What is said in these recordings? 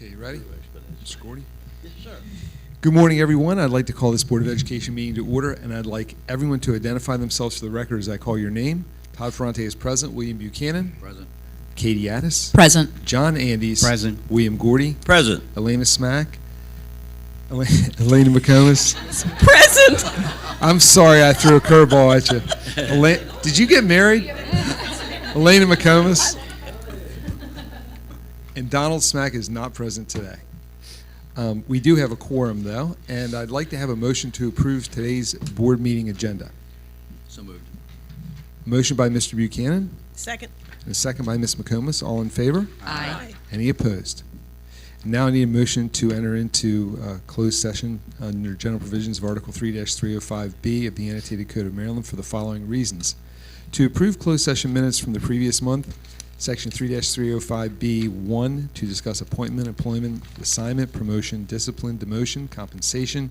Okay, you ready? Mr. Gordy? Yes, sir. Good morning, everyone. I'd like to call this Board of Education meeting to order, and I'd like everyone to identify themselves for the record as I call your name. Todd Ferrante is present. William Buchanan? Present. Katie Addis? Present. John Andes? Present. William Gordy? Present. Elena Smack? Elena McComas? Present. I'm sorry I threw a curveball at you. Did you get married? Elena McComas? And Donald Smack is not present today. We do have a quorum, though, and I'd like to have a motion to approve today's board meeting agenda. So moved. Motion by Mr. Buchanan, Second. and a second by Ms. McComas. All in favor? Aye. Any opposed? Now I need a motion to enter into closed session under general provisions of Article 3-305B of the Annotated Code of Maryland for the following reasons. To approve closed session minutes from the previous month, Section 3-305B1, to discuss appointment, employment, assignment, promotion, discipline, demotion, compensation,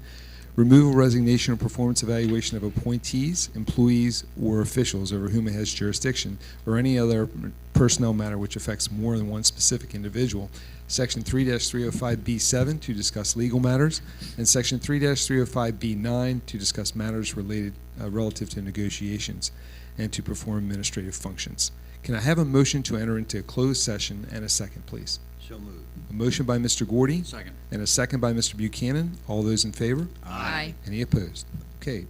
removal, resignation, or performance evaluation of appointees, employees, or officials over whom it has jurisdiction, or any other personnel matter which affects more than one specific individual. Section 3-305B7, to discuss legal matters, and Section 3-305B9, to discuss matters related relative to negotiations and to perform administrative functions. Can I have a motion to enter into a closed session and a second, please? So moved. A motion by Mr. Gordy Second. and a second by Mr. Buchanan. All those in favor? Aye. Any opposed? Okay,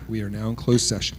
we are now in closed session.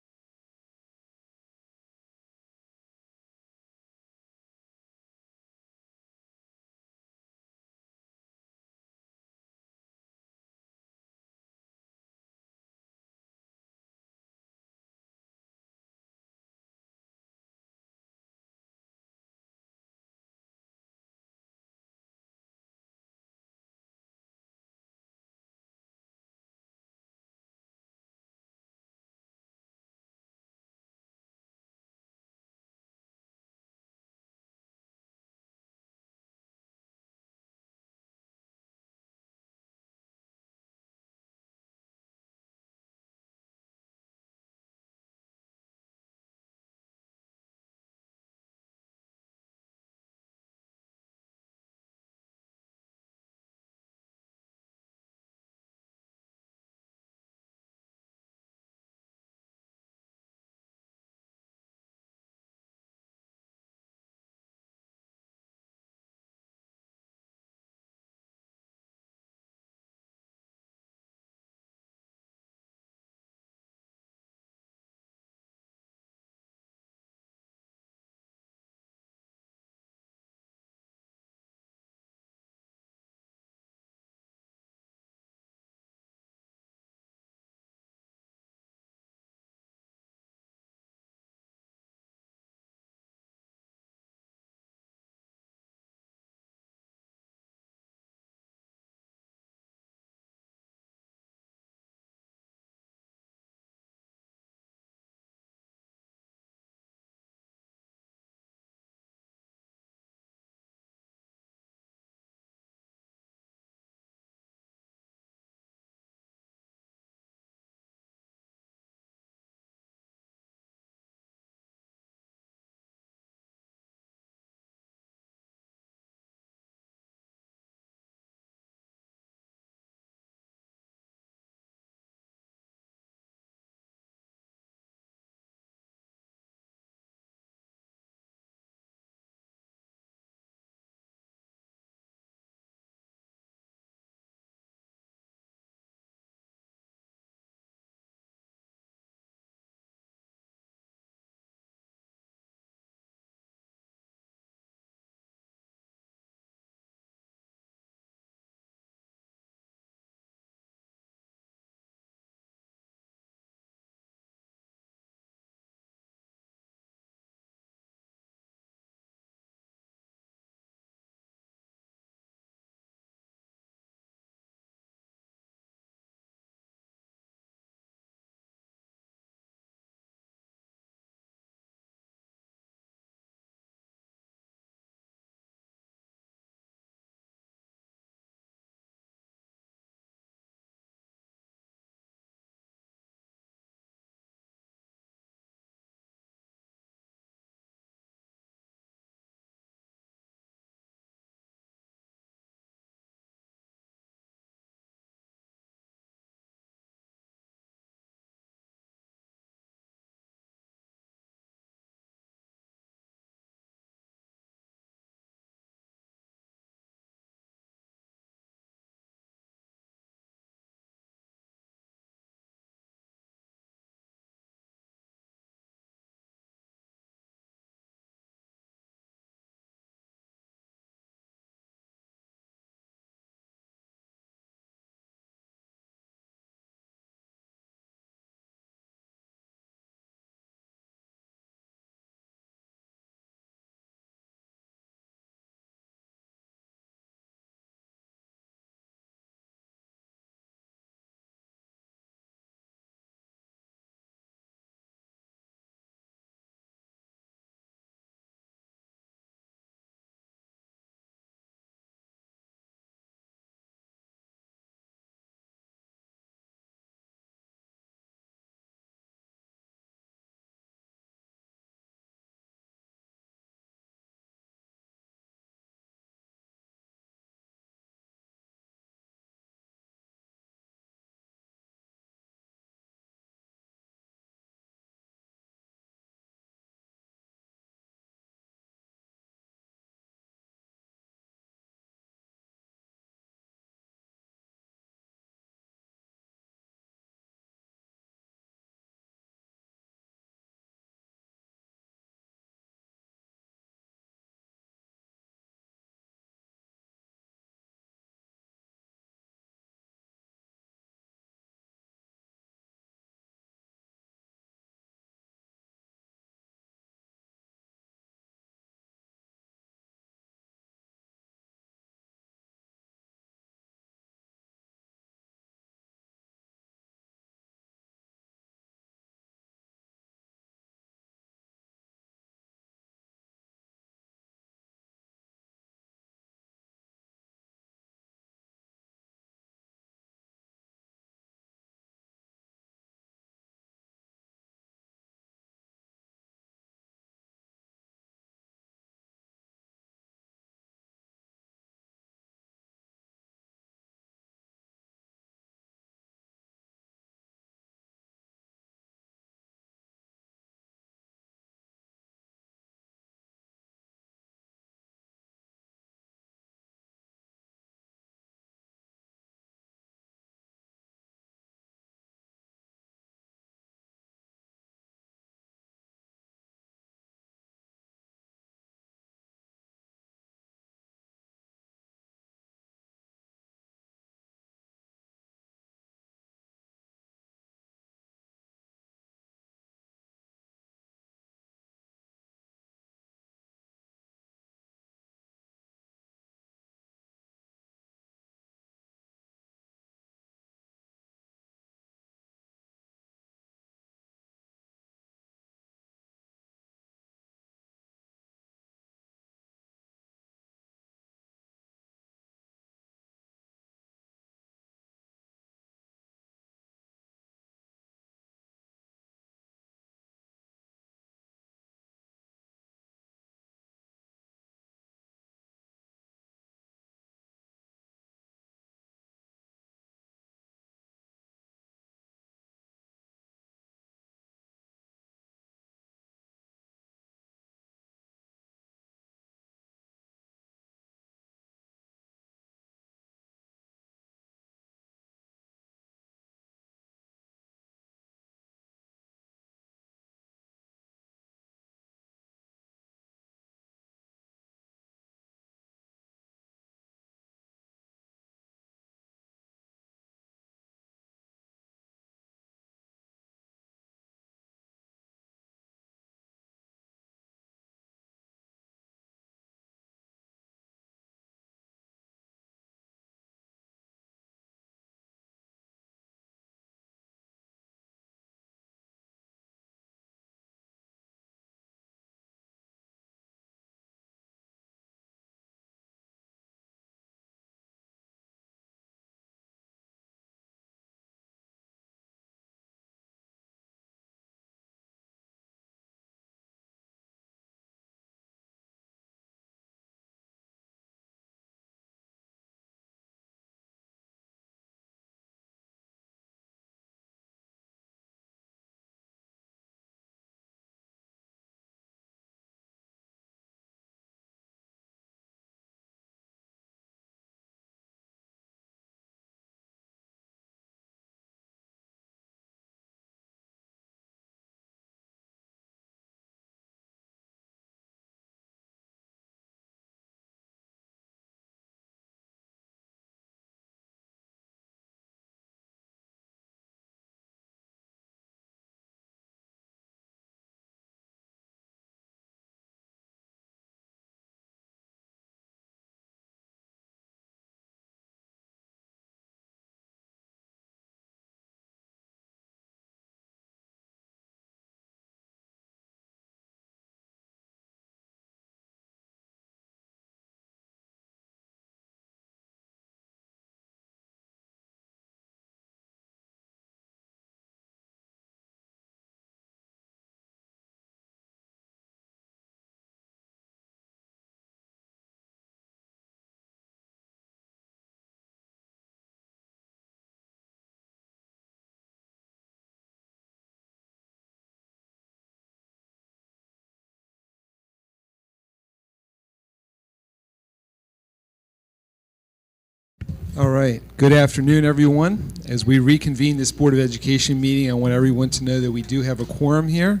All right. Good afternoon, everyone. As we reconvene this Board of Education meeting, I want everyone to know that we do have a quorum here.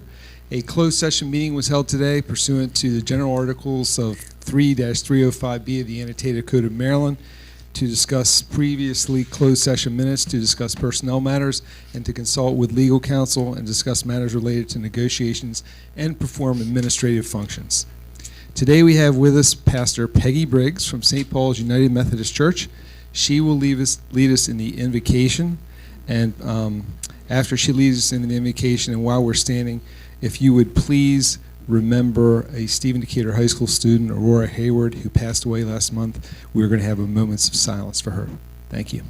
A closed session meeting was held today pursuant to the general articles of 3-305B of the Annotated Code of Maryland to discuss previously closed session minutes, to discuss personnel matters, and to consult with legal counsel and discuss matters related to negotiations and perform administrative functions. Today we have with us Pastor Peggy Briggs from St. Paul's United Methodist Church. She will lead us in the invocation, and after she leads us in the invocation, and while we're standing, if you would please remember a Stephen Decatur High School student, Aurora Hayward, who passed away last month. We're going to have a moments of silence for her. Thank you.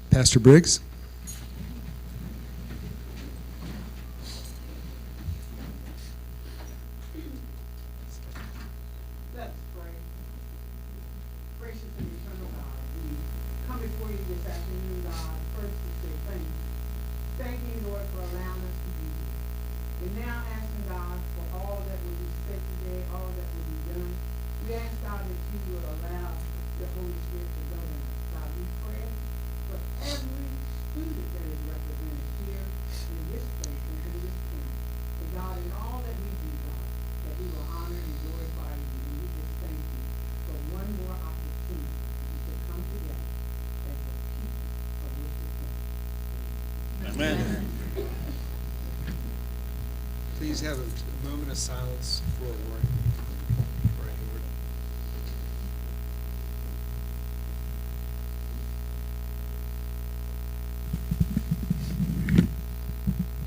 Pastor Briggs. Amen. Please have a moment of silence for Aurora Hayward.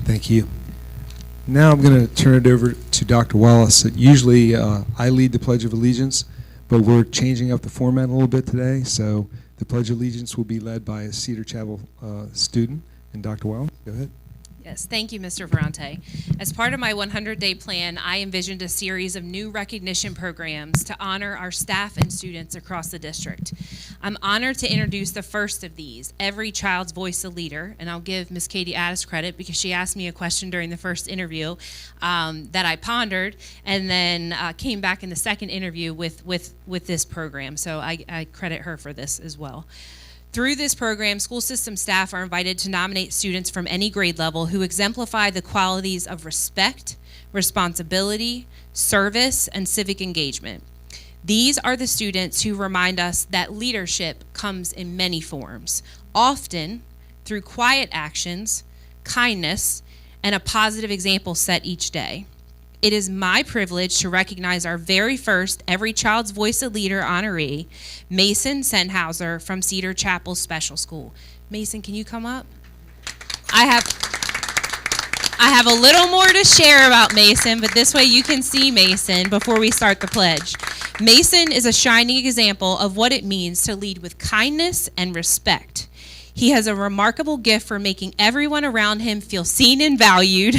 Thank you. Now I'm going to turn it over to Dr. Wallace. Usually I lead the Pledge of Allegiance, but we're changing up the format a little bit today, so the Pledge of Allegiance will be led by a Cedar Chapel student. And Dr. Wallace, go ahead. Yes, thank you, Mr. Ferrante. As part of my 100-day plan, I envisioned a series of new recognition programs to honor our staff and students across the district. I'm honored to introduce the first of these, Every Child's Voice a Leader, and I'll give Ms. Katie Addis credit because she asked me a question during the first interview that I pondered, and then came back in the second interview with this program, so I credit her for this as well. Through this program, school system staff are invited to nominate students from any grade level who exemplify the qualities of respect, responsibility, service, and civic engagement. These are the students who remind us that leadership comes in many forms, often through quiet actions, kindness, and a positive example set each day. It is my privilege to recognize our very first Every Child's Voice a Leader honoree, Mason Sennhauser from Cedar Chapel Special School. Mason, can you come up? I have a little more to share about Mason, but this way you can see Mason before we start the pledge. Mason is a shining example of what it means to lead with kindness and respect. He has a remarkable gift for making everyone around him feel seen and valued,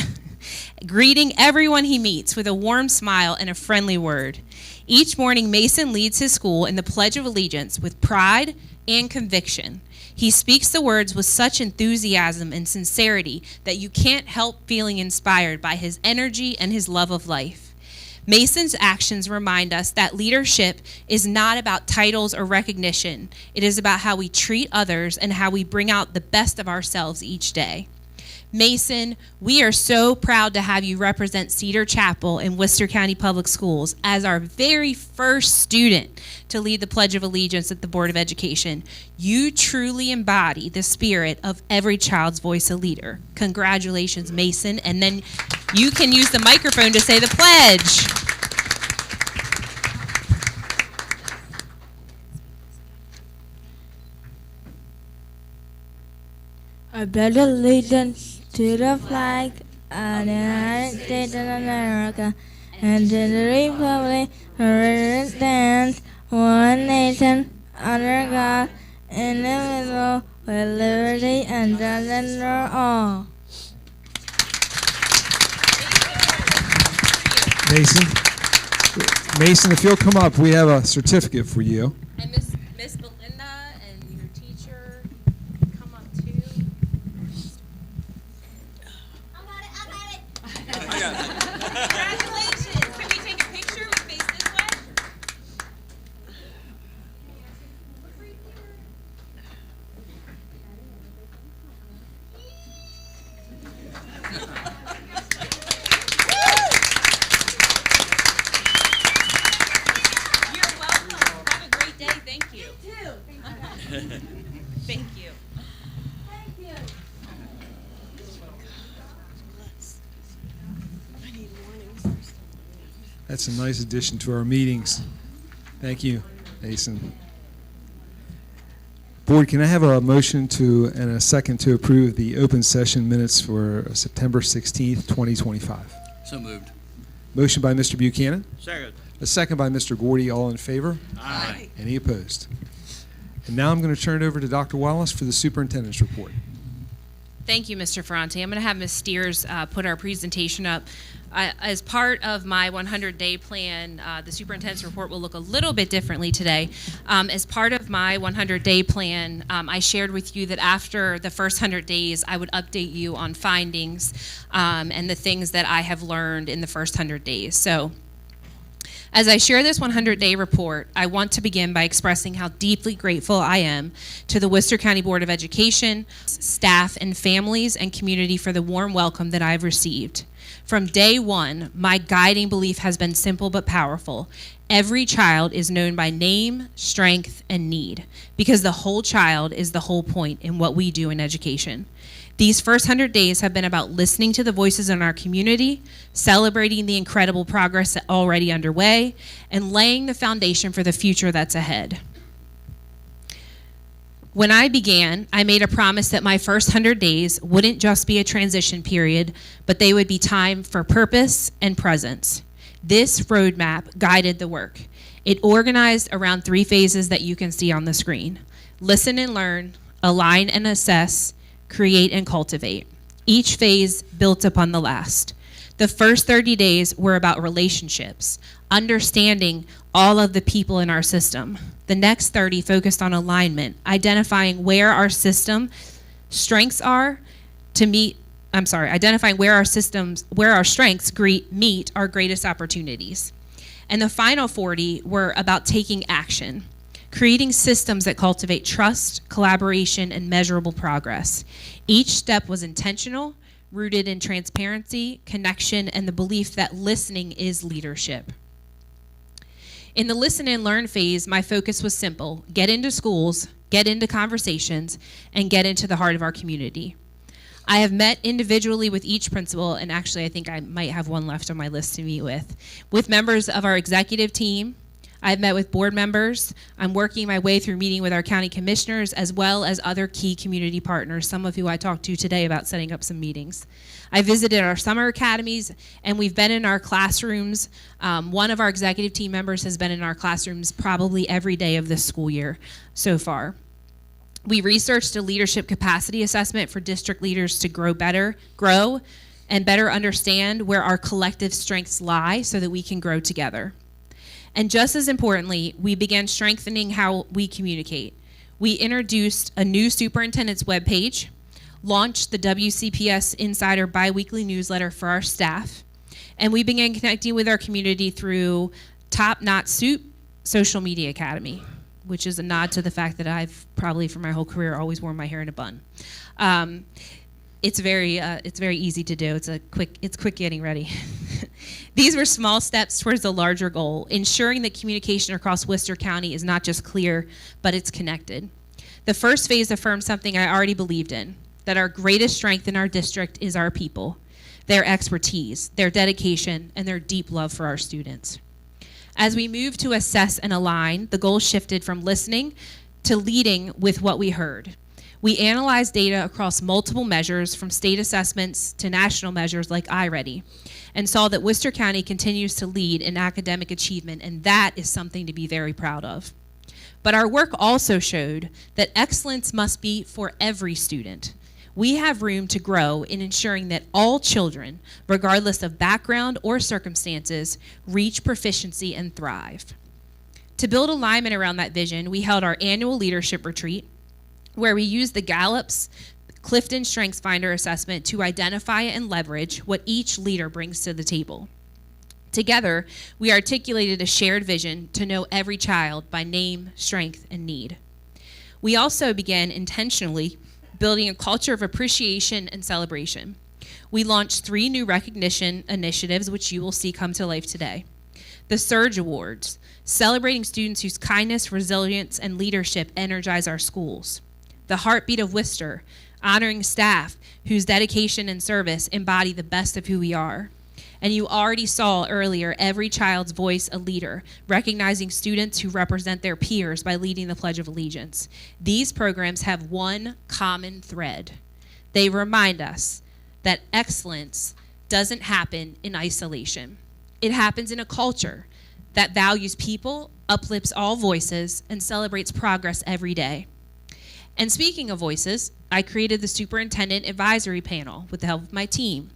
greeting everyone he meets with a warm smile and a friendly word. Each morning, Mason leads his school in the Pledge of Allegiance with pride and conviction. He speaks the words with such enthusiasm and sincerity that you can't help feeling inspired by his energy and his love of life. Mason's actions remind us that leadership is not about titles or recognition. It is about how we treat others and how we bring out the best of ourselves each day. Mason, we are so proud to have you represent Cedar Chapel in Worcester County Public Schools as our very first student to lead the Pledge of Allegiance at the Board of Education. You truly embody the spirit of Every Child's Voice a Leader. Congratulations, Mason. And then you can use the microphone to say the pledge. I pledge allegiance to the flag of the United States of America and to the republic for which it stands, one nation, under God, indivisible, with liberty and justice for all. Mason, if you'll come up, we have a certificate for you. And Miss Belinda and your teacher, come up too. I got it. Congratulations. Can we take a picture? We face this way. That's a nice addition to our meetings. Thank you, Mason. Board, can I have a motion and a second to approve the open session minutes for September 16th, 2025? So moved. Motion by Mr. Buchanan, Second. a second by Mr. Gordy. All in favor? Aye. Any opposed? And now I'm going to turn it over to Dr. Wallace for the superintendent's report. Thank you, Mr. Ferrante. I'm going to have Ms. Steers put our presentation up. As part of my 100-day plan, the superintendent's report will look a little bit differently today. As part of my 100-day plan, I shared with you that after the first 100 days, I would update you on findings and the things that I have learned in the first 100 days. So, as I share this 100-day report, I want to begin by expressing how deeply grateful I am to the Worcester County Board of Education, staff, and families and community for the warm welcome that I've received. From day one, my guiding belief has been simple but powerful. Every child is known by name, strength, and need, because the whole child is the whole point in what we do in education. These first 100 days have been about listening to the voices in our community, celebrating the incredible progress already underway, and laying the foundation for the future that's ahead. When I began, I made a promise that my first 100 days wouldn't just be a transition period, but they would be time for purpose and presence. This roadmap guided the work. It organized around 3 phases that you can see on the screen: listen and learn, align and assess, create and cultivate. Each phase built upon the last. The first 30 days were about relationships, understanding all of the people in our system. The next 30 focused on alignment, identifying where our system strengths are identifying where our strengths meet our greatest opportunities. And the final 40 were about taking action, creating systems that cultivate trust, collaboration, and measurable progress. Each step was intentional, rooted in transparency, connection, and the belief that listening is leadership. In the listen and learn phase, my focus was simple: get into schools, get into conversations, and get into the heart of our community. I have met individually with each principal, and actually I think I might have one left on my list to meet with members of our executive team. I've met with board members. I'm working my way through meeting with our county commissioners, as well as other key community partners, some of who I talked to today about setting up some meetings. I visited our summer academies, and we've been in our classrooms. One of our executive team members has been in our classrooms probably every day of this school year so far. We researched a leadership capacity assessment for district leaders to grow and better understand where our collective strengths lie so that we can grow together. And just as importantly, we began strengthening how we communicate. We introduced a new superintendent's webpage, launched the WCPS Insider biweekly newsletter for our staff, and we began connecting with our community through Top Knot Soup Social Media Academy, which is a nod to the fact that I've probably for my whole career always worn my hair in a bun. It's very easy to do. It's quick getting ready. These were small steps towards the larger goal, ensuring that communication across Worcester County is not just clear, but it's connected. The first phase affirmed something I already believed in, that our greatest strength in our district is our people, their expertise, their dedication, and their deep love for our students. As we moved to assess and align, the goal shifted from listening to leading with what we heard. We analyzed data across multiple measures, from state assessments to national measures like iReady, and saw that Worcester County continues to lead in academic achievement, and that is something to be very proud of. But our work also showed that excellence must be for every student. We have room to grow in ensuring that all children, regardless of background or circumstances, reach proficiency and thrive. To build alignment around that vision, we held our annual leadership retreat, where we used the Gallup's Clifton Strengths Finder assessment to identify and leverage what each leader brings to the table. Together, we articulated a shared vision to know every child by name, strength, and need. We also began intentionally building a culture of appreciation and celebration. We launched 3 new recognition initiatives, which you will see come to life today. The Surge Awards, celebrating students whose kindness, resilience, and leadership energize our schools. The Heartbeat of Worcester, honoring staff whose dedication and service embody the best of who we are. And you already saw earlier every child's voice a leader, recognizing students who represent their peers by leading the Pledge of Allegiance. These programs have one common thread. They remind us that excellence doesn't happen in isolation. It happens in a culture that values people, uplifts all voices, and celebrates progress every day. And speaking of voices, I created the Superintendent Advisory Panel with the help of my team,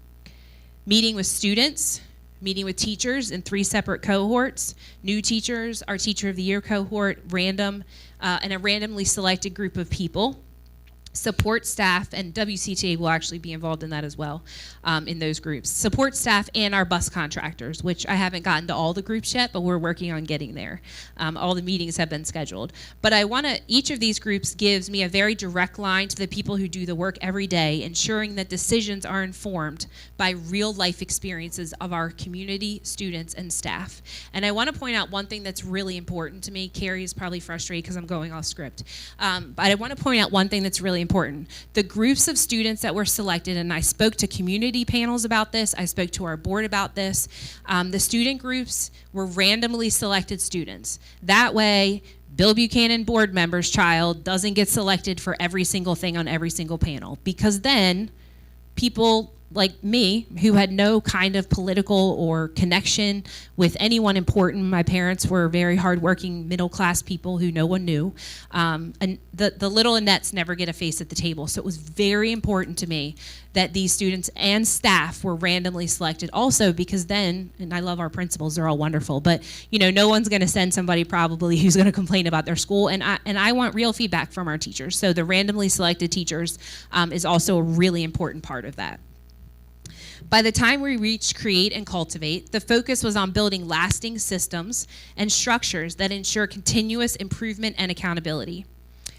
meeting with students, meeting with teachers in 3 separate cohorts, new teachers, our Teacher of the Year cohort, and a randomly selected group of people, support staff, and WCTA will actually be involved in that as well, in those groups. Support staff and our bus contractors, which I haven't gotten to all the groups yet, but we're working on getting there. All the meetings have been scheduled. But each of these groups gives me a very direct line to the people who do the work every day, ensuring that decisions are informed by real life experiences of our community, students, and staff. And I want to point out one thing that's really important to me. Carrie is probably frustrated because I'm going off script. But I want to point out one thing that's really important. The groups of students that were selected, and I spoke to community panels about this, I spoke to our board about this, the student groups were randomly selected students. That way, Bill Buchanan board member's child doesn't get selected for every single thing on every single panel, because then people like me, who had no kind of political or connection with anyone important. My parents were very hardworking, middle-class people who no one knew. And the little Annettes never get a face at the table. So it was very important to me that these students and staff were randomly selected. Also, because then, and I love our principals, they're all wonderful, but no one's going to send somebody probably who's going to complain about their school. And I want real feedback from our teachers. So the randomly selected teachers is also a really important part of that. By the time we reached Create and Cultivate, the focus was on building lasting systems and structures that ensure continuous improvement and accountability.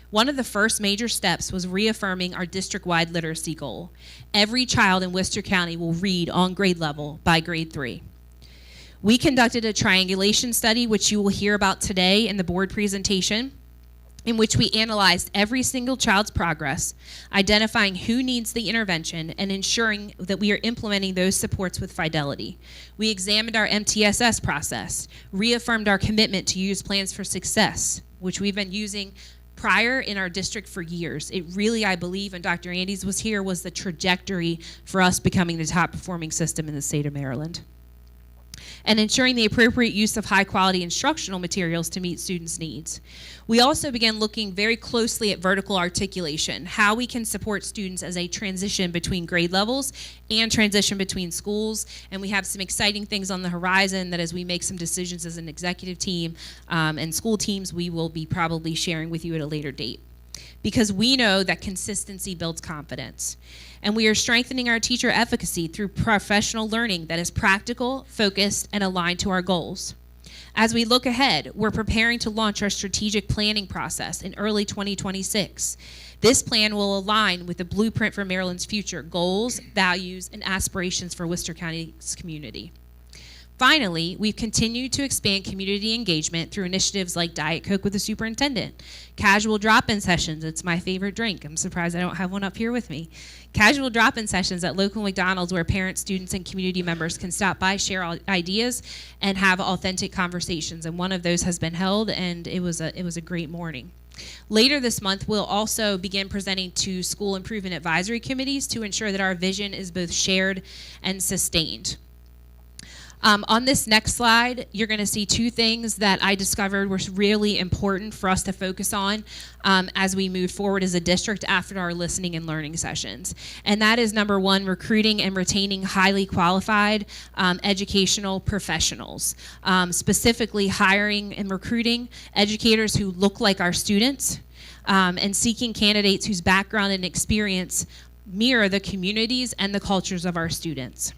One of the first major steps was reaffirming our district-wide literacy goal. Every child in Worcester County will read on grade level by grade 3. We conducted a triangulation study, which you will hear about today in the board presentation, in which we analyzed every single child's progress, identifying who needs the intervention, and ensuring that we are implementing those supports with fidelity. We examined our MTSS process, reaffirmed our commitment to use plans for success, which we've been using prior in our district for years. It really, I believe, and Dr. Andes was here, was the trajectory for us becoming the top performing system in the state of Maryland. And ensuring the appropriate use of high-quality instructional materials to meet students' needs. We also began looking very closely at vertical articulation, how we can support students as they transition between grade levels and transition between schools. And we have some exciting things on the horizon that as we make some decisions as an executive team and school teams, we will be probably sharing with you at a later date. Because we know that consistency builds confidence. And we are strengthening our teacher efficacy through professional learning that is practical, focused, and aligned to our goals. As we look ahead, we're preparing to launch our strategic planning process in early 2026. This plan will align with the blueprint for Maryland's future goals, values, and aspirations for Worcester County's community. Finally, we've continued to expand community engagement through initiatives like Diet Coke with the Superintendent, casual drop-in sessions, it's my favorite drink, I'm surprised I don't have one up here with me, casual drop-in sessions at local McDonald's where parents, students, and community members can stop by, share ideas, and have authentic conversations, and one of those has been held, and it was a great morning. Later this month, we'll also begin presenting to school improvement advisory committees to ensure that our vision is both shared and sustained. On this next slide, you're going to see 2 things that I discovered were really important for us to focus on as we move forward as a district after our listening and learning sessions. And that is, number 1, recruiting and retaining highly qualified educational professionals, specifically hiring and recruiting educators who look like our students, and seeking candidates whose background and experience mirror the communities and the cultures of our students.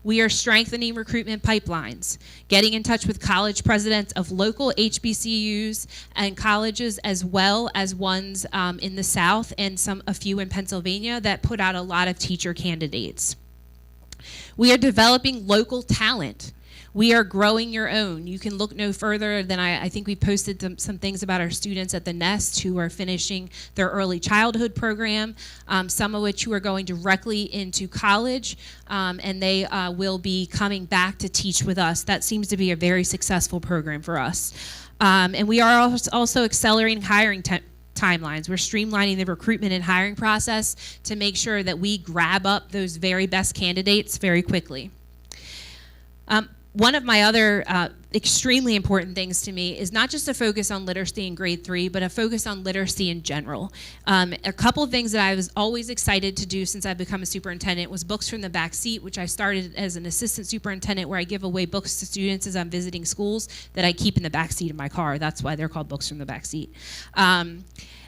We are strengthening recruitment pipelines, getting in touch with college presidents of local HBCUs and colleges, as well as ones in the South and a few in Pennsylvania that put out a lot of teacher candidates. We are developing local talent. We are growing your own. You can look no further than I think we posted some things about our students at the Nest who are finishing their early childhood program, some of which who are going directly into college, and they will be coming back to teach with us. That seems to be a very successful program for us. And we are also accelerating hiring timelines. We're streamlining the recruitment and hiring process to make sure that we grab up those very best candidates very quickly. One of my other extremely important things to me is not just a focus on literacy in grade 3, but a focus on literacy in general. A couple of things that I was always excited to do since I've become a superintendent was books from the back seat, which I started as an assistant superintendent, where I give away books to students as I'm visiting schools that I keep in the back seat of my car. That's why they're called books from the back seat. And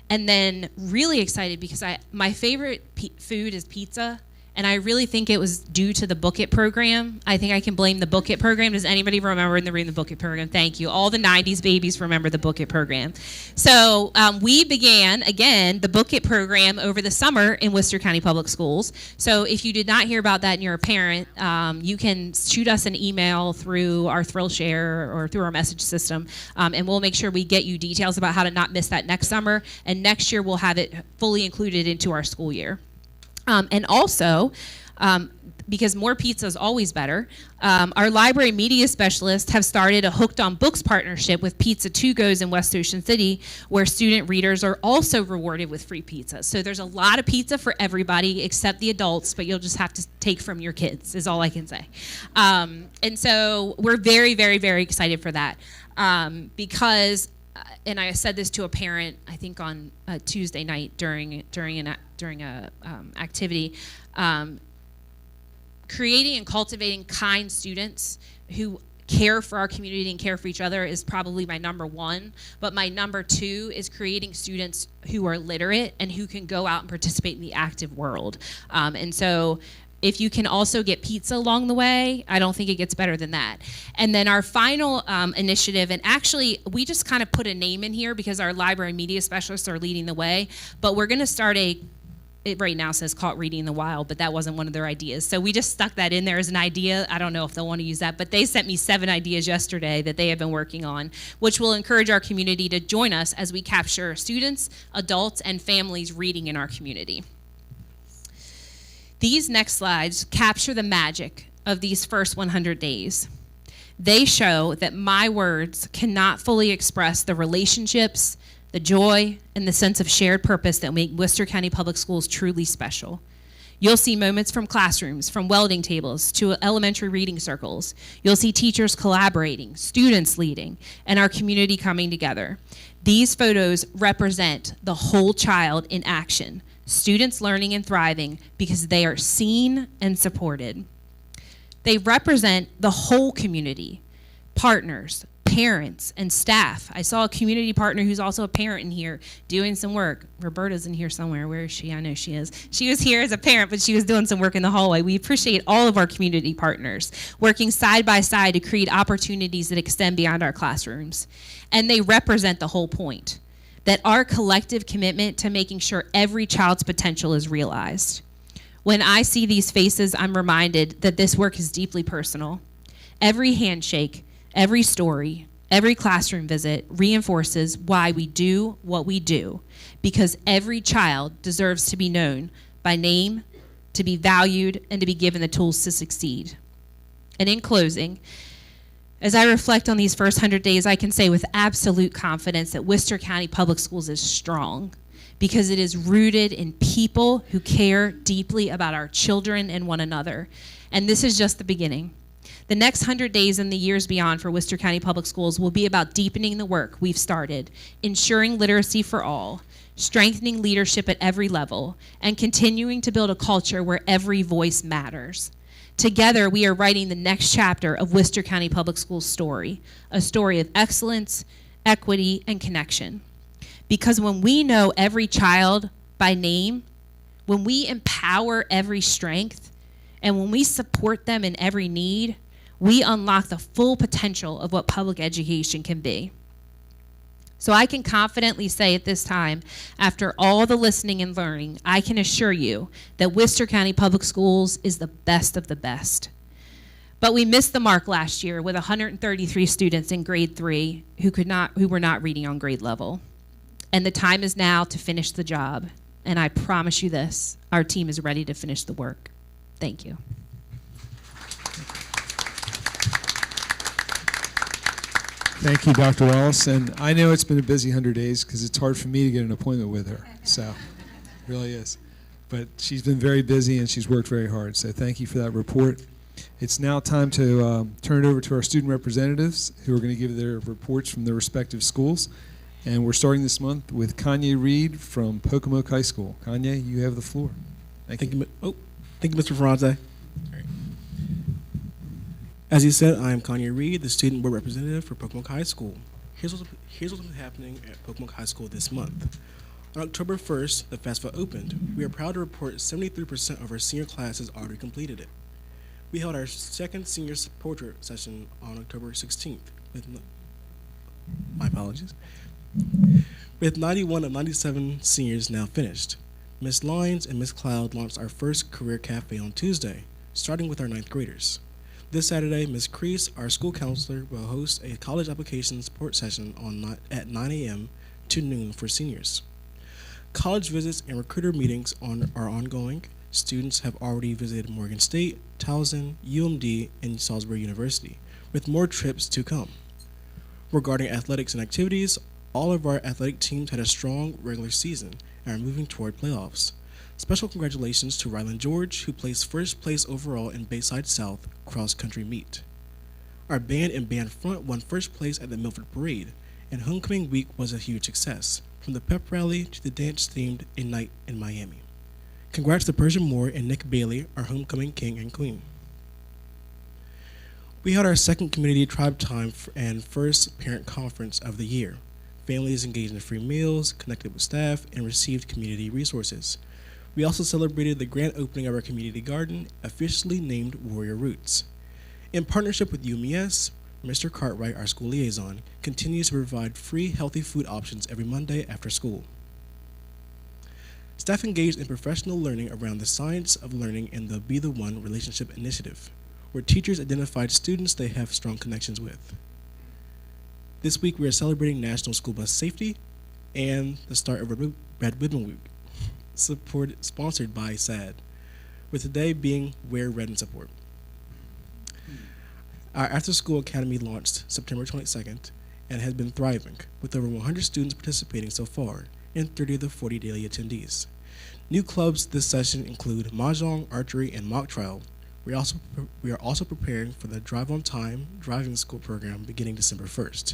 then really excited because my favorite food is pizza. And I really think it was due to the Book It program. I think I can blame the Book It program. Does anybody remember in the room the Book It program? Thank you. All the 90s babies remember the Book It program. So we began, again, the Book It program over the summer in Worcester County Public Schools. So if you did not hear about that and you're a parent, you can shoot us an email through our Thrill Share or through our message system, and we'll make sure we get you details about how to not miss that next summer. And next year we'll have it fully included into our school year. And also, because more pizza is always better, our library media specialists have started a Hooked on Books partnership with Pizza 2 Goes in West Ocean City, where student readers are also rewarded with free pizza. So there's a lot of pizza for everybody except the adults, but you'll just have to take from your kids, is all I can say. And so we're very, very, very excited for that because, and I said this to a parent, I think on Tuesday night during a activity, creating and cultivating kind students who care for our community and care for each other is probably my number one, but my number two is creating students who are literate and who can go out and participate in the active world. And so if you can also get pizza along the way, I don't think it gets better than that. And then our final initiative, and actually we just kind of put a name in here because our library media specialists are leading the way, but we're gonna start it right now says Caught Reading in the Wild, but that wasn't one of their ideas. So we just stuck that in there as an idea. I don't know if they'll want to use that, but they sent me 7 ideas yesterday that they have been working on, which will encourage our community to join us as we capture students, adults, and families reading in our community. These next slides capture the magic of these first 100 days. They show that my words cannot fully express the relationships, the joy, and the sense of shared purpose that make Worcester County Public Schools truly special. You'll see moments from classrooms, from welding tables to elementary reading circles. You'll see teachers collaborating, students leading, and our community coming together. These photos represent the whole child in action, students learning and thriving because they are seen and supported. They represent the whole community, partners, parents, and staff. I saw a community partner who's also a parent in here doing some work. Roberta's in here somewhere. Where is she? I know she is. She was here as a parent, but she was doing some work in the hallway. We appreciate all of our community partners working side by side to create opportunities that extend beyond our classrooms. And they represent the whole point, that our collective commitment to making sure every child's potential is realized. When I see these faces, I'm reminded that this work is deeply personal. Every handshake, every story, every classroom visit reinforces why we do what we do, because every child deserves to be known by name, to be valued, and to be given the tools to succeed. And in closing, as I reflect on these first 100 days, I can say with absolute confidence that Worcester County Public Schools is strong because it is rooted in people who care deeply about our children and one another. And this is just the beginning. The next 100 days and the years beyond for Worcester County Public Schools will be about deepening the work we've started, ensuring literacy for all, strengthening leadership at every level, and continuing to build a culture where every voice matters. Together, we are writing the next chapter of Worcester County Public Schools' story, a story of excellence, equity, and connection. Because when we know every child by name, when we empower every strength, and when we support them in every need, we unlock the full potential of what public education can be. So I can confidently say at this time, after all the listening and learning, I can assure you that Worcester County Public Schools is the best of the best. But we missed the mark last year with 133 students in grade 3 who were not reading on grade level. And the time is now to finish the job. And I promise you this, our team is ready to finish the work. Thank you. Thank you, Dr. Wallace. And I know it's been a busy 100 days because it's hard for me to get an appointment with her. So it really is. But she's been very busy and she's worked very hard. So thank you for that report. It's now time to turn it over to our student representatives who are going to give their reports from their respective schools. And we're starting this month with Kanye Reed from Pocomoke High School. Kanye, you have the floor. Thank you. Thank you, Mr. Ferrante. As you said, I am Kanye Reed, the student board representative for Pocomoke High School. Here's what's been happening at Pocomoke High School this month. On October 1st, the FAFSA opened. We are proud to report 73% of our senior class has already completed it. We held our second senior portrait session on October 16th with, my apologies, with 91 of 97 seniors now finished. Ms. Lyons and Ms. Cloud launched our first career cafe on Tuesday, starting with our 9th graders. This Saturday, Ms. Crease, our school counselor, will host a college application support session at 9 a.m. to noon for seniors. College visits and recruiter meetings are ongoing. Students have already visited Morgan State, Towson, UMD, and Salisbury University, with more trips to come. Regarding athletics and activities, all of our athletic teams had a strong regular season and are moving toward playoffs. Special congratulations to Ryland George, who placed first place overall in Bayside South cross-country meet. Our band and band front won first place at the Milford Parade, and homecoming week was a huge success, from the pep rally to the dance-themed A Night in Miami. Congrats to Persian Moore and Nick Bailey, our homecoming king and queen. We had our second community tribe time and first parent conference of the year. Families engaged in free meals, connected with staff, and received community resources. We also celebrated the grand opening of our community garden, officially named Warrior Roots. In partnership with UMES, Mr. Cartwright, our school liaison, continues to provide free healthy food options every Monday after school. Staff engaged in professional learning around the science of learning in the Be the One Relationship Initiative, where teachers identified students they have strong connections with. This week we are celebrating National School Bus Safety and the start of Red Ribbon Week, sponsored by SAD, with today being Wear Red in Support. Our after-school academy launched September 22nd and has been thriving, with over 100 students participating so far and 30 of the 40 daily attendees. New clubs this session include Mahjong, archery, and mock trial. We are also preparing for the Drive on Time driving school program beginning December 1st.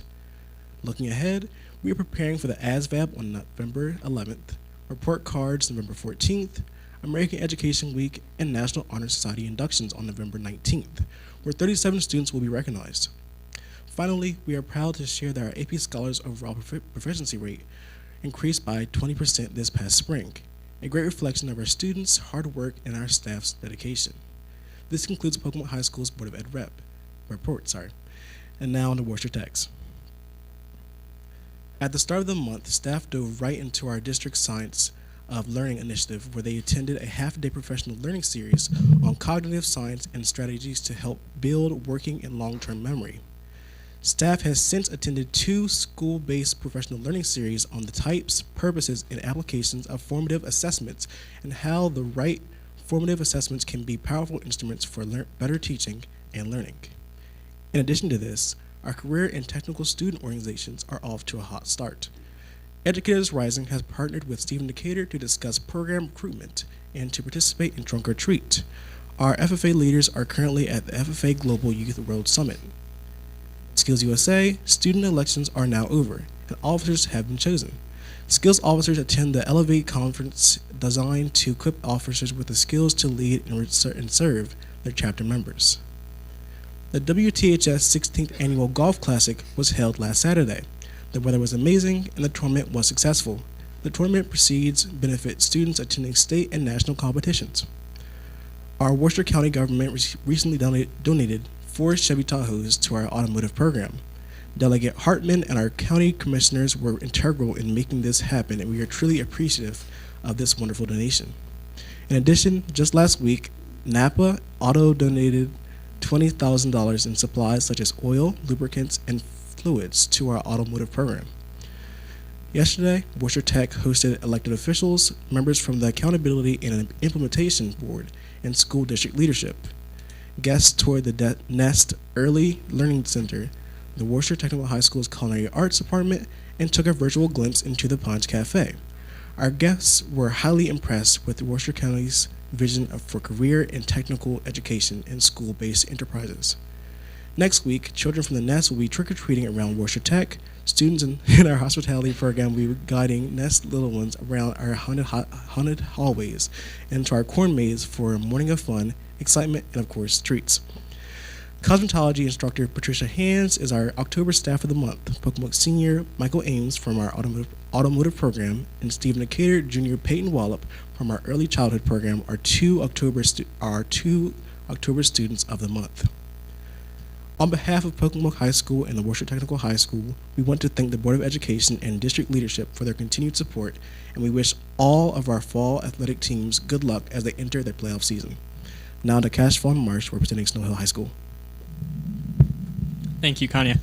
Looking ahead, we are preparing for the ASVAB on November 11th, report cards November 14th, American Education Week, and National Honor Society inductions on November 19th, where 37 students will be recognized. Finally, we are proud to share that our AP Scholars overall proficiency rate increased by 20% this past spring, a great reflection of our students' hard work and our staff's dedication. This concludes Pocomoke High School's Board of Ed report. And now on to Worcester Techs. At the start of the month, staff dove right into our district Science of Learning initiative, where they attended a half-day professional learning series on cognitive science and strategies to help build working and long-term memory. Staff has since attended 2 school-based professional learning series on the types, purposes, and applications of formative assessments and how the right formative assessments can be powerful instruments for better teaching and learning. In addition to this, our career and technical student organizations are off to a hot start. Educators Rising has partnered with Stephen Decatur to discuss program recruitment and to participate in Trunk or Treat. Our FFA leaders are currently at the FFA Global Youth World Summit. Skills USA, student elections are now over, and officers have been chosen. Skills officers attend the Elevate conference designed to equip officers with the skills to lead and serve their chapter members. The WTHS 16th Annual Golf Classic was held last Saturday. The weather was amazing and the tournament was successful. The tournament proceeds benefit students attending state and national competitions. Our Worcester County government recently donated 4 Chevy Tahoes to our automotive program. Delegate Hartman and our county commissioners were integral in making this happen, and we are truly appreciative of this wonderful donation. In addition, just last week, Napa Auto donated $20,000 in supplies such as oil, lubricants, and fluids to our automotive program. Yesterday, Worcester Tech hosted elected officials, members from the Accountability and Implementation Board, and school district leadership. Guests toured the Nest Early Learning Center, the Worcester Technical High School's Culinary Arts Department, and took a virtual glimpse into the Punch Cafe. Our guests were highly impressed with Worcester County's vision for career and technical education in school-based enterprises. Next week, children from the Nest will be trick-or-treating around Worcester Tech. Students in our hospitality program will be guiding Nest little ones around our haunted hallways and to our corn maze for a morning of fun, excitement, and of course, treats. Cosmetology instructor Patricia Hands is our October Staff of the Month. Pocomoke Senior Michael Ames from our automotive program and Stephen Decatur Jr. Peyton Wallop from our Early Childhood program are two October students of the month. On behalf of Pocomoke High School and the Worcester Technical High School, we want to thank the Board of Education and district leadership for their continued support, and we wish all of our fall athletic teams good luck as they enter their playoff season. Now to Cash Fawn Marsh representing Snow Hill High School. Thank you, Kanya.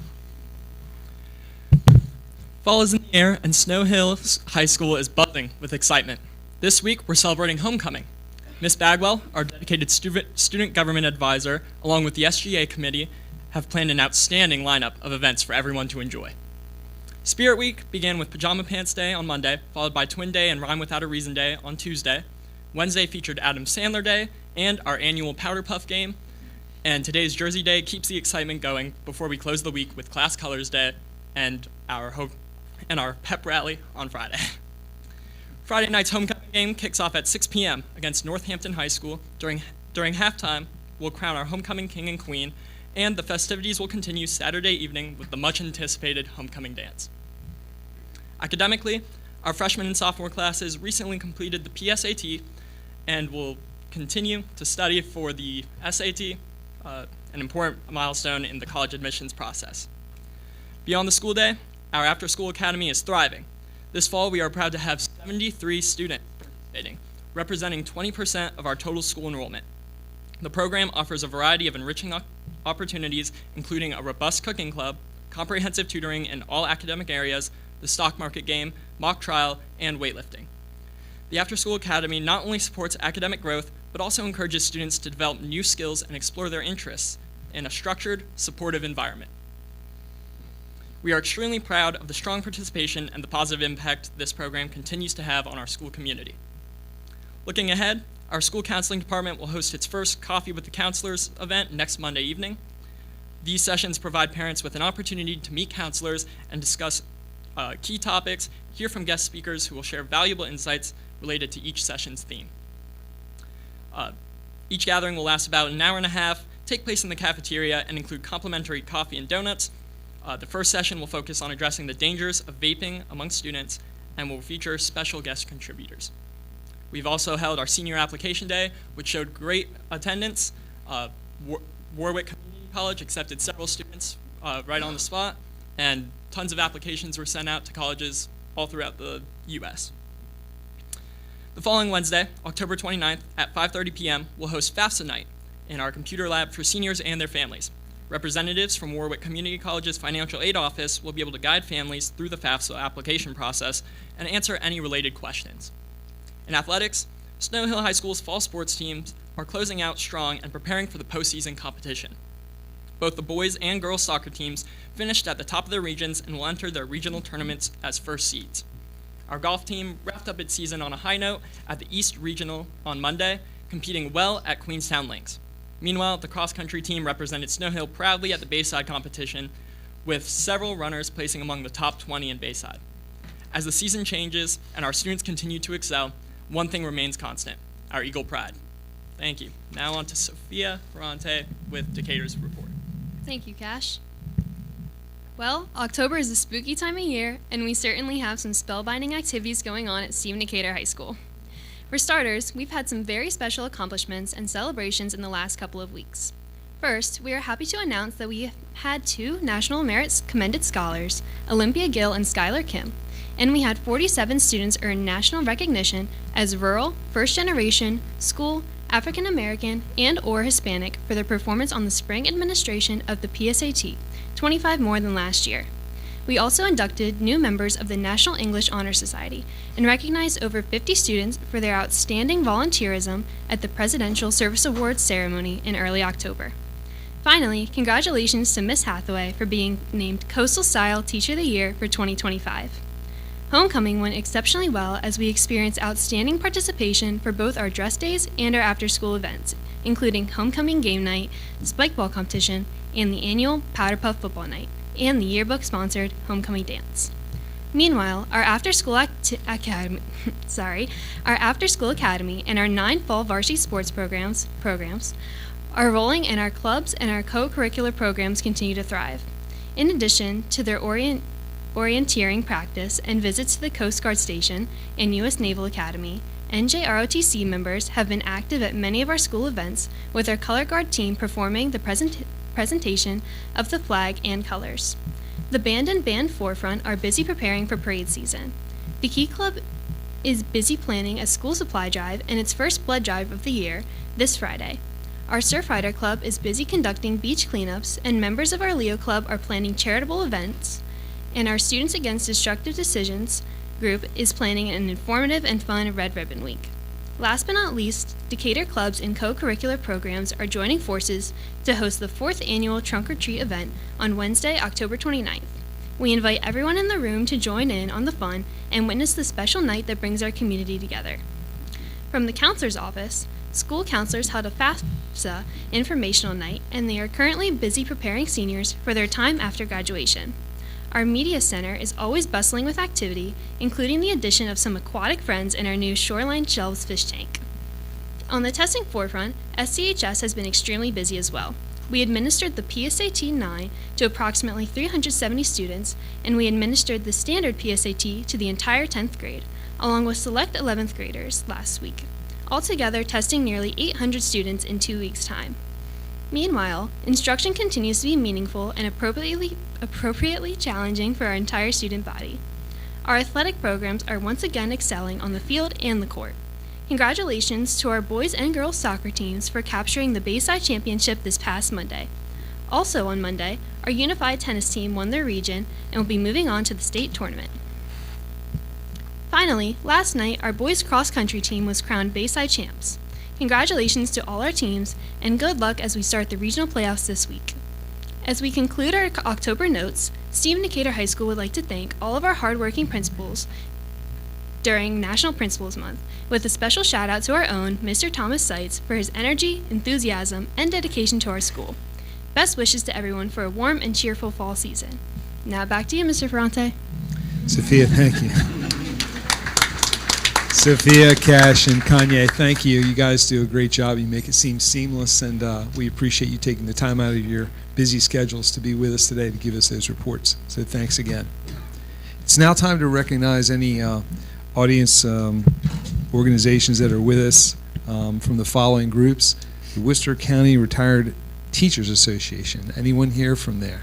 Fall is in the air, and Snow Hill High School is buzzing with excitement. This week, we're celebrating homecoming. Ms. Bagwell, our dedicated student government advisor, along with the SGA committee, have planned an outstanding lineup of events for everyone to enjoy. Spirit Week began with Pajama Pants Day on Monday, followed by Twin Day and Rhyme Without a Reason Day on Tuesday. Wednesday featured Adam Sandler Day and our annual Powder Puff game. And today's Jersey Day keeps the excitement going before we close the week with Class Colors Day and our pep rally on Friday. Friday night's homecoming game kicks off at 6 p.m. against Northampton High School. During halftime, we'll crown our homecoming king and queen, and the festivities will continue Saturday evening with the much-anticipated homecoming dance. Academically, our freshman and sophomore classes recently completed the PSAT and will continue to study for the SAT, an important milestone in the college admissions process. Beyond the school day, our after-school academy is thriving. This fall, we are proud to have 73 students participating, representing 20% of our total school enrollment. The program offers a variety of enriching opportunities, including a robust cooking club, comprehensive tutoring in all academic areas, the stock market game, mock trial, and weightlifting. The After School Academy not only supports academic growth, but also encourages students to develop new skills and explore their interests in a structured, supportive environment. We are extremely proud of the strong participation and the positive impact this program continues to have on our school community. Looking ahead, our school counseling department will host its first Coffee with the Counselors event next Monday evening. These sessions provide parents with an opportunity to meet counselors and discuss key topics, hear from guest speakers who will share valuable insights related to each session's theme. Each gathering will last about an hour and a half, take place in the cafeteria, and include complimentary coffee and donuts. The first session will focus on addressing the dangers of vaping among students and will feature special guest contributors. We've also held our senior application day, which showed great attendance. Warwick Community College accepted several students right on the spot, and tons of applications were sent out to colleges all throughout the U.S. The following Wednesday, October 29th at 5:30 p.m., we'll host FAFSA night in our computer lab for seniors and their families. Representatives from Warwick Community College's Financial Aid Office will be able to guide families through the FAFSA application process and answer any related questions. In athletics, Snow Hill High School's fall sports teams are closing out strong and preparing for the postseason competition. Both the boys and girls soccer teams finished at the top of their regions and will enter their regional tournaments as first seeds. Our golf team wrapped up its season on a high note at the East Regional on Monday, competing well at Queenstown Links. Meanwhile, the cross-country team represented Snow Hill proudly at the Bayside competition, with several runners placing among the top 20 in Bayside. As the season changes and our students continue to excel, one thing remains constant: our Eagle pride. Thank you. Now on to Sophia Ferrante with Decatur's report. Thank you, Cash. Well, October is a spooky time of year, and we certainly have some spellbinding activities going on at Stephen Decatur High School. For starters, we've had some very special accomplishments and celebrations in the last couple of weeks. First, we are happy to announce that we had 2 National Merit Commended Scholars, Olympia Gill and Skylar Kim, and we had 47 students earn national recognition as rural, first-generation, school, African American, and/or Hispanic for their performance on the spring administration of the PSAT, 25 more than last year. We also inducted new members of the National English Honor Society and recognized over 50 students for their outstanding volunteerism at the Presidential Service Awards ceremony in early October. Finally, congratulations to Miss Hathaway for being named Coastal Style Teacher of the Year for 2025. Homecoming went exceptionally well as we experienced outstanding participation for both our dress days and our after-school events, including homecoming game night, the spike ball competition, and the annual Powder Puff football night, and the yearbook-sponsored homecoming dance. Meanwhile, our after-school academy and our 9 fall varsity sports programs are rolling, and our clubs and our co-curricular programs continue to thrive. In addition to their orienteering practice and visits to the Coast Guard Station and U.S. Naval Academy, NJROTC members have been active at many of our school events, with our Color Guard team performing the presentation of the flag and colors. The band and band forefront are busy preparing for parade season. The Key Club is busy planning a school supply drive and its first blood drive of the year this Friday. Our Surfrider Club is busy conducting beach cleanups, and members of our Leo Club are planning charitable events, and our Students Against Destructive Decisions group is planning an informative and fun Red Ribbon Week. Last but not least, Decatur clubs and co-curricular programs are joining forces to host the 4th annual Trunk or Treat event on Wednesday, October 29th. We invite everyone in the room to join in on the fun and witness the special night that brings our community together. From the counselor's office, school counselors held a FAFSA informational night, and they are currently busy preparing seniors for their time after graduation. Our media center is always bustling with activity, including the addition of some aquatic friends in our new Shoreline Shelves fish tank. On the testing forefront, SCHS has been extremely busy as well. We administered the PSAT 9 to approximately 370 students, and we administered the standard PSAT to the entire 10th grade, along with select 11th graders last week, altogether testing nearly 800 students in 2 weeks' time. Meanwhile, instruction continues to be meaningful and appropriately challenging for our entire student body. Our athletic programs are once again excelling on the field and the court. Congratulations to our boys and girls soccer teams for capturing the Bayside Championship this past Monday. Also on Monday, our unified tennis team won their region and will be moving on to the state tournament. Finally, last night, our boys cross-country team was crowned Bayside champs. Congratulations to all our teams, and good luck as we start the regional playoffs this week. As we conclude our October notes, Stephen Decatur High School would like to thank all of our hardworking principals during National Principals Month, with a special shout out to our own Mr. Thomas Seitz for his energy, enthusiasm, and dedication to our school. Best wishes to everyone for a warm and cheerful fall season. Now back to you, Mr. Ferrante. Sophia, thank you. Sophia, Cash, and Kanye, thank you. You guys do a great job. You make it seem seamless, and we appreciate you taking the time out of your busy schedules to be with us today to give us those reports. So thanks again. It's now time to recognize any audience organizations that are with us from the following groups. The Worcester County Retired Teachers Association. Anyone here from there?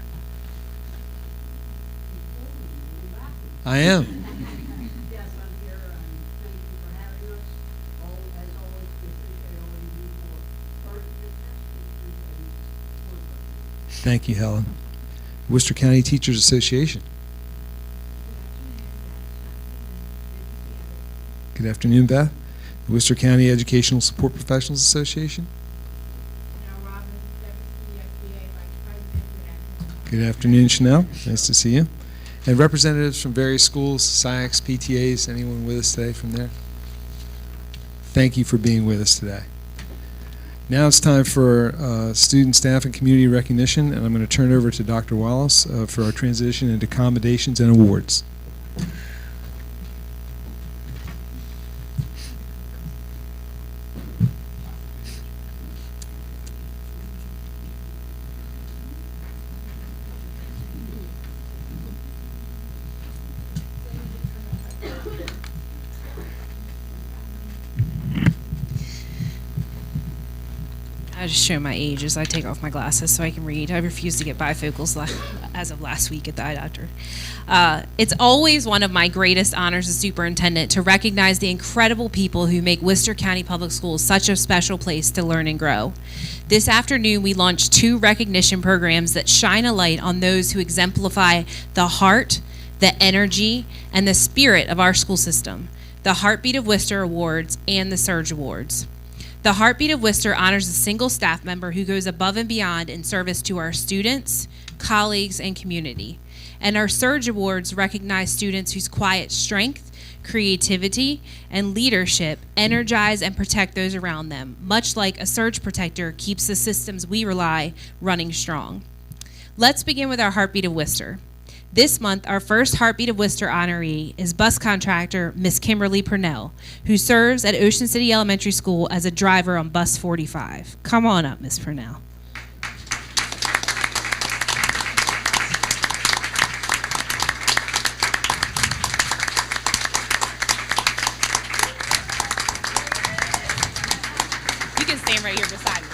I am. Thank you, Helen. Worcester County Teachers Association. Good afternoon, Beth. The Worcester County Educational Support Professionals Association. Good afternoon, Chanel. Nice to see you. And representatives from various schools, SIACs, PTAs, anyone with us today from there? Thank you for being with us today. Now it's time for student, staff, and community recognition, and I'm going to turn it over to Dr. Wallace for our transition into accommodations and awards. I just show my age as I take off my glasses so I can read. I refuse to get bifocals as of last week at the eye doctor. It's always one of my greatest honors as superintendent to recognize the incredible people who make Worcester County Public Schools such a special place to learn and grow. This afternoon, we launched 2 recognition programs that shine a light on those who exemplify the heart, the energy, and the spirit of our school system. The Heartbeat of Worcester Awards and the Surge Awards. The Heartbeat of Worcester honors a single staff member who goes above and beyond in service to our students, colleagues, and community. And our Surge Awards recognize students whose quiet strength, creativity, and leadership energize and protect those around them, much like a surge protector keeps the systems we rely running strong. Let's begin with our Heartbeat of Worcester. This month, our first Heartbeat of Worcester honoree is bus contractor Miss Kimberly Purnell, who serves at Ocean City Elementary School as a driver on bus 45. Come on up, Miss Purnell. You can stand right here beside me,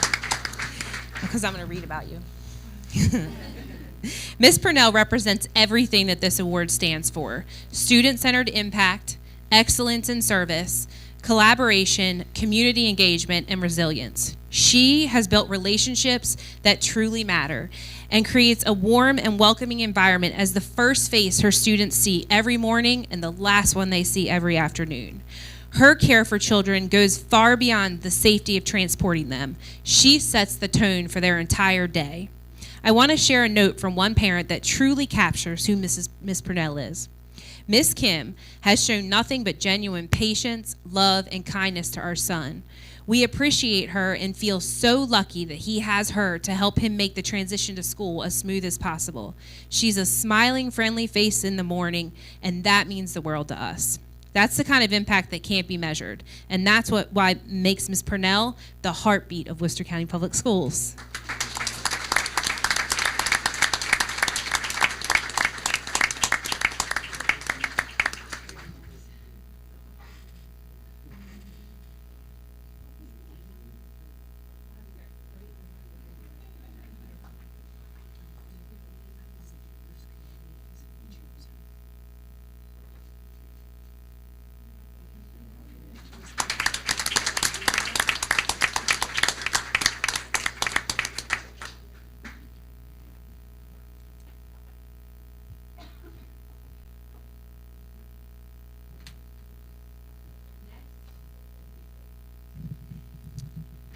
because I'm going to read about you. Ms. Purnell represents everything that this award stands for: student-centered impact, excellence in service, collaboration, community engagement, and resilience. She has built relationships that truly matter and creates a warm and welcoming environment as the first face her students see every morning and the last one they see every afternoon. Her care for children goes far beyond the safety of transporting them. She sets the tone for their entire day. I want to share a note from one parent that truly captures who Miss Purnell is. Miss Kim has shown nothing but genuine patience, love, and kindness to our son. We appreciate her and feel so lucky that he has her to help him make the transition to school as smooth as possible. She's a smiling, friendly face in the morning, and that means the world to us. That's the kind of impact that can't be measured, and that's why makes Miss Purnell the heartbeat of Worcester County Public Schools.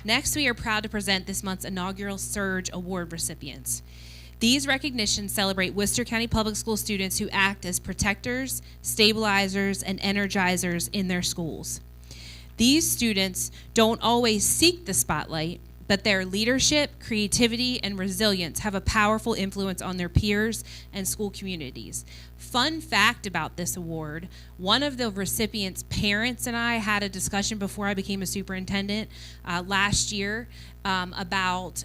Next, we are proud to present this month's inaugural Surge Award recipients. These recognitions celebrate Worcester County Public School students who act as protectors, stabilizers, and energizers in their schools. These students don't always seek the spotlight, but their leadership, creativity, and resilience have a powerful influence on their peers and school communities. Fun fact about this award: one of the recipients' parents and I had a discussion before I became a superintendent last year about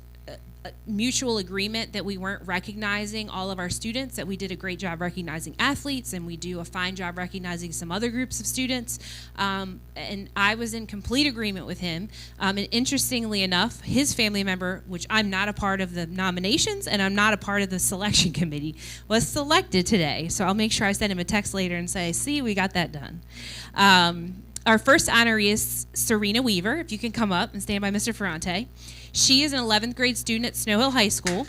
mutual agreement that we weren't recognizing all of our students, that we did a great job recognizing athletes and we do a fine job recognizing some other groups of students. And I was in complete agreement with him. And interestingly enough, his family member, which I'm not a part of the nominations and I'm not a part of the selection committee, was selected today. So I'll make sure I send him a text later and say, see, we got that done. Our first honoree is Serena Weaver. If you can come up and stand by Mr. Ferrante. She is an 11th grade student at Snow Hill High School.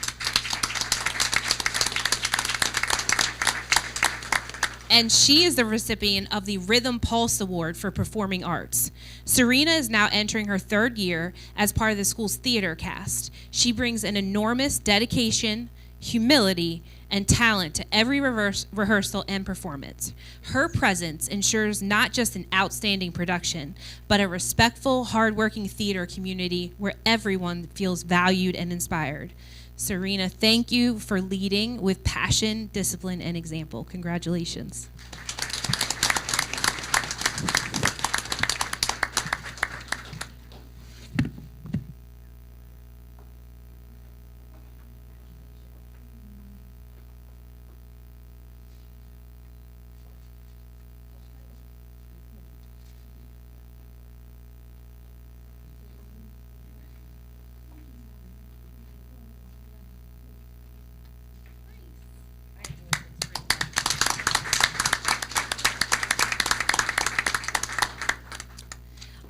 And she is the recipient of the Rhythm Pulse Award for Performing Arts. Serena is now entering her 3rd year as part of the school's theater cast. She brings an enormous dedication, humility, and talent to every rehearsal and performance. Her presence ensures not just an outstanding production, but a respectful, hardworking theater community where everyone feels valued and inspired. Serena, thank you for leading with passion, discipline, and example. Congratulations.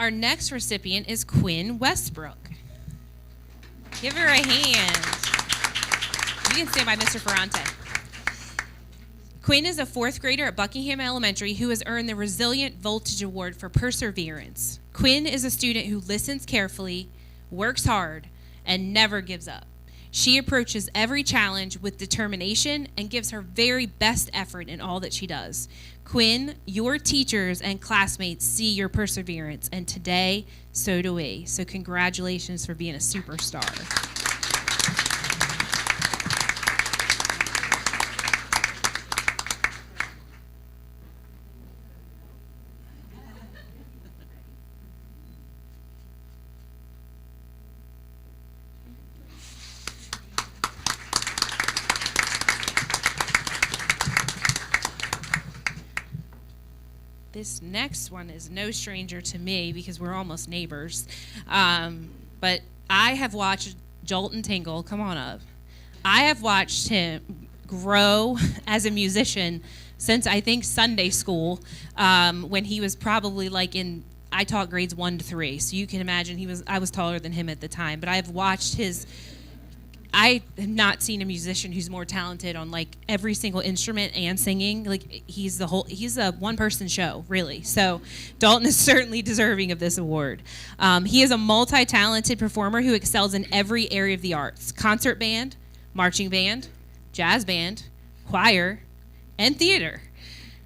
Our next recipient is Quinn Westbrook. Give her a hand. You can stand by Mr. Ferrante. Quinn is a 4th grader at Buckingham Elementary who has earned the Resilient Voltage Award for perseverance. Quinn is a student who listens carefully, works hard, and never gives up. She approaches every challenge with determination and gives her very best effort in all that she does. Quinn, your teachers and classmates see your perseverance, and today, so do we. So congratulations for being a superstar. This next one is no stranger to me because we're almost neighbors. But I have watched Jolton Tingle, come on up. I have watched him grow as a musician since I think Sunday school, when he was probably like I taught grades 1 to 3. So you can imagine I was taller than him at the time, but I've watched I have not seen a musician who's more talented on like every single instrument and singing. Like he's a one-person show, really. So Dalton is certainly deserving of this award. He is a multi-talented performer who excels in every area of the arts: concert band, marching band, jazz band, choir, and theater.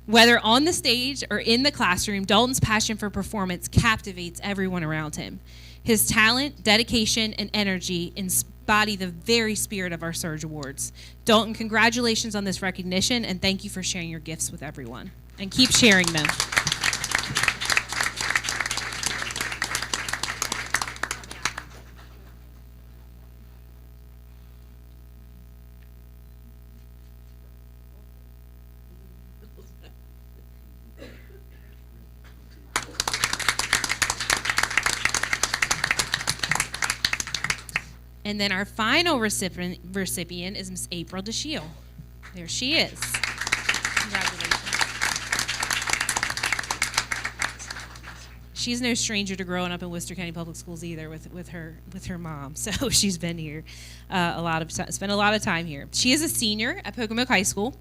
Whether on the stage or in the classroom, Dalton's passion for performance captivates everyone around him. His talent, dedication, and energy embody the very spirit of our Surge Awards. Dalton, congratulations on this recognition, and thank you for sharing your gifts with everyone. And keep sharing them. And then our final recipient is Miss April DeShiel. There she is. Congratulations. She's no stranger to growing up in Worcester County Public Schools either with her mom. So she's been here spent a lot of time here. She is a senior at Pocomoke High School.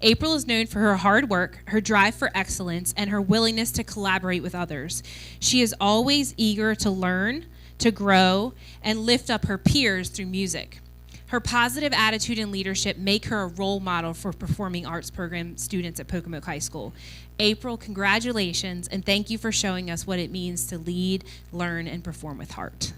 April is known for her hard work, her drive for excellence, and her willingness to collaborate with others. She is always eager to learn, to grow, and lift up her peers through music. Her positive attitude and leadership make her a role model for performing arts program students at Pocomoke High School. April, congratulations, and thank you for showing us what it means to lead, learn, and perform with heart.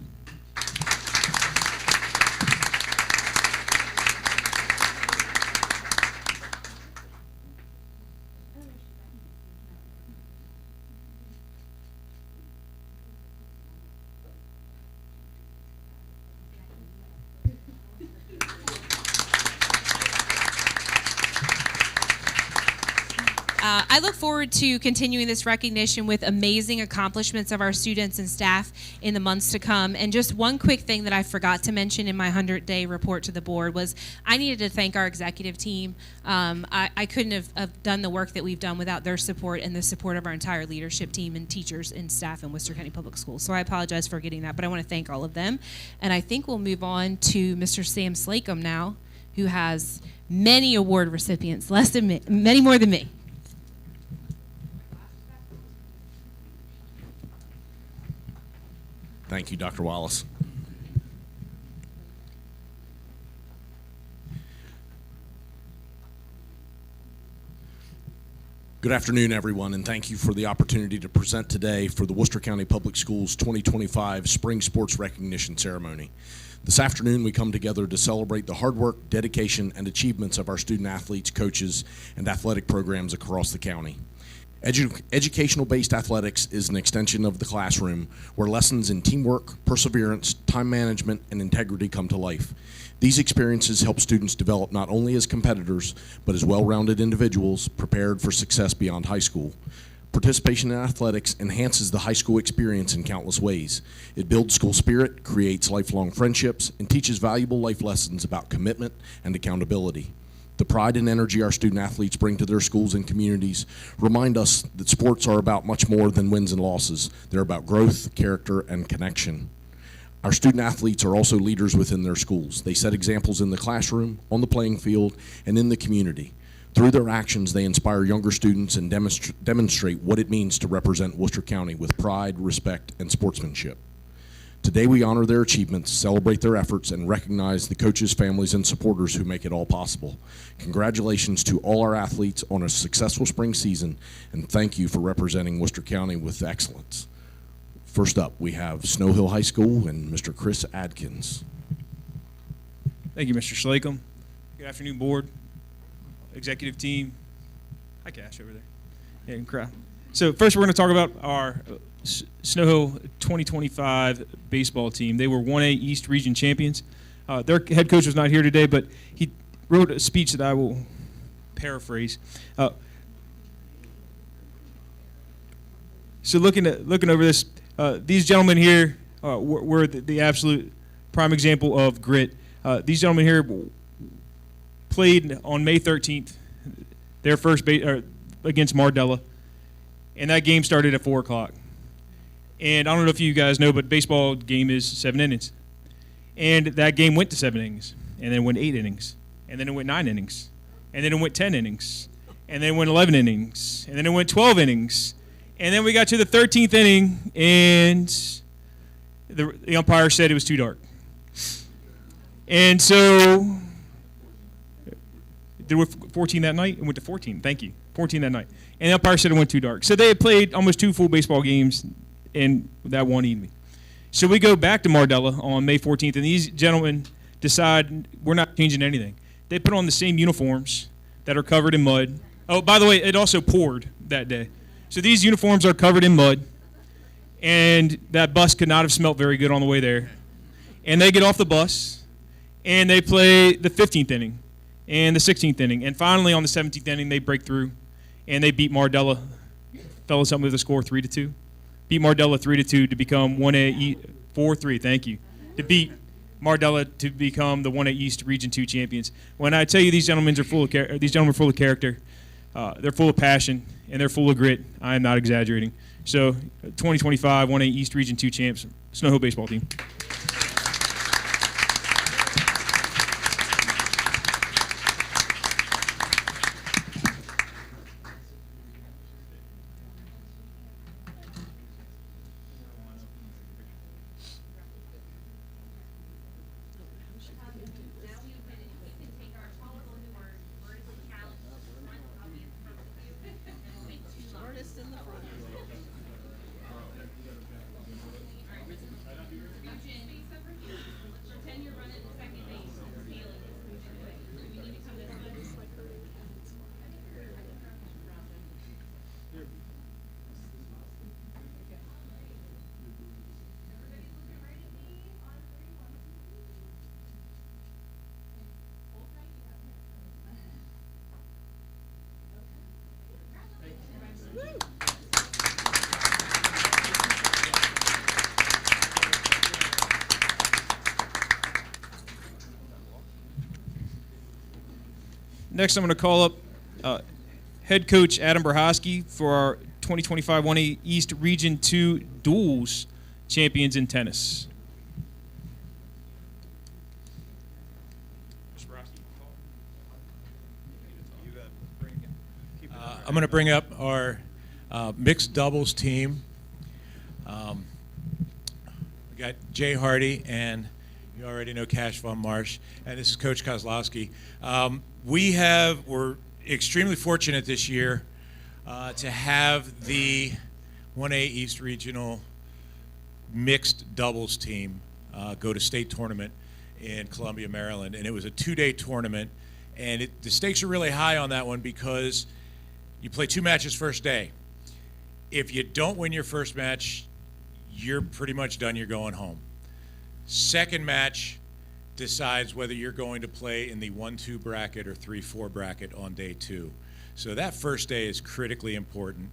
I look forward to continuing this recognition with amazing accomplishments of our students and staff in the months to come. And just one quick thing that I forgot to mention in my 100-day report to the board was I needed to thank our executive team. I couldn't have done the work that we've done without their support and the support of our entire leadership team and teachers and staff in Worcester County Public Schools. So I apologize for getting that, but I want to thank all of them. And I think we'll move on to Mr. Sam Slacum now, who has many award recipients, many more than me. Thank you, Dr. Wallace. Good afternoon, everyone, and thank you for the opportunity to present today for the Worcester County Public Schools 2025 Spring Sports Recognition Ceremony. This afternoon, we come together to celebrate the hard work, dedication, and achievements of our student athletes, coaches, and athletic programs across the county. Educational-based athletics is an extension of the classroom where lessons in teamwork, perseverance, time management, and integrity come to life. These experiences help students develop not only as competitors, but as well-rounded individuals prepared for success beyond high school. Participation in athletics enhances the high school experience in countless ways. It builds school spirit, creates lifelong friendships, and teaches valuable life lessons about commitment and accountability. The pride and energy our student athletes bring to their schools and communities remind us that sports are about much more than wins and losses. They're about growth, character, and connection. Our student athletes are also leaders within their schools. They set examples in the classroom, on the playing field, and in the community. Through their actions, they inspire younger students and demonstrate what it means to represent Worcester County with pride, respect, and sportsmanship. Today we honor their achievements, celebrate their efforts, and recognize the coaches, families, and supporters who make it all possible. Congratulations to all our athletes on a successful spring season, and thank you for representing Worcester County with excellence. First up, we have Snow Hill High School and Mr. Chris Adkins. Thank you, Mr. Slacum. Good afternoon, board, executive team. Hi, Cash, over there. Yeah, and crowd. So first we're going to talk about our Snow Hill 2025 baseball team. They were 1A East Region champions. Their head coach was not here today, but he wrote a speech that I will paraphrase. So looking over this, these gentlemen here were the absolute prime example of grit. These gentlemen here played on May 13th, their first against Mardella, and that game started at 4 o'clock. And I don't know if you guys know, but baseball game is 7 innings. And that game went to 7 innings, and then it went 8 innings, and then it went 9 innings, and then it went 10 innings, and then it went 11 innings, and then it went 12 innings. And then we got to the 13th inning, and the umpire said it was too dark. And so there were 14 that night. It went to 14. Thank you. 14 that night. And the umpire said it went too dark. So they had played almost 2 full baseball games in that one evening. So we go back to Mardella on May 14th, and these gentlemen decide we're not changing anything. They put on the same uniforms that are covered in mud. Oh, by the way, it also poured that day. So these uniforms are covered in mud, and that bus could not have smelled very good on the way there. And they get off the bus, and they play the 15th inning and the 16th inning. And finally, on the 17th inning, they break through, and they beat Mardella. Fellas, help me with the score, 3-2. Beat Mardella 3-2 to become 1A 4-3. Thank you. To beat Mardella to become the 1A East Region 2 champions. When I tell you these gentlemen are full of character, they're full of passion, and they're full of grit. I am not exaggerating. So, 2025 1A East Region 2 champs, Snow Hill baseball team. Next, I'm going to call up head coach Adam Brahosky for our 2025 1A East Region 2 duels champions in tennis. I'm going to bring up our mixed doubles team. We got Jay Hardy, and you already know Cash Von Marsh, and this is Coach Kozlowski. We're extremely fortunate this year to have the 1A East Regional mixed doubles team go to state tournament in Columbia, Maryland, and it was a 2-day tournament, and the stakes are really high on that one because you play 2 matches first day. If you don't win your first match, you're pretty much done. You're going home. Second match decides whether you're going to play in the 1-2 bracket or 3-4 bracket on day 2. So that first day is critically important.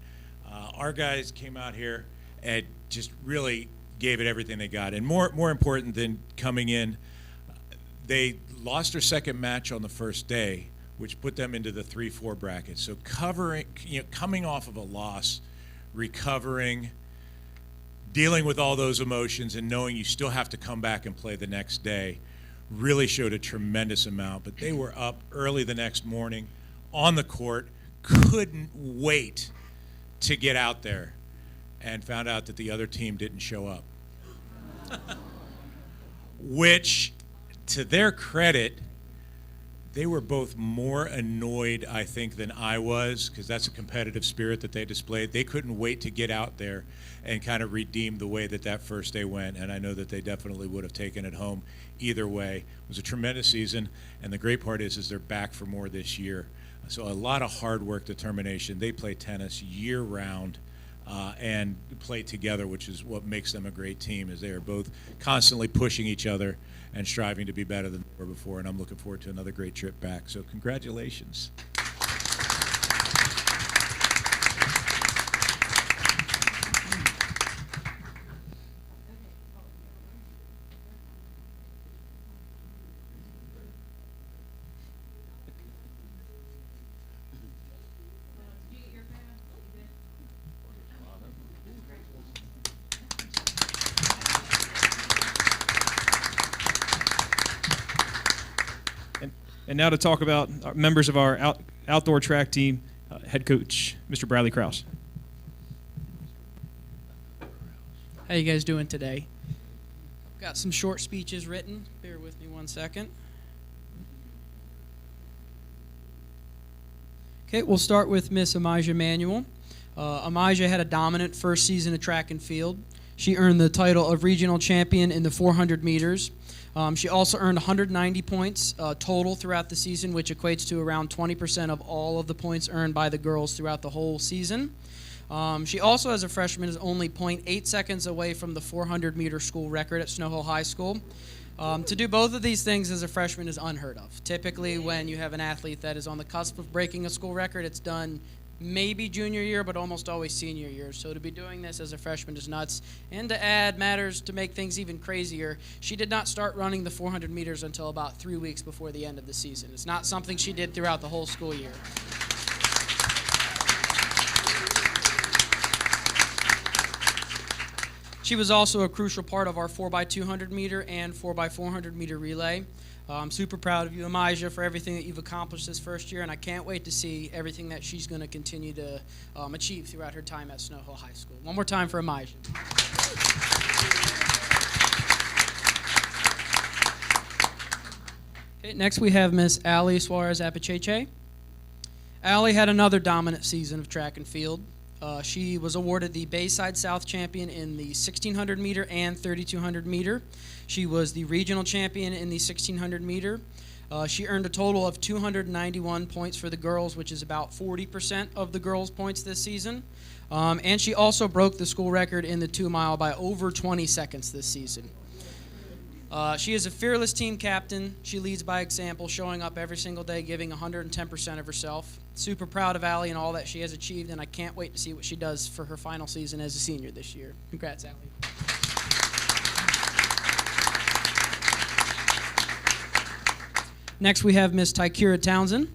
Our guys came out here and just really gave it everything they got. And more important than coming in, they lost their second match on the first day, which put them into the 3-4 bracket. So coming off of a loss, recovering, dealing with all those emotions, and knowing you still have to come back and play the next day really showed a tremendous amount. But they were up early the next morning on the court, couldn't wait to get out there, and found out that the other team didn't show up. Which, to their credit, they were both more annoyed, I think, than I was, because that's a competitive spirit that they displayed. They couldn't wait to get out there and kind of redeem the way that first day went, and I know that they definitely would have taken it home either way. It was a tremendous season, and the great part is they're back for more this year. So a lot of hard work, determination. They play tennis year-round and play together, which is what makes them a great team, is they are both constantly pushing each other and striving to be better than they were before, and I'm looking forward to another great trip back. So congratulations. And now to talk about our members of our outdoor track team, head coach, Mr. Bradley Krause. How you guys doing today? Got some short speeches written. Bear with me one second. Okay, we'll start with Miss Amijah Manuel. Amijah had a dominant first season of track and field. She earned the title of regional champion in the 400 meters. She also earned 190 points total throughout the season, which equates to around 20% of all of the points earned by the girls throughout the whole season. She also, as a freshman, is only 0.8 seconds away from the 400-meter school record at Snow Hill High School. To do both of these things as a freshman is unheard of. Typically, when you have an athlete that is on the cusp of breaking a school record, it's done maybe junior year, but almost always senior year. So to be doing this as a freshman is nuts. And to add matters to make things even crazier, she did not start running the 400 meters until about 3 weeks before the end of the season. It's not something she did throughout the whole school year. She was also a crucial part of our 4x200 meter and 4x400 meter relay. I'm super proud of you, Amijah, for everything that you've accomplished this first year, and I can't wait to see everything that she's going to continue to achieve throughout her time at Snow Hill High School. One more time for Amijah. Okay, next we have Miss Allie Suarez-Apacheche. Allie had another dominant season of track and field. She was awarded the Bayside South champion in the 1600 meter and 3200 meter. She was the regional champion in the 1600 meter. She earned a total of 291 points for the girls, which is about 40% of the girls' points this season. And she also broke the school record in the 2 mile by over 20 seconds this season. She is a fearless team captain. She leads by example, showing up every single day, giving 110% of herself. Super proud of Allie and all that she has achieved, and I can't wait to see what she does for her final season as a senior this year. Congrats, Allie. Next, we have Miss Tykira Townsend.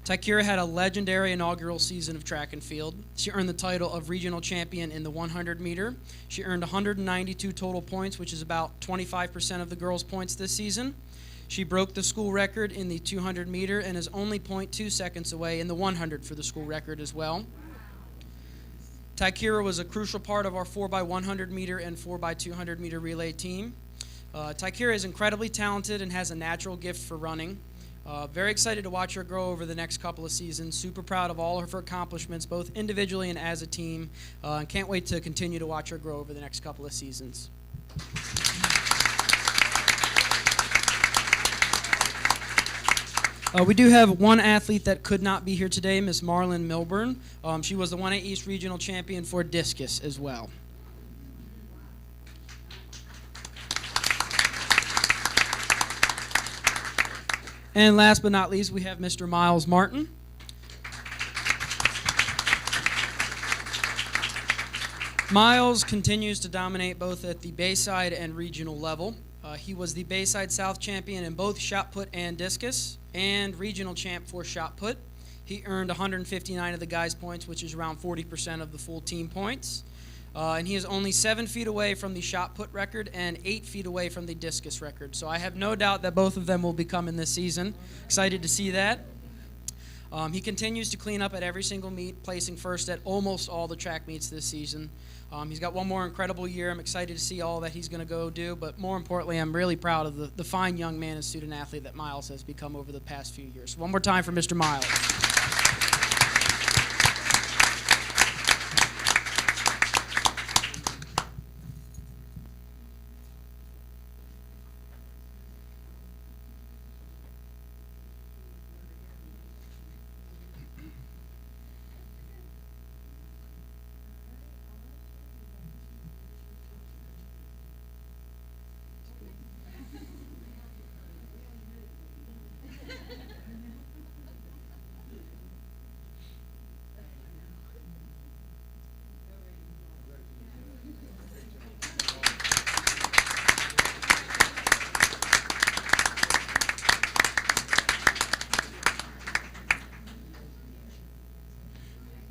Tykira had a legendary inaugural season of track and field. She earned the title of regional champion in the 100 meter. She earned 192 total points, which is about 25% of the girls' points this season. She broke the school record in the 200 meter and is only 0.2 seconds away in the 100 for the school record as well. Tykira was a crucial part of our 4x100 meter and 4x200 meter relay team. Tykira is incredibly talented and has a natural gift for running. Very excited to watch her grow over the next couple of seasons. Super proud of all of her accomplishments, both individually and as a team. And can't wait to continue to watch her grow over the next couple of seasons. We do have one athlete that could not be here today, Miss Marlon Milburn. She was the 1A East Regional Champion for discus as well. And last but not least, we have Mr. Miles Martin. Miles continues to dominate both at the Bayside and regional level. He was the Bayside South champion in both shot put and discus, and regional champ for shot put. He earned 159 of the guys' points, which is around 40% of the full team points. And he is only 7 feet away from the shot put record and 8 feet away from the discus record. So I have no doubt that both of them will be coming this season. Excited to see that. He continues to clean up at every single meet, placing first at almost all the track meets this season. He's got one more incredible year. I'm excited to see all that he's going to go do, but more importantly, I'm really proud of the fine young man and student athlete that Miles has become over the past few years. One more time for Mr. Miles.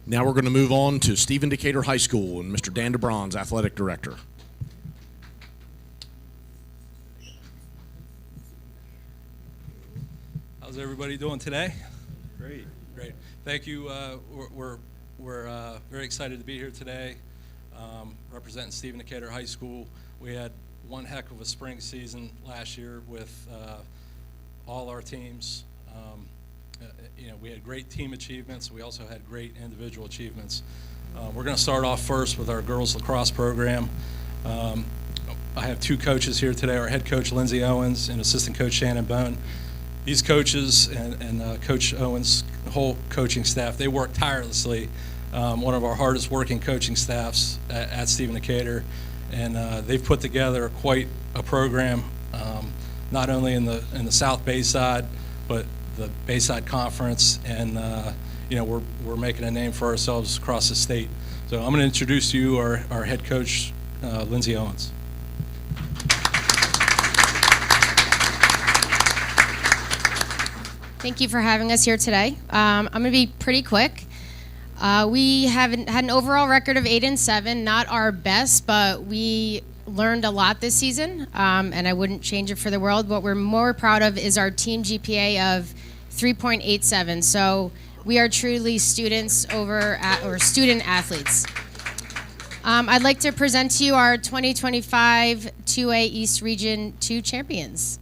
Now we're going to move on to Stephen Decatur High School and Mr. Dan DeBronze, Athletic Director. How's everybody doing today? Great. Thank you. We're very excited to be here today, representing Stephen Decatur High School. We had one heck of a spring season last year with all our teams. We had great team achievements. We also had great individual achievements. We're going to start off first with our girls lacrosse program. I have two coaches here today, our head coach Lindsay Owens and assistant coach Shannon Bone. These coaches and Coach Owens' whole coaching staff, they work tirelessly. One of our hardest working coaching staffs at Stephen Decatur, and they've put together quite a program, not only in the South Bayside, but the Bayside Conference, and we're making a name for ourselves across the state. So I'm going to introduce to you our head coach, Lindsay Owens. Thank you for having us here today. I'm going to be pretty quick. We had an overall record of 8-7, not our best, but we learned a lot this season, and I wouldn't change it for the world. What we're more proud of is our team GPA of 3.87. So we are truly student athletes. I'd like to present to you our 2025 2A East Region 2 champions.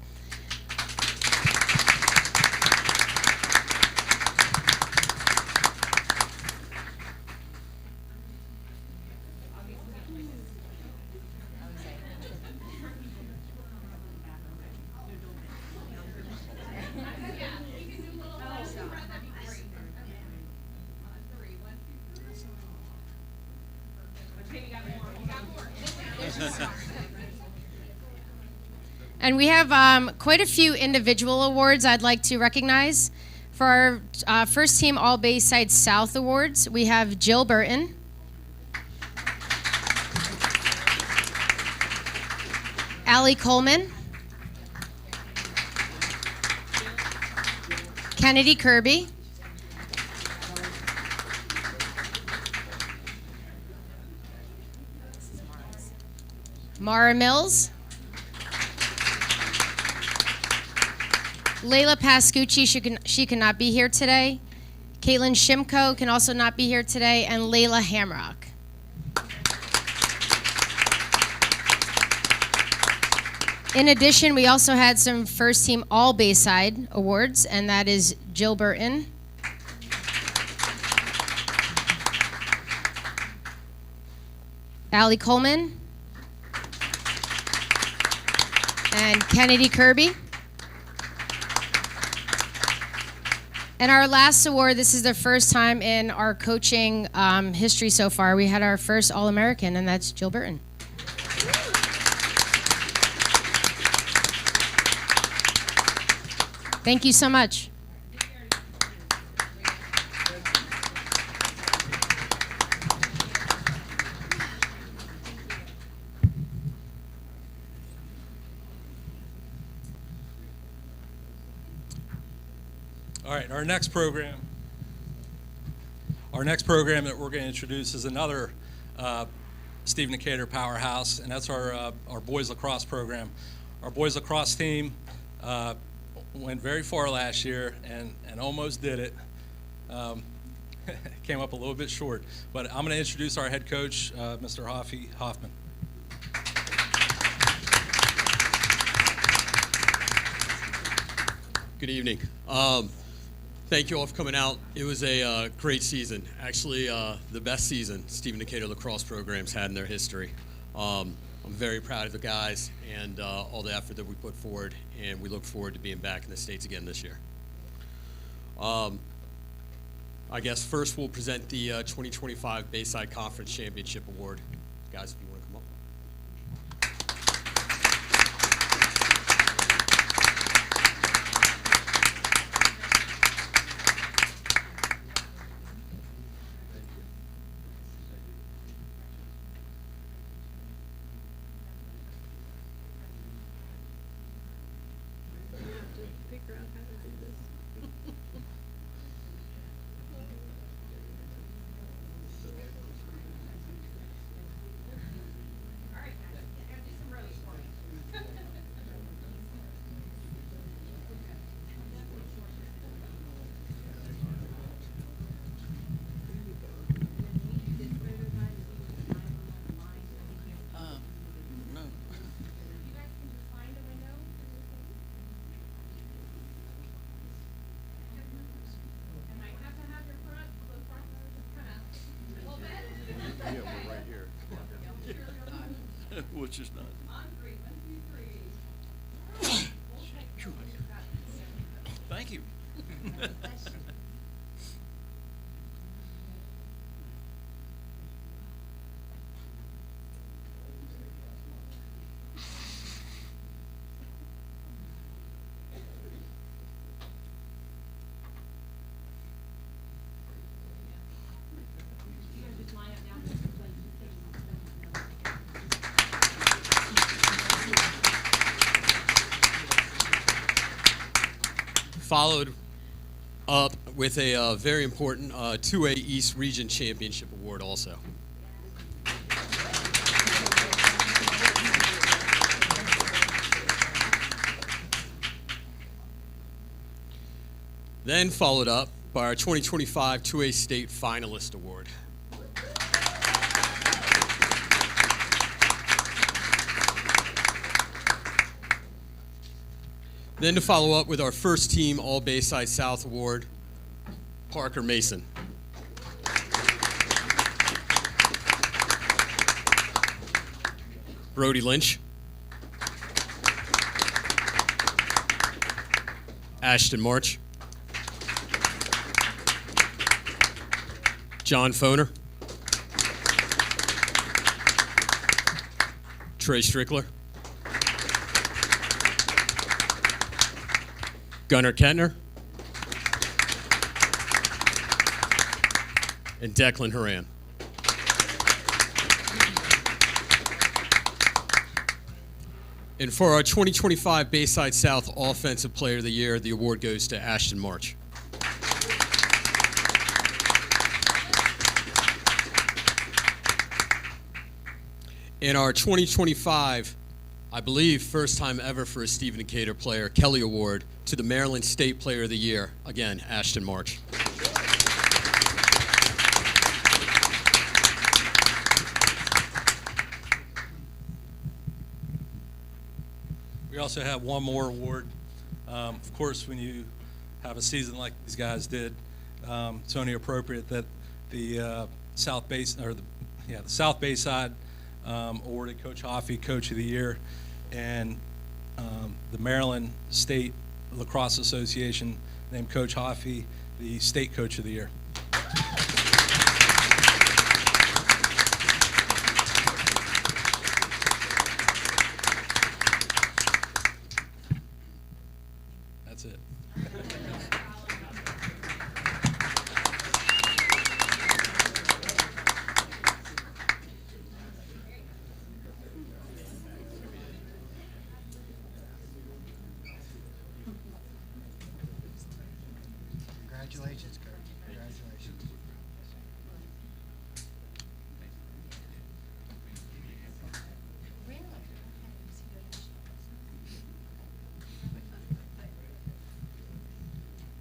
And we have quite a few individual awards I'd like to recognize. For our first team All Bayside South Awards, we have Jill Burton, Allie Coleman, Kennedy Kirby, Mara Mills, Layla Pascucci, she cannot be here today. Caitlin Shimko can also not be here today, and Layla Hamrock. In addition, we also had some first team All Bayside awards, and that is Jill Burton, Allie Coleman, and Kennedy Kirby. And our last award, this is the first time in our coaching history so far, we had our first All-American, and that's Jill Burton. Thank you so much. All right, our next program that we're going to introduce is another Stephen Decatur powerhouse, and that's our boys lacrosse program. Our boys lacrosse team went very far last year and almost did it. Came up a little bit short, but I'm going to introduce our head coach, Mr. Hoffman. Good evening. Thank you all for coming out. It was a great season. Actually, the best season Stephen Decatur lacrosse programs had in their history. I'm very proud of the guys and all the effort that we put forward, and we look forward to being back in the States again this year. I guess first we'll present the 2025 Bayside Conference Championship Award. Guys, if you want to come up. Which is not. Thank you. Followed up with a very important 2A East Region Championship Award also. Then followed up by our 2025 2A State Finalist Award. Then to follow up with our first team All Bayside South Award, Parker Mason. Brody Lynch. Ashton March. John Foner. Trey Strickler. Gunnar Kettner, and Declan Horan. And for our 2025 Bayside South Offensive Player of the Year, the award goes to Ashton March. In our 2025, I believe, first time ever for a Stephen Decatur player, Kelly Award, to the Maryland State Player of the Year, again, Ashton March. We also have one more award. Of course, when you have a season like these guys did, it's only appropriate that the South Bayside awarded Coach Hoffey Coach of the Year, and the Maryland State Lacrosse Association named Coach Hoffey the State Coach of the Year. That's it. Congratulations, Coach. Congratulations.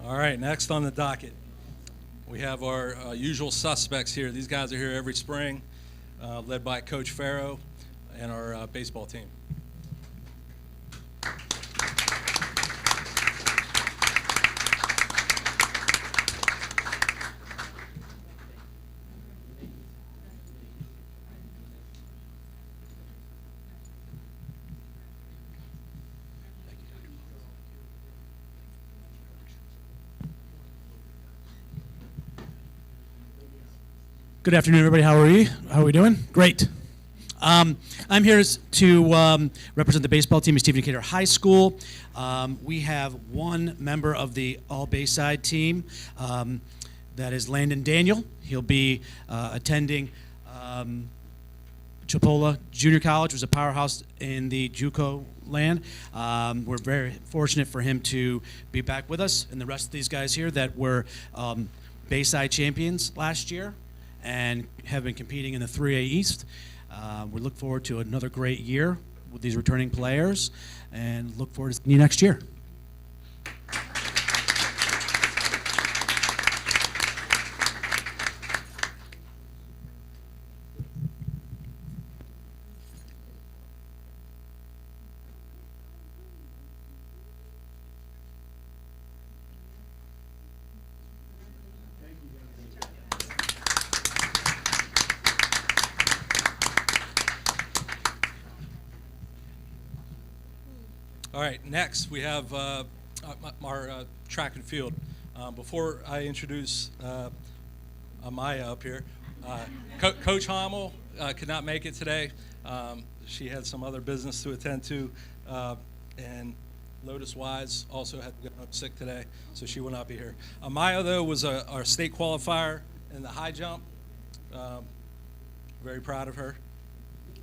All right, next on the docket, we have our usual suspects here. These guys are here every spring, led by Coach Farrow and our baseball team. Good afternoon, everybody. How are you? How are we doing? Great. I'm here to represent the baseball team at Stephen Decatur High School. We have one member of the All Bayside team. That is Landon Daniel. He'll be attending Chipola Junior College, which is a powerhouse in the JUCO land. We're very fortunate for him to be back with us, and the rest of these guys here that were Bayside champions last year and have been competing in the 3A East. We look forward to another great year with these returning players and look forward to seeing you next year. All right, next we have our track and field. Before I introduce Amaya up here, Coach Hommel could not make it today. She had some other business to attend to, and Lotus Wise also had to go sick today, so she will not be here. Amaya, though, was our state qualifier in the high jump. Very proud of her.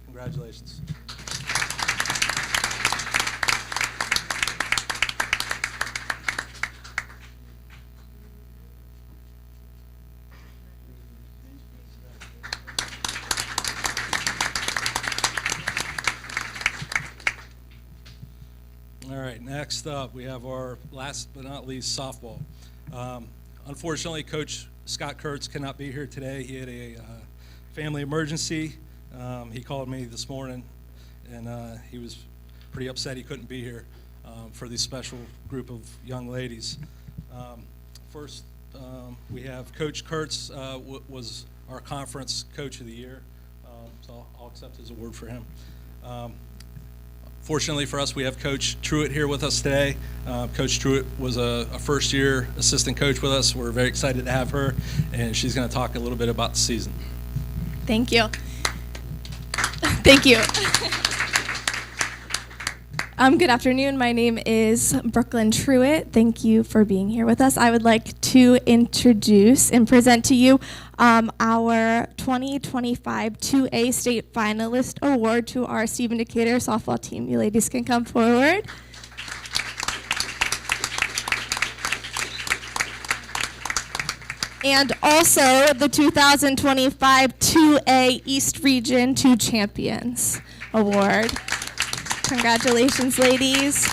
Congratulations. All right, next up, we have our last but not least softball. Unfortunately, Coach Scott Kurtz cannot be here today. He had a family emergency. He called me this morning, and he was pretty upset he couldn't be here for this special group of young ladies. First, we have Coach Kurtz was our conference coach of the year, so I'll accept his award for him. Fortunately for us, we have Coach Truitt here with us today. Coach Truitt was a first-year assistant coach with us. We're very excited to have her, and she's going to talk a little bit about the season. Thank you. Thank you. Good afternoon. My name is Brooklyn Truitt. Thank you for being here with us. I would like to introduce and present to you our 2025 2A State Finalist Award to our Stephen Decatur softball team. You ladies can come forward. And also the 2025 2A East Region 2 Champions Award. Congratulations, ladies.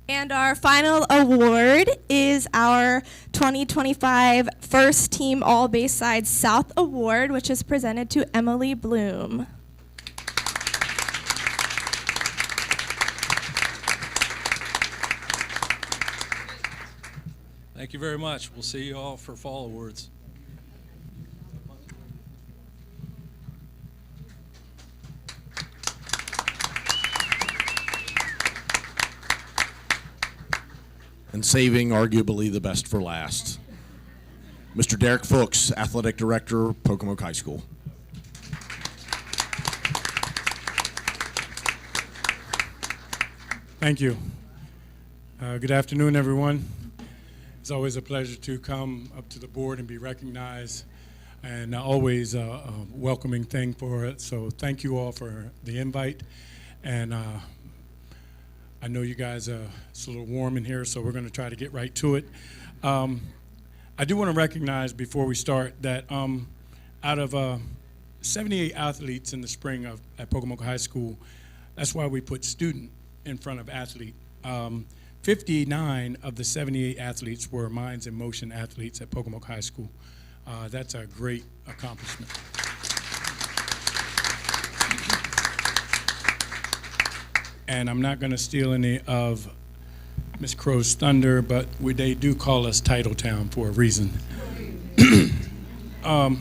And our final award is our 2025 First Team All Bayside South Award, which is presented to Emily Bloom. Thank you very much. We'll see you all for fall awards. And saving arguably the best for last, Mr. Derek Fuchs, Athletic Director, Pocomoke High School. Thank you. Good afternoon, everyone. It's always a pleasure to come up to the board and be recognized, and always a welcoming thing for it. So thank you all for the invite. And I know you guys, it's a little warm in here, so we're going to try to get right to it. I do want to recognize before we start that out of 78 athletes in the spring at Pocomoke High School, that's why we put student in front of athlete. 59 of the 78 athletes were Minds in Motion athletes at Pocomoke High School. That's a great accomplishment. And I'm not going to steal any of Ms. Crow's thunder, but they do call us Title Town for a reason. But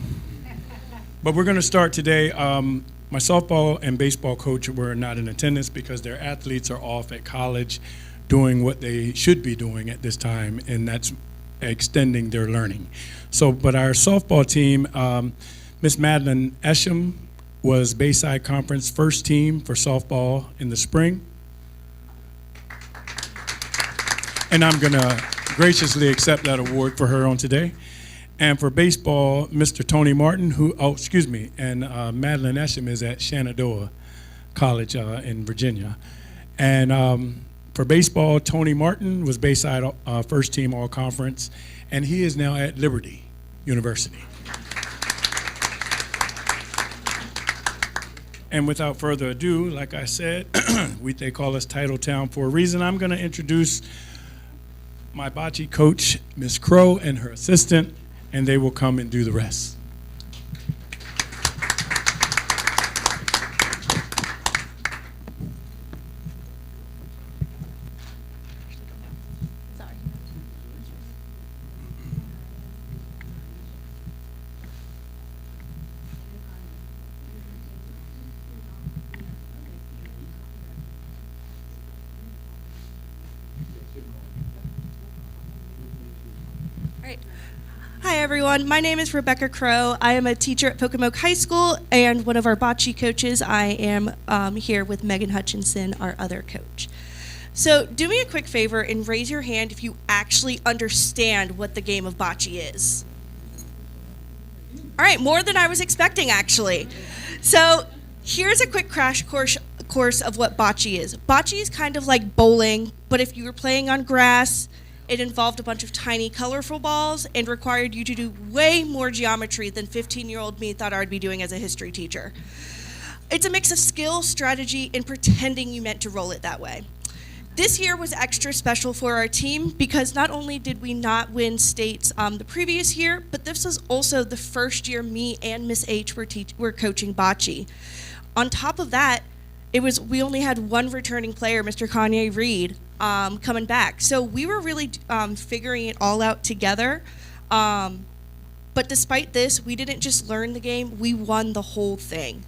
we're going to start today. My softball and baseball coach were not in attendance because their athletes are off at college doing what they should be doing at this time, and that's extending their learning. So, but our softball team, Miss Madeline Esham was Bayside Conference first team for softball in the spring. And I'm going to graciously accept that award for her on today. And for baseball, Mr. Tony Martin, and Madeline Esham is at Shenandoah College in Virginia. And for baseball, Tony Martin was Bayside first team all conference, and he is now at Liberty University. And without further ado, like I said, they call us Title Town for a reason. I'm going to introduce my bocce coach, Ms. Crow, and her assistant, and they will come and do the rest. Hi everyone, my name is Rebecca Crow. I am a teacher at Pocomoke High School and one of our bocce coaches. I am here with Megan Hutchinson, our other coach. So do me a quick favor and raise your hand if you actually understand what the game of bocce is. All right, more than I was expecting actually. So here's a quick crash course of what bocce is. Bocce is kind of like bowling, but if you were playing on grass, it involved a bunch of tiny, colorful balls and required you to do way more geometry than 15-year-old me thought I would be doing as a history teacher. It's a mix of skill, strategy, and pretending you meant to roll it that way. This year was extra special for our team because not only did we not win states the previous year, but this was also the first year me and Miss H were coaching bocce. On top of that, we only had one returning player, Mr. Kanye Reed, coming back. So we were really figuring it all out together. But despite this, we didn't just learn the game, we won the whole thing.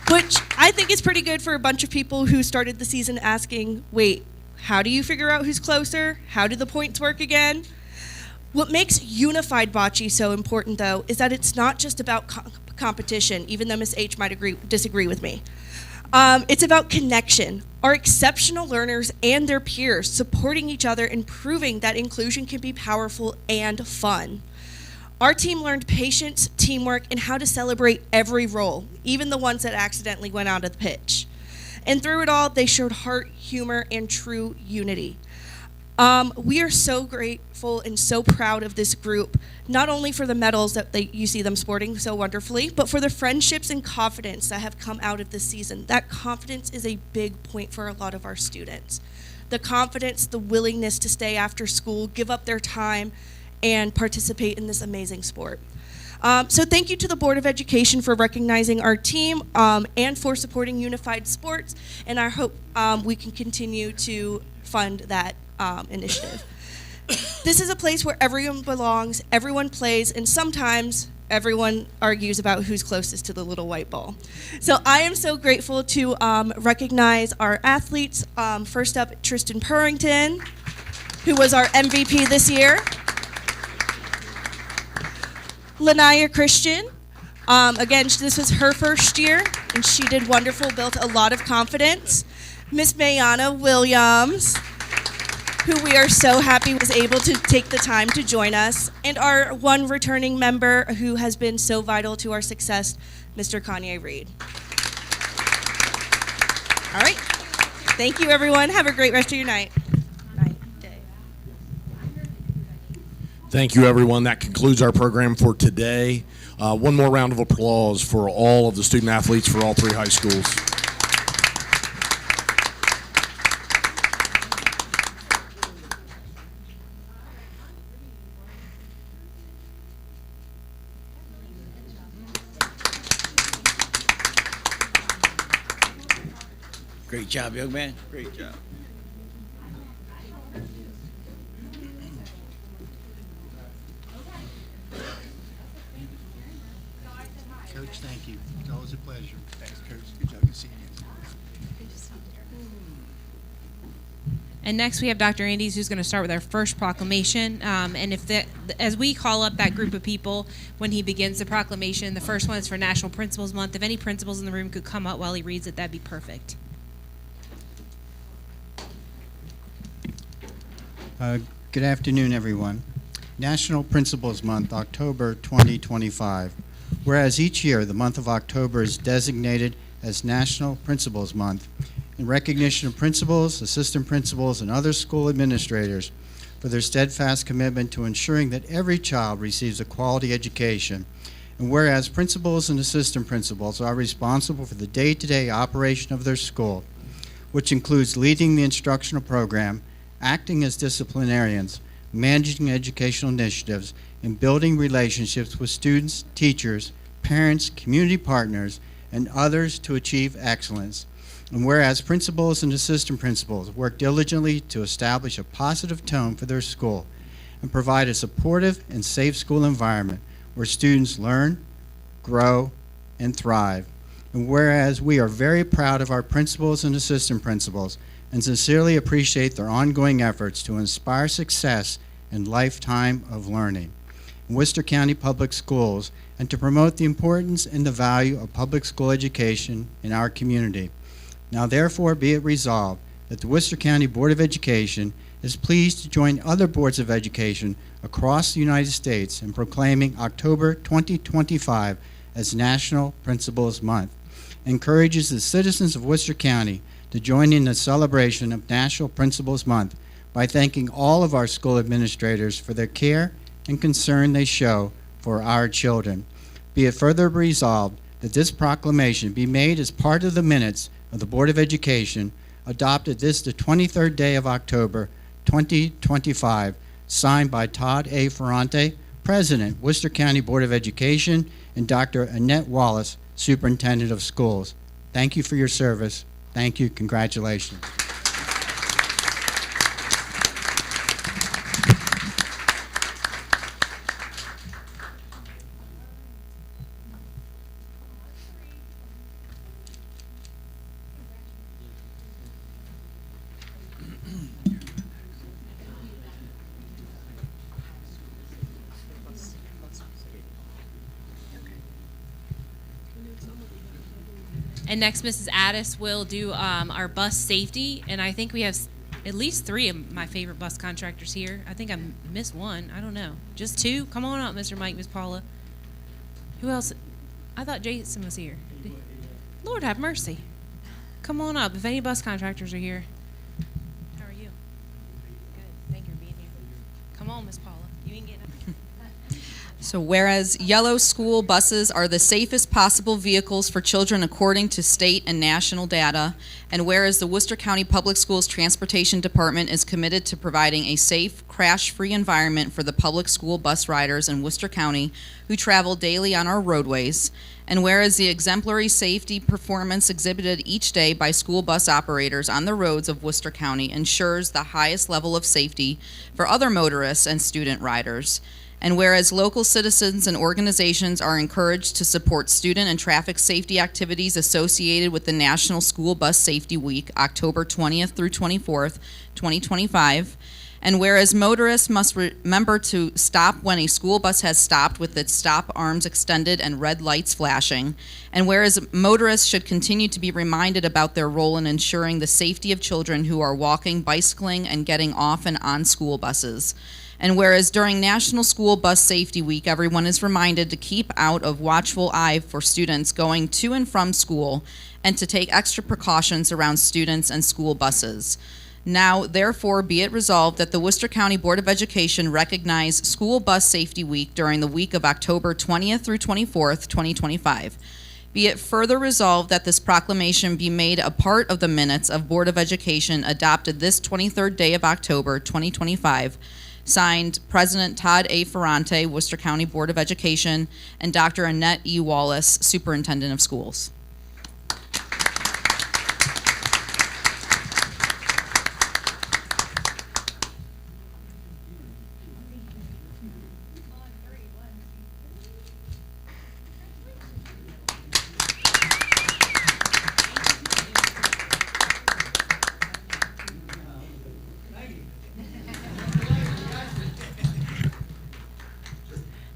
Which I think is pretty good for a bunch of people who started the season asking, wait, how do you figure out who's closer? How do the points work again? What makes unified bocce so important, though, is that it's not just about competition, even though Ms. H might disagree with me. It's about connection. Our exceptional learners and their peers supporting each other and proving that inclusion can be powerful and fun. Our team learned patience, teamwork, and how to celebrate every role, even the ones that accidentally went out of the pitch. And through it all, they showed heart, humor, and true unity. We are so grateful and so proud of this group, not only for the medals that you see them sporting so wonderfully, but for the friendships and confidence that have come out of this season. That confidence is a big point for a lot of our students. The confidence, the willingness to stay after school, give up their time, and participate in this amazing sport. So thank you to the Board of Education for recognizing our team and for supporting unified sports, and I hope we can continue to fund that initiative. This is a place where everyone belongs, everyone plays, and sometimes everyone argues about who's closest to the little white ball. So I am so grateful to recognize our athletes. First up, Tristan Purrington, who was our MVP this year. Lanaya Christian, again, this was her first year, and she did wonderful, built a lot of confidence. Miss Mayana Williams, who we are so happy was able to take the time to join us, and our one returning member who has been so vital to our success, Mr. Kanye Reed. All right. Thank you, everyone. Have a great rest of your night. Thank you, everyone. That concludes our program for today. One more round of applause for all of the student athletes for all 3 high schools. Great job, young man. Great job. Coach, thank you. It's always a pleasure. Thanks, Coach. Good job. Good seeing you. And next we have Dr. Andes, who's going to start with our first proclamation. And as we call up that group of people when he begins the proclamation, the first one is for National Principals Month. If any principals in the room could come up while he reads it, that'd be perfect. Good afternoon, everyone. National Principals Month, October 2025. Whereas each year the month of October is designated as National Principals Month in recognition of principals, assistant principals, and other school administrators for their steadfast commitment to ensuring that every child receives a quality education. And whereas principals and assistant principals are responsible for the day-to-day operation of their school, which includes leading the instructional program, acting as disciplinarians, managing educational initiatives, and building relationships with students, teachers, parents, community partners, and others to achieve excellence. And whereas principals and assistant principals work diligently to establish a positive tone for their school and provide a supportive and safe school environment where students learn, grow, and thrive. And whereas we are very proud of our principals and assistant principals and sincerely appreciate their ongoing efforts to inspire success and lifetime of learning in Worcester County Public Schools and to promote the importance and the value of public school education in our community. Now therefore be it resolved that the Worcester County Board of Education is pleased to join other boards of education across the United States in proclaiming October 2025 as National Principals Month, encourages the citizens of Worcester County to join in the celebration of National Principals Month by thanking all of our school administrators for their care and concern they show for our children. Be it further resolved that this proclamation be made as part of the minutes of the Board of Education adopted this the 23rd day of October 2025, signed by Todd A. Ferrante, President, Worcester County Board of Education, and Dr. Annette Wallace, Superintendent of Schools. Thank you for your service. Thank you. Congratulations. And next, Mrs. Addis will do our bus safety, and I think we have at least 3 of my favorite bus contractors here. I think I missed one. I don't know. Just 2? Come on up, Mr. Mike, Miss Paula. Who else? I thought Jason was here. Lord have mercy. Come on up if any bus contractors are here. How are you? Good. Thank you for being here. Come on, Miss Paula. You ain't getting up. So whereas yellow school buses are the safest possible vehicles for children according to state and national data, and whereas the Worcester County Public Schools Transportation Department is committed to providing a safe, crash-free environment for the public school bus riders in Worcester County who travel daily on our roadways, and whereas the exemplary safety performance exhibited each day by school bus operators on the roads of Worcester County ensures the highest level of safety for other motorists and student riders, and whereas local citizens and organizations are encouraged to support student and traffic safety activities associated with the National School Bus Safety Week, October 20th through 24th, 2025, and whereas motorists must remember to stop when a school bus has stopped with its stop arms extended and red lights flashing, and whereas motorists should continue to be reminded about their role in ensuring the safety of children who are walking, bicycling, and getting off and on school buses. And whereas during National School Bus Safety Week, everyone is reminded to keep out of watchful eye for students going to and from school and to take extra precautions around students and school buses. Now, therefore, be it resolved that the Worcester County Board of Education recognize School Bus Safety Week during the week of October 20th through 24th, 2025. Be it further resolved that this proclamation be made a part of the minutes of Board of Education adopted this 23rd day of October, 2025, signed President Todd A. Ferrante, Worcester County Board of Education, and Dr. Annette E. Wallace, Superintendent of Schools.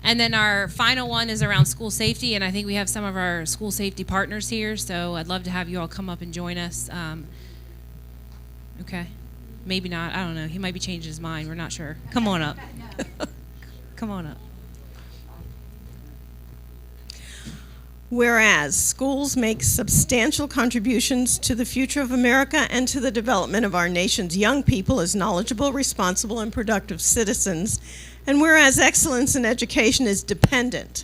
And then our final one is around school safety, and I think we have some of our school safety partners here, so I'd love to have you all come up and join us. Okay, maybe not, I don't know, he might be changing his mind, we're not sure. Come on up. Come on up. Whereas schools make substantial contributions to the future of America and to the development of our nation's young people as knowledgeable, responsible, and productive citizens, and whereas excellence in education is dependent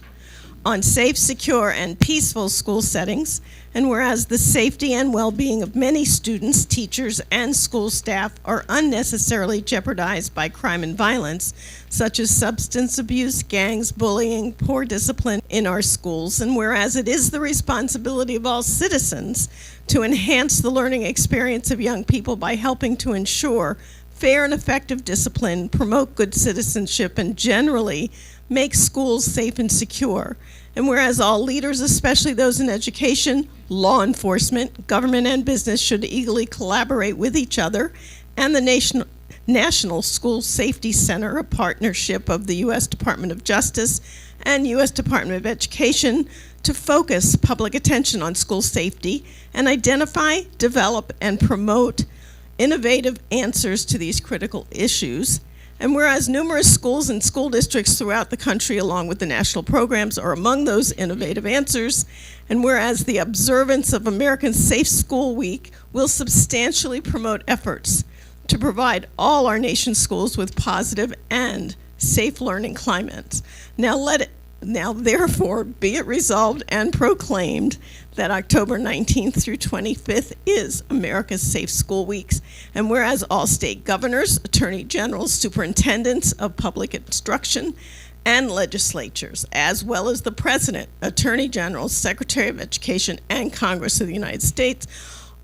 on safe, secure, and peaceful school settings, and whereas the safety and well-being of many students, teachers, and school staff are unnecessarily jeopardized by crime and violence, such as substance abuse, gangs, bullying, poor discipline in our schools, and whereas it is the responsibility of all citizens to enhance the learning experience of young people by helping to ensure fair and effective discipline, promote good citizenship, and generally make schools safe and secure. And whereas all leaders, especially those in education, law enforcement, government, and business, should eagerly collaborate with each other and the National School Safety Center, a partnership of the U.S. Department of Justice and U.S. Department of Education, to focus public attention on school safety and identify, develop, and promote innovative answers to these critical issues. And whereas numerous schools and school districts throughout the country, along with the national programs, are among those innovative answers, and whereas the observance of American Safe School Week will substantially promote efforts to provide all our nation's schools with positive and safe learning climates. Now therefore be it resolved and proclaimed that October 19th through 25th is America's Safe School Weeks. And whereas all state governors, attorney generals, superintendents of public instruction, and legislatures, as well as the president, attorney general, secretary of education, and Congress of the United States,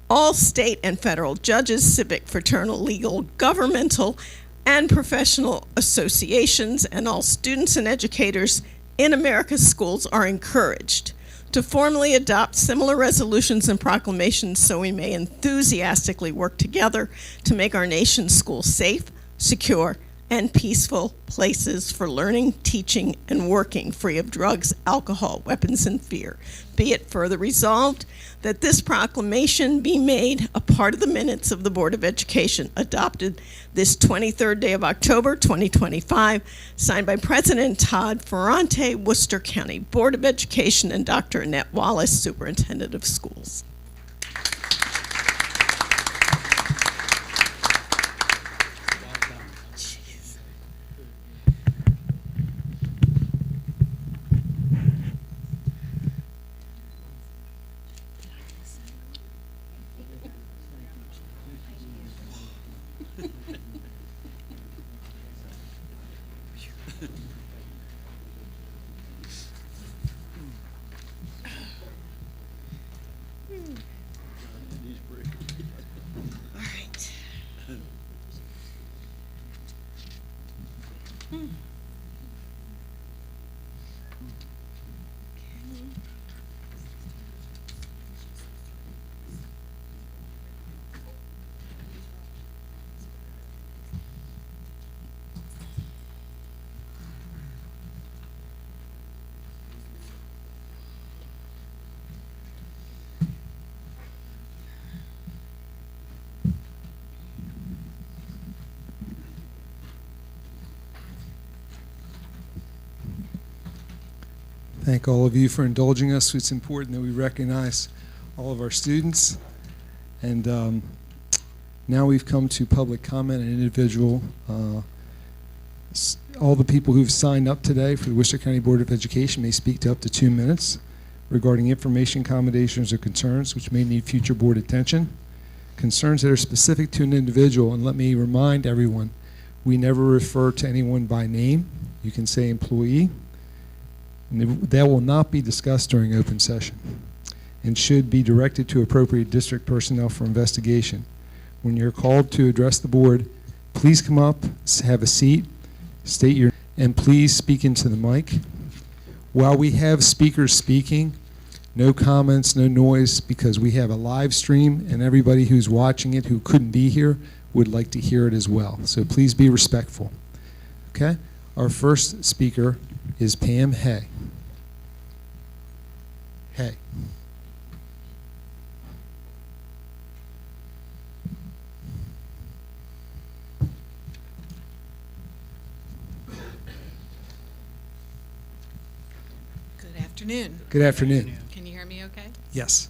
all state and federal judges, civic, fraternal, legal, governmental, and professional associations, and all students and educators in America's schools are encouraged to formally adopt similar resolutions and proclamations so we may enthusiastically work together to make our nation's schools safe, secure, and peaceful places for learning, teaching, and working free of drugs, alcohol, weapons, and fear. Be it further resolved that this proclamation be made a part of the minutes of the Board of Education adopted this 23rd day of October 2025, signed by President Todd Ferrante, Worcester County Board of Education, and Dr. Annette Wallace, Superintendent of Schools. thank all of you for indulging us. It's important that we recognize all of our students. And now we've come to public comment and individual. All the people who've signed up today for the Worcester County Board of Education may speak to up to 2 minutes regarding information, accommodations, or concerns which may need future board attention. Concerns that are specific to an individual, and let me remind everyone, we never refer to anyone by name. You can say employee. And that will not be discussed during open session and should be directed to appropriate district personnel for investigation. When you're called to address the board, please come up, have a seat, state your, and please speak into the mic. While we have speakers speaking, no comments, no noise, because we have a live stream and everybody who's watching it who couldn't be here would like to hear it as well. So please be respectful. Okay? Our first speaker is Pam Hay. Hay. Good afternoon. Good afternoon. Can you hear me okay? Yes.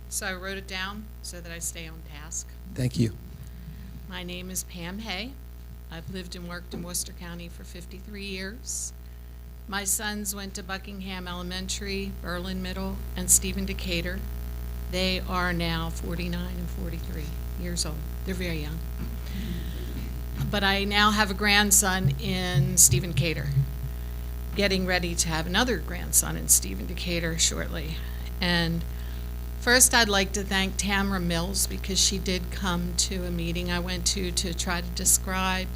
So I wrote it down so that I stay on task. Thank you. My name is Pam Hay. I've lived and worked in Worcester County for 53 years. My sons went to Buckingham Elementary, Berlin Middle, and Stephen Decatur. They are now 49 and 43 years old. They're very young. But I now have a grandson in Stephen Decatur, getting ready to have another grandson in Stephen Decatur shortly. And first, I'd like to thank Tamara Mills because she did come to a meeting I went to try to describe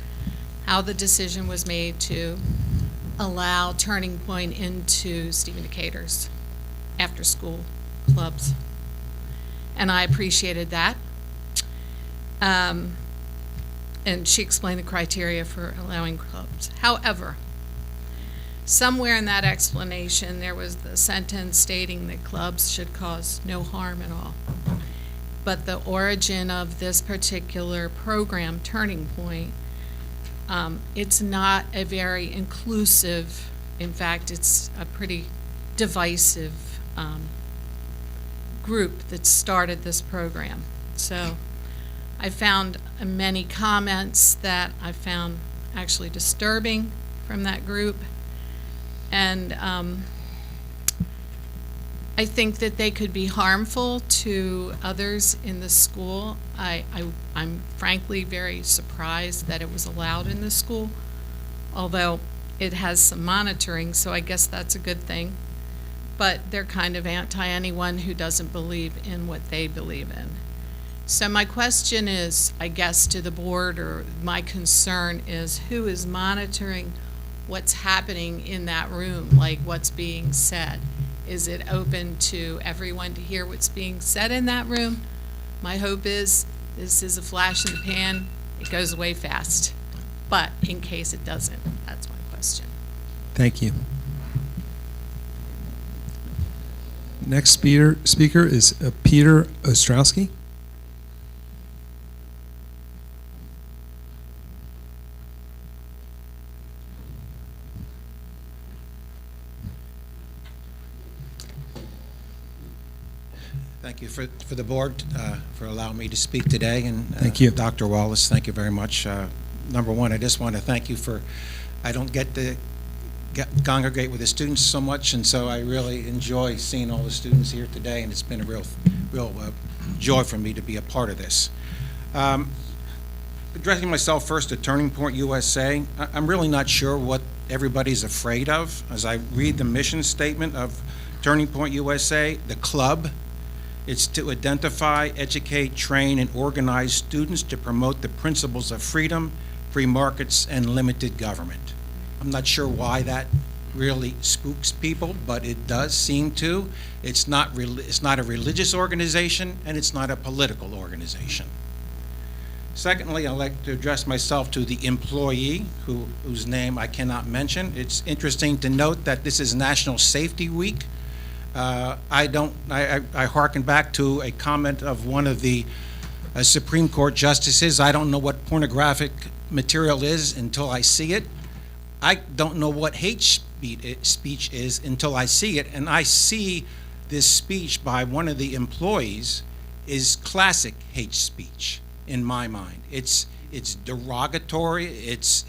how the decision was made to allow Turning Point into Stephen Decatur's after-school clubs. And I appreciated that. And she explained the criteria for allowing clubs. However, somewhere in that explanation, there was the sentence stating that clubs should cause no harm at all. But the origin of this particular program, Turning Point, it's not a very inclusive, in fact, it's a pretty divisive group that started this program. So I found many comments that I found actually disturbing from that group. And I think that they could be harmful to others in the school. I'm frankly very surprised that it was allowed in the school, although it has some monitoring, so I guess that's a good thing. But they're kind of anti anyone who doesn't believe in what they believe in. So my question is, I guess, to the board, or my concern is, who is monitoring what's happening in that room, like what's being said? Is it open to everyone to hear what's being said in that room? My hope is this is a flash in the pan, it goes away fast. But in case it doesn't, that's my question. Thank you. Next speaker is Peter Ostrowski. Thank you for the board for allowing me to speak today. And thank you. Dr. Wallace, thank you very much. Number one, I just want to thank you for, I don't get to congregate with the students so much, and so I really enjoy seeing all the students here today, and it's been a real joy for me to be a part of this. Addressing myself first to Turning Point USA, I'm really not sure what everybody's afraid of. As I read the mission statement of Turning Point USA, the club, it's to identify, educate, train, and organize students to promote the principles of freedom, free markets, and limited government. I'm not sure why that really spooks people, but it does seem to. It's not a religious organization, and it's not a political organization. Secondly, I'd like to address myself to the employee whose name I cannot mention. It's interesting to note that this is National Safety Week. I hearken back to a comment of one of the Supreme Court justices. I don't know what pornographic material is until I see it. I don't know what hate speech is until I see it, and I see this speech by one of the employees is classic hate speech in my mind. It's derogatory, it's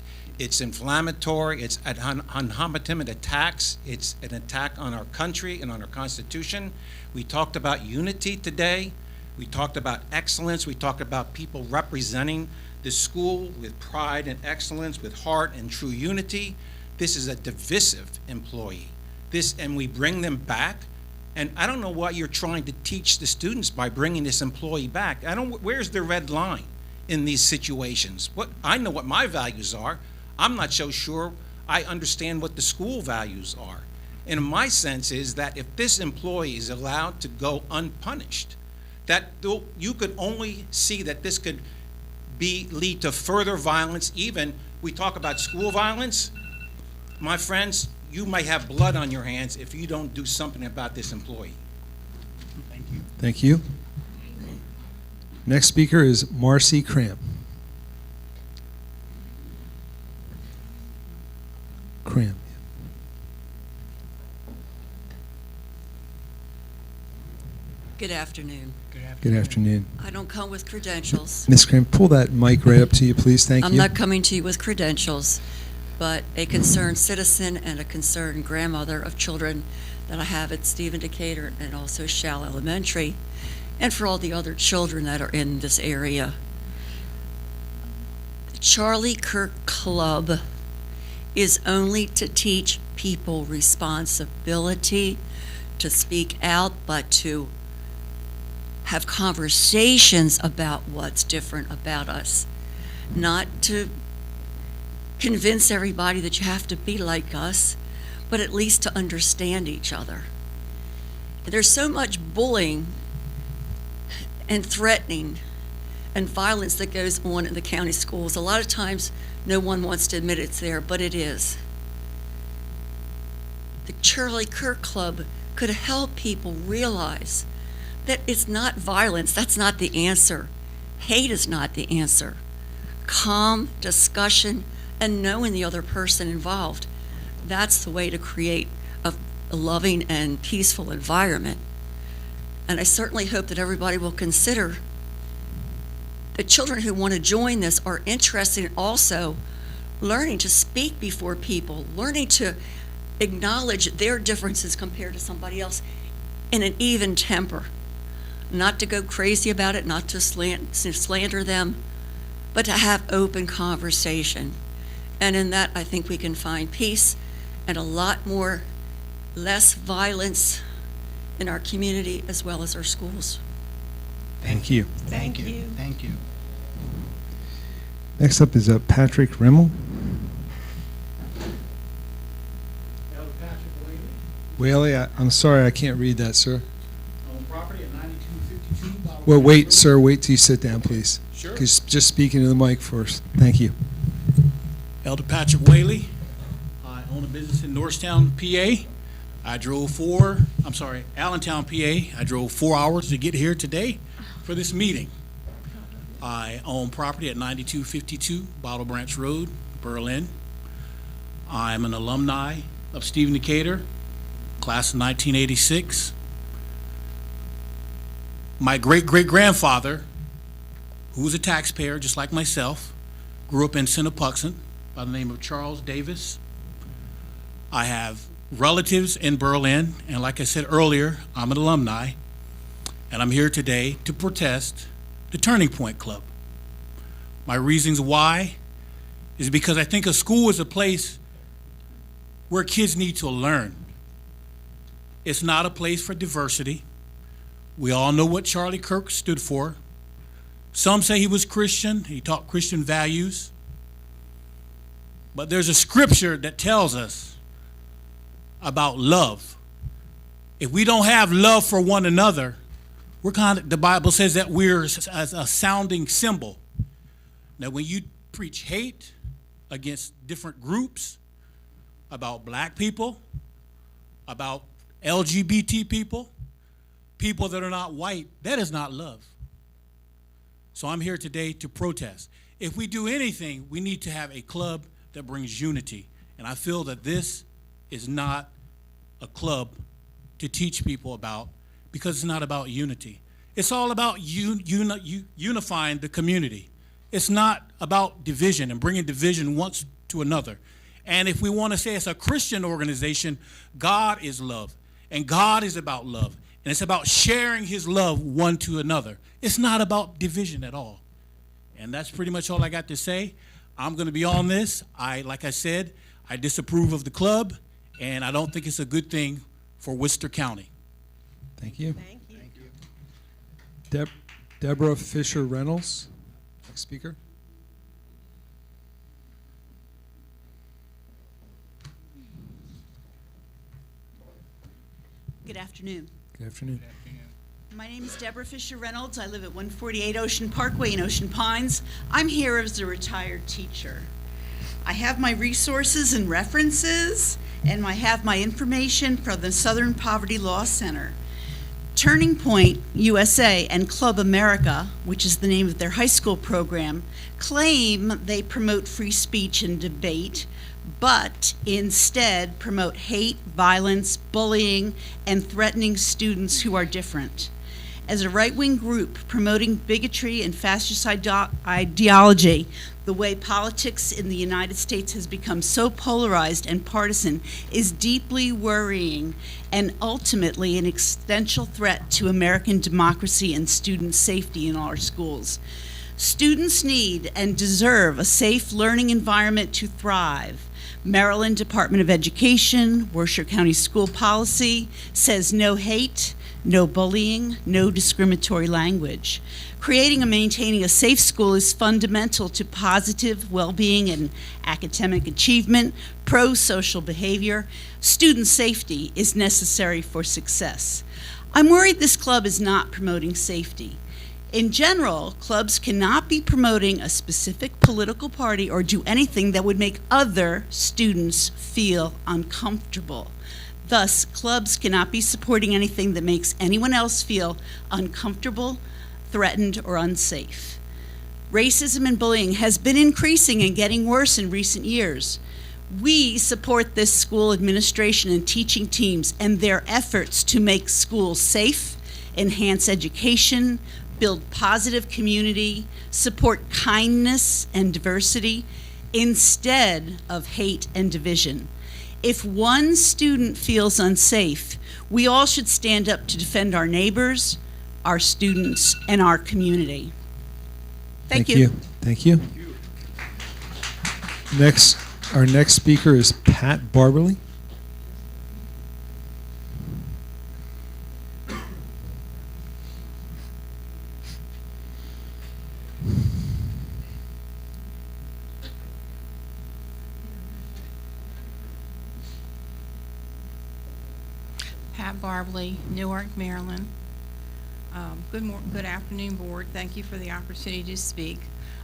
inflammatory, it's an unlegitimate attacks, it's an attack on our country and on our Constitution. We talked about unity today. We talked about excellence. We talked about people representing the school with pride and excellence, with heart and true unity. This is a divisive employee. And we bring them back. And I don't know what you're trying to teach the students by bringing this employee back. Where's the red line in these situations? I know what my values are. I'm not so sure I understand what the school values are. And my sense is that if this employee is allowed to go unpunished, that you could only see that this could lead to further violence. Even we talk about school violence, my friends, you might have blood on your hands if you don't do something about this employee. Thank you. Thank you. Next speaker is Marcy Cramp. Cramp. Good afternoon. Good afternoon. I don't come with credentials. Ms. Cramp, pull that mic right up to you, please. Thank you. I'm not coming to you with credentials, but a concerned citizen and a concerned grandmother of children that I have at Stephen Decatur and also Shell Elementary, and for all the other children that are in this area. The Charlie Kirk Club is only to teach people responsibility, to speak out, but to have conversations about what's different about us, not to convince everybody that you have to be like us, but at least to understand each other. There's so much bullying and threatening and violence that goes on in the county schools. A lot of times no one wants to admit it's there, but it is. The Charlie Kirk Club could help people realize that it's not violence. That's not the answer. Hate is not the answer. Calm discussion and knowing the other person involved, that's the way to create a loving and peaceful environment. And I certainly hope that everybody will consider the children who want to join this are interested in also learning to speak before people, learning to acknowledge their differences compared to somebody else in an even temper. Not to go crazy about it, not to slander them, but to have open conversation. And in that, I think we can find peace and a lot less violence in our community as well as our schools. Thank you. Thank you. Thank you. Next up is Patrick Rimmel. Whaley, I'm sorry, I can't read that, sir. Well, wait, sir, wait till you sit down, please. Sure. Just speaking to the mic first. Thank you. Elder Patrick Whaley. I own a business in Norristown, PA. Allentown, PA. I drove 4 hours to get here today for this meeting. I own property at 9252 Bottle Branch Road, Berlin. I'm an alumni of Stephen Decatur, class of 1986. My great-great-grandfather, who was a taxpayer just like myself, grew up in Cinnapuxent by the name of Charles Davis. I have relatives in Berlin, and like I said earlier, I'm an alumni, and I'm here today to protest the Turning Point Club. My reasons why is because I think a school is a place where kids need to learn. It's not a place for diversity. We all know what Charlie Kirk stood for. Some say he was Christian, he taught Christian values. But there's a scripture that tells us about love. If we don't have love for one another, the Bible says that we're as a sounding cymbal. Now, when you preach hate against different groups, about black people, about LGBT people, people that are not white, that is not love. So I'm here today to protest. If we do anything, we need to have a club that brings unity. And I feel that this is not a club to teach people about, because it's not about unity. It's all about unifying the community. It's not about division and bringing division once to another. And if we want to say it's a Christian organization, God is love, and God is about love, and it's about sharing his love one to another. It's not about division at all. And that's pretty much all I got to say. I'm going to be on this. Like I said, I disapprove of the club, and I don't think it's a good thing for Worcester County. Thank you. Thank you. Deborah Fisher Reynolds, next speaker. Good afternoon. Good afternoon. My name is Deborah Fisher Reynolds. I live at 148 Ocean Parkway in Ocean Pines. I'm here as a retired teacher. I have my resources and references, and I have my information from the Southern Poverty Law Center. Turning Point USA and Club America, which is the name of their high school program, claim they promote free speech and debate, but instead promote hate, violence, bullying, and threatening students who are different. As a right-wing group promoting bigotry and fascist ideology, the way politics in the United States has become so polarized and partisan is deeply worrying and ultimately an existential threat to American democracy and student safety in our schools. Students need and deserve a safe learning environment to thrive. Maryland Department of Education, Worcester County School Policy says no hate, no bullying, no discriminatory language. Creating and maintaining a safe school is fundamental to positive well-being and academic achievement, pro-social behavior. Student safety is necessary for success. I'm worried this club is not promoting safety. In general, clubs cannot be promoting a specific political party or do anything that would make other students feel uncomfortable. Thus, clubs cannot be supporting anything that makes anyone else feel uncomfortable, threatened, or unsafe. Racism and bullying has been increasing and getting worse in recent years. We support this school administration and teaching teams and their efforts to make schools safe, enhance education, build positive community, support kindness and diversity instead of hate and division. If one student feels unsafe, we all should stand up to defend our neighbors, our students, and our community. Thank you. Thank you. Our next speaker is Pat Barberly. Pat Barbley, Newark, Maryland. Good afternoon, Board. Thank you for the opportunity to speak.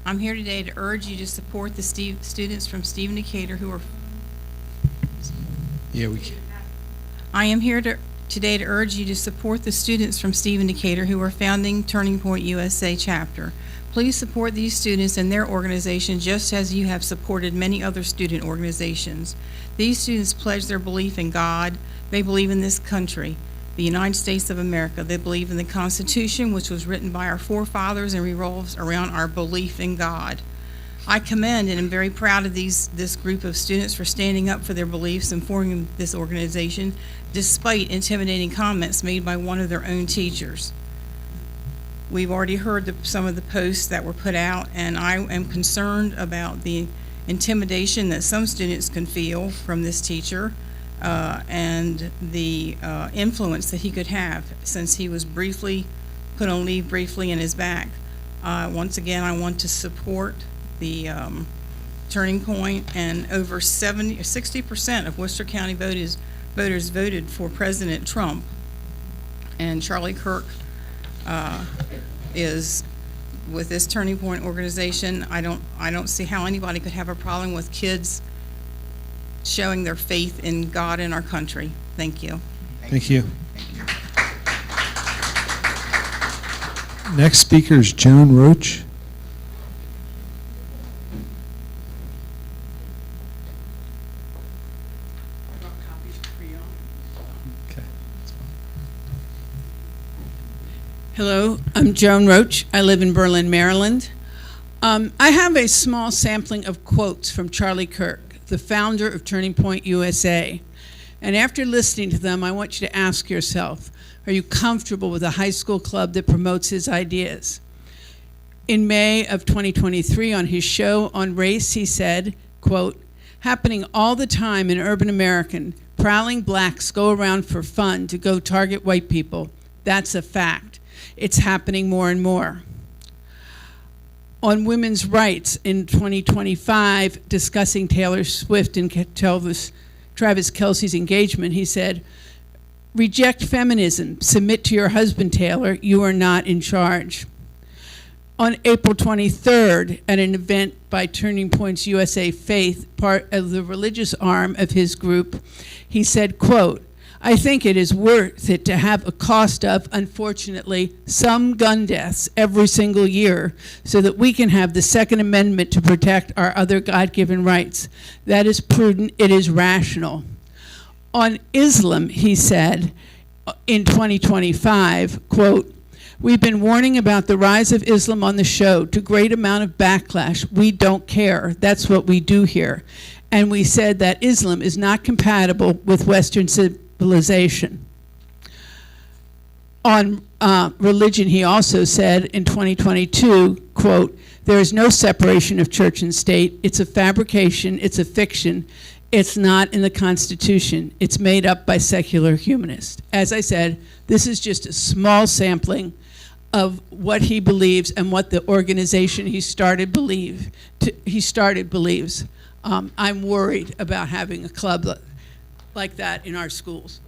I'm here today to urge you to support the students from Stephen Decatur who are... I am here today to urge you to support the students from Stephen Decatur who are founding Turning Point USA chapter. Please support these students and their organization just as you have supported many other student organizations. These students pledge their belief in God. They believe in this country, the United States of America. They believe in the Constitution, which was written by our forefathers and revolves around our belief in God. I commend and am very proud of this group of students for standing up for their beliefs and forming this organization, despite intimidating comments made by one of their own teachers. We've already heard some of the posts that were put out, and I am concerned about the intimidation that some students can feel from this teacher and the influence that he could have since he was put on leave briefly in his back. Once again, I want to support the Turning Point, and over 60% of Worcester County voters voted for President Trump, and Charlie Kirk is with this Turning Point organization. I don't see how anybody could have a problem with kids showing their faith in God and our country. Thank you. Thank you. Next speaker is Joan Roach. Hello, I'm Joan Roach. I live in Berlin, Maryland. I have a small sampling of quotes from Charlie Kirk, the founder of Turning Point USA. And after listening to them, I want you to ask yourself, are you comfortable with a high school club that promotes his ideas? In May of 2023, on his show on race, he said, quote, "Happening all the time in urban America, prowling blacks go around for fun to go target white people. That's a fact. It's happening more and more." On women's rights in 2025, discussing Taylor Swift and Travis Kelce's engagement, he said, "Reject feminism. Submit to your husband, Taylor. You are not in charge." On April 23rd, at an event by Turning Points USA Faith, part of the religious arm of his group, he said, quote, "I think it is worth it to have a cost of, unfortunately, some gun deaths every single year so that we can have the Second Amendment to protect our other God-given rights. That is prudent, it is rational." On Islam, he said, in 2025, quote, "We've been warning about the rise of Islam on the show to great amount of backlash. We don't care. That's what we do here. And we said that Islam is not compatible with Western civilization." On religion, he also said in 2022, quote, "There is no separation of church and state. It's a fabrication. It's a fiction. It's not in the Constitution. It's made up by secular humanists." As I said, this is just a small sampling of what he believes and what the organization he started believes. I'm worried about having a club like that in our schools.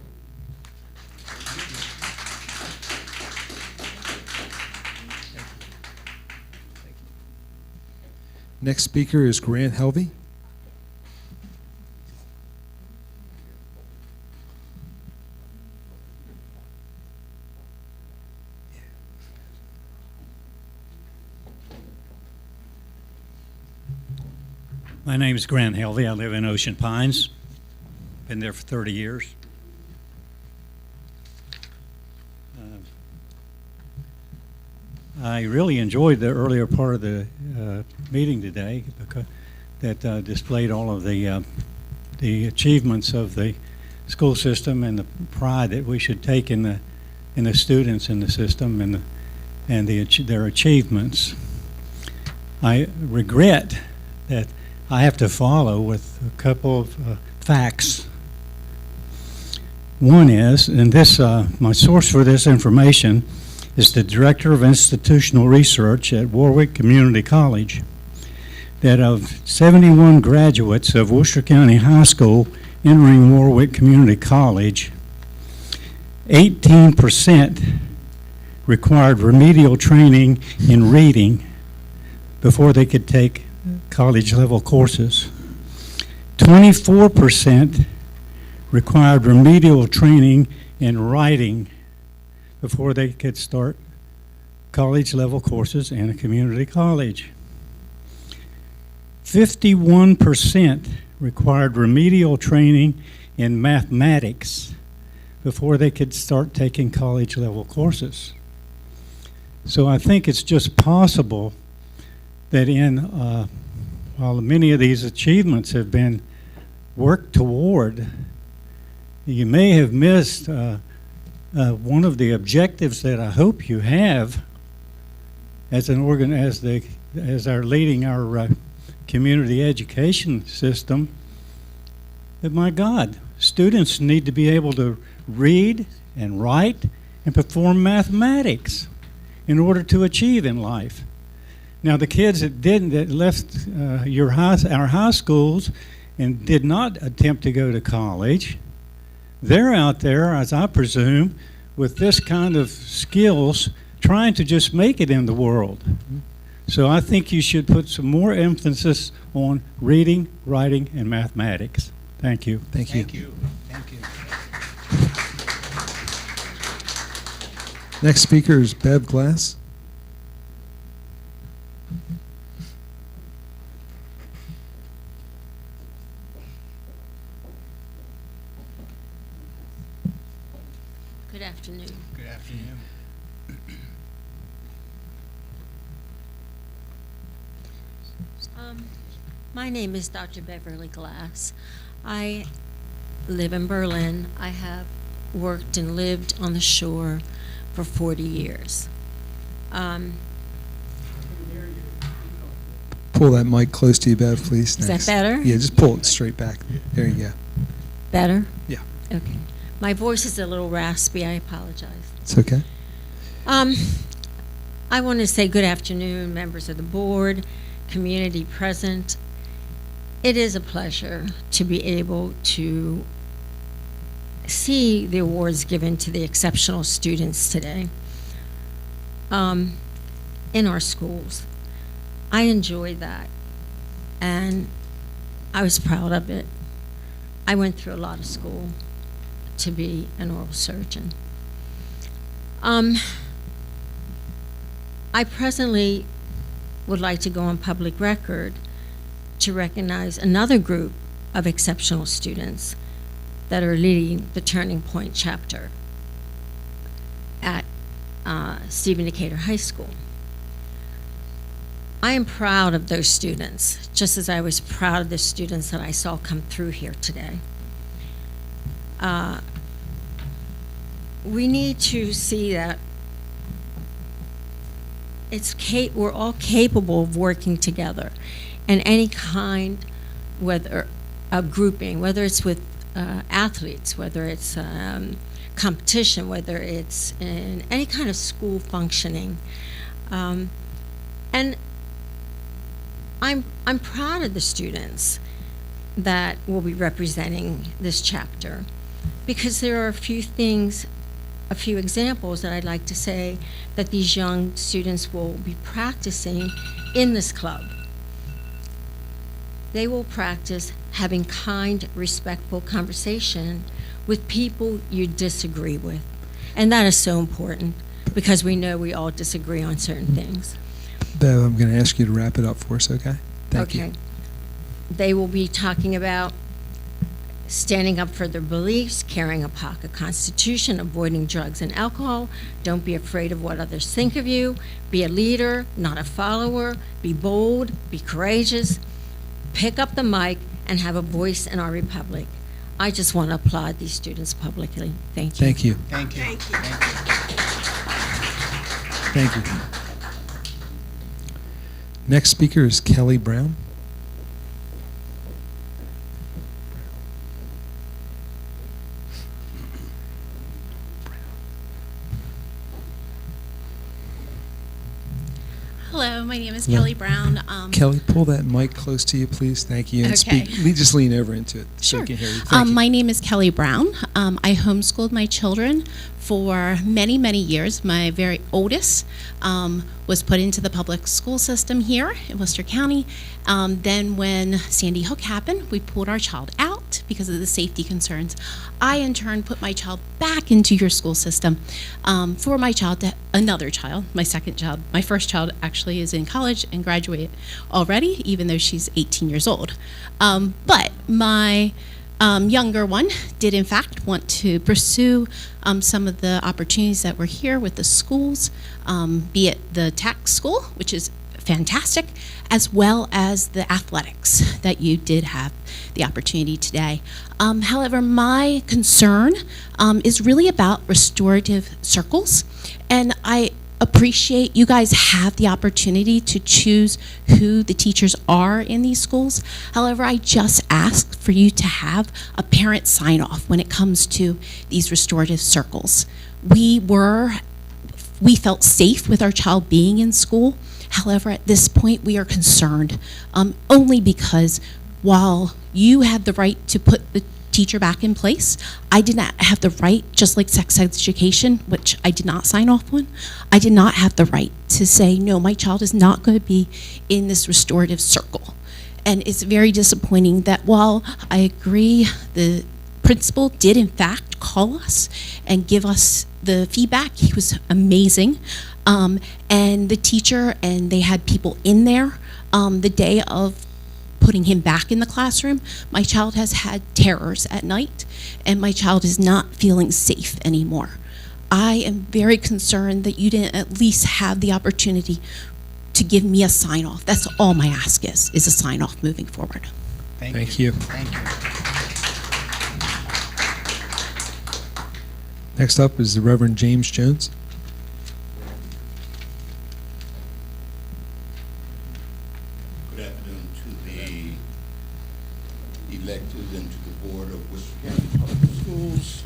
Next speaker is Grant Helvey. My name is Grant Helvey. I live in Ocean Pines. Been there for 30 years. I really enjoyed the earlier part of the meeting today because that displayed all of the achievements of the school system and the pride that we should take in the students in the system and their achievements. I regret that I have to follow with a couple of facts. One is, and this my source for this information is the Director of Institutional Research at Warwick Community College, that of 71 graduates of Worcester County High School entering Warwick Community College, 18% required remedial training in reading before they could take college-level courses. 24% required remedial training in writing before they could start college-level courses in a community college. 51% required remedial training in mathematics before they could start taking college-level courses. So I think it's just possible that while many of these achievements have been worked toward, you may have missed one of the objectives that I hope you have as an as our leading our community education system. That, my God, students need to be able to read and write and perform mathematics in order to achieve in life. Now, the kids that left our high schools and did not attempt to go to college, they're out there, as I presume, with this kind of skills, trying to just make it in the world. So I think you should put some more emphasis on reading, writing, and mathematics. Thank you. Thank you. Thank you. Thank you. Next speaker is Bev Glass. Good afternoon. Good afternoon. My name is Dr. Beverly Glass. I live in Berlin. I have worked and lived on the shore for 40 years. Pull that mic close to you, Bev, please. Is that Thanks. better? Yeah, just pull it straight back. There you go. Better? Yeah. Okay. My voice is a little raspy. I apologize. It's okay. I want to say good afternoon, members of the board, community present. It is a pleasure to be able to see the awards given to the exceptional students today in our schools. I enjoyed that, and I was proud of it. I went through a lot of school to be an oral surgeon. I presently would like to go on public record to recognize another group of exceptional students that are leading the Turning Point chapter at Stephen Decatur High School. I am proud of those students, just as I was proud of the students that I saw come through here today. We need to see that we're all capable of working together in any kind, whether of grouping, whether it's with athletes, whether it's competition, whether it's in any kind of school functioning. And I'm proud of the students that will be representing this chapter, because there are a few examples that I'd like to say that these young students will be practicing in this club. They will practice having kind, respectful conversation with people you disagree with. And that is so important, because we know we all disagree on certain things. Bev, I'm going to ask you to wrap it up for us, okay? Thank you. They will be talking about standing up for their beliefs, carrying a pocket constitution, avoiding drugs and alcohol. Don't be afraid of what others think of you. Be a leader, not a follower. Be bold, be courageous. Pick up the mic and have a voice in our republic. I just want to applaud these students publicly. Thank you. Thank you. Thank you. Thank you. Next speaker is Kelly Brown. Hello, my name is Kelly Brown. Kelly, pull that mic close to you, please. Thank you. And Okay. just lean over into it so we can hear you. Thank you. My name is Kelly Brown. I homeschooled my children for many, many years. My very oldest was put into the public school system here in Worcester County. Then when Sandy Hook happened, we pulled our child out because of the safety concerns. I, in turn, put my child back into your school system for my child, another child, my second child. My first child actually is in college and graduated already, even though she's 18 years old. But my younger one did, in fact, want to pursue some of the opportunities that were here with the schools, be it the tech school, which is fantastic, as well as the athletics that you did have the opportunity today. However, my concern is really about restorative circles, and I appreciate you guys have the opportunity to choose who the teachers are in these schools. However, I just ask for you to have a parent sign off when it comes to these restorative circles. We felt safe with our child being in school. However, at this point, we are concerned only because while you had the right to put the teacher back in place, I did not have the right, just like sex education, which I did not sign off on, I did not have the right to say, no, my child is not going to be in this restorative circle. And it's very disappointing that while I agree the principal did in fact call us and give us the feedback, he was amazing, and the teacher, and they had people in there the day of putting him back in the classroom. My child has had terrors at night, and my child is not feeling safe anymore. I am very concerned that you didn't at least have the opportunity to give me a sign off. That's all my ask is a sign off moving forward. Thank you. Thank you. Next up is the Reverend James Jones. Good afternoon to the elected and to the board of Worcester County Public Schools.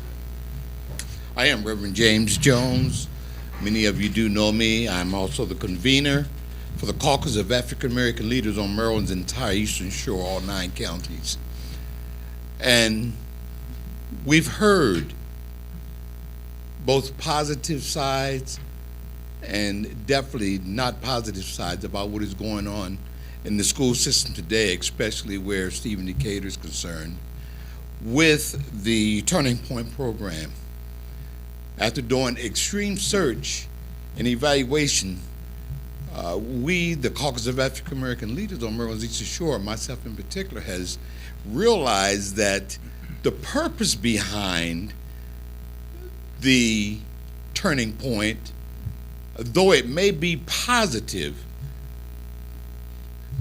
I am Reverend James Jones. Many of you do know me. I'm also the convener for the Caucus of African American Leaders on Maryland's entire Eastern Shore, all 9 counties. And we've heard both positive sides and definitely not positive sides about what is going on in the school system today, especially where Stephen Decatur is concerned, with the Turning Point program. After doing extreme search and evaluation, we, the Caucus of African American Leaders on Maryland's Eastern Shore, myself in particular, has realized that the purpose behind the Turning Point, though it may be positive,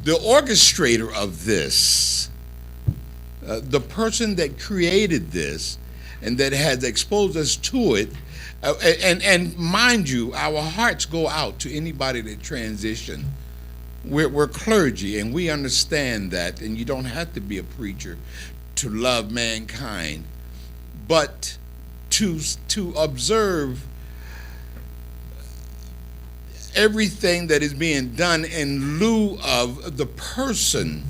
the orchestrator of this, the person that created this and that has exposed us to it, and mind you, our hearts go out to anybody that transition. We're clergy, and we understand that, and you don't have to be a preacher to love mankind, but to observe everything that is being done in lieu of the person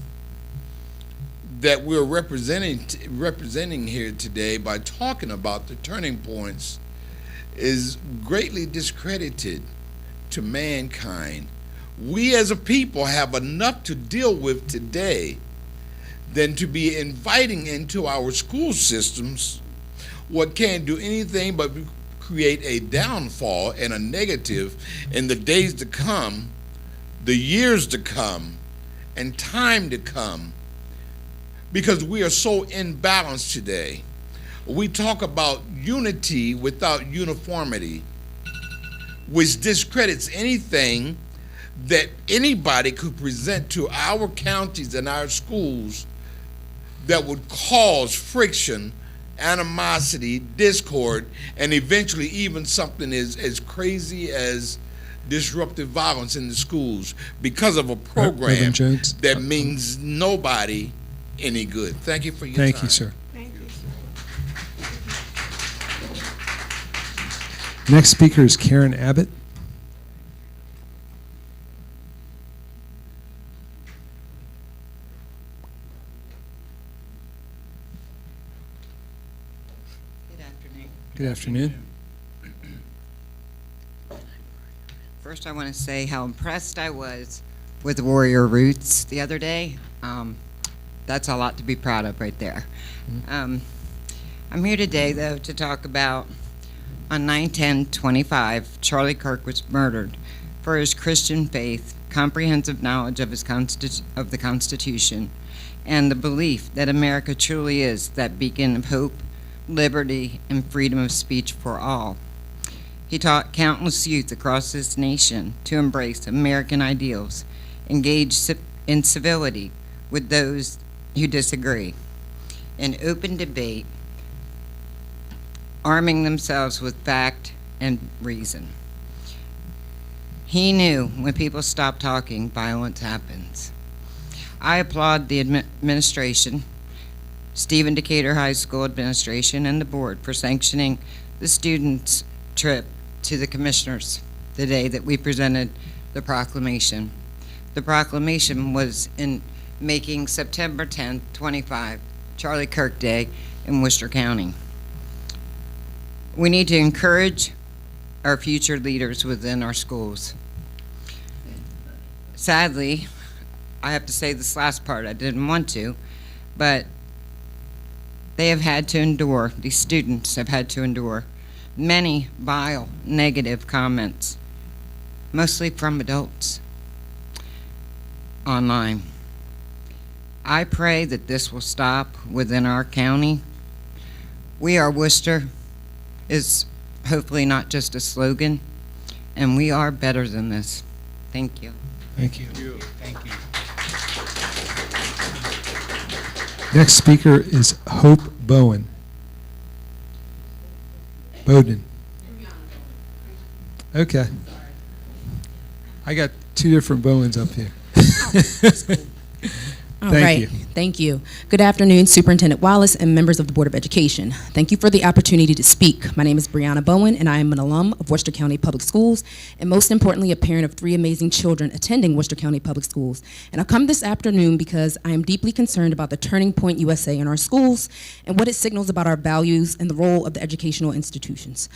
that we're representing here today by talking about the turning points is greatly discredited to mankind. We as a people have enough to deal with today than to be inviting into our school systems what can't do anything but create a downfall and a negative in the days to come, the years to come, and time to come, because we are so imbalanced today. We talk about unity without uniformity, which discredits anything that anybody could present to our counties and our schools that would cause friction, animosity, discord, and eventually even something as crazy as disruptive violence in the schools because of a program Reverend Jones. that means nobody any good. Thank you for your time. Thank you, sir. Next speaker is Karen Abbott. Good afternoon. Good afternoon. First, I want to say how impressed I was with Warrior Roots the other day. That's a lot to be proud of right there. I'm here today, though, to talk about on 9/10/25, Charlie Kirk was murdered for his Christian faith, comprehensive knowledge of of the Constitution, and the belief that America truly is that beacon of hope, liberty, and freedom of speech for all. He taught countless youth across this nation to embrace American ideals, engage in civility with those who disagree, in open debate, arming themselves with fact and reason. He knew when people stop talking, violence happens. I applaud the administration, Stephen Decatur High School administration, and the board for sanctioning the students' trip to the commissioners the day that we presented the proclamation. The proclamation was in making September 10th, 25, Charlie Kirk Day in Worcester County. We need to encourage our future leaders within our schools. Sadly, I have to say this last part, I didn't want to, but they have had to endure, these students have had to endure many vile, negative comments, mostly from adults online. I pray that this will stop within our county. We Are Worcester is hopefully not just a slogan, and we are better than this. Thank you. Thank you. Thank you. Next speaker is Hope Bowen. Bowden. Okay. I got two different Bowens up here. All Thank right. you. Thank you. Good afternoon, Superintendent Wallace and members of the Board of Education. Thank you for the opportunity to speak. My name is Brianna Bowen, and I am an alum of Worcester County Public Schools, and most importantly, a parent of 3 amazing children attending Worcester County Public Schools. And I've come this afternoon because I am deeply concerned about the Turning Point USA in our schools and what it signals about our values and the role of the educational institutions.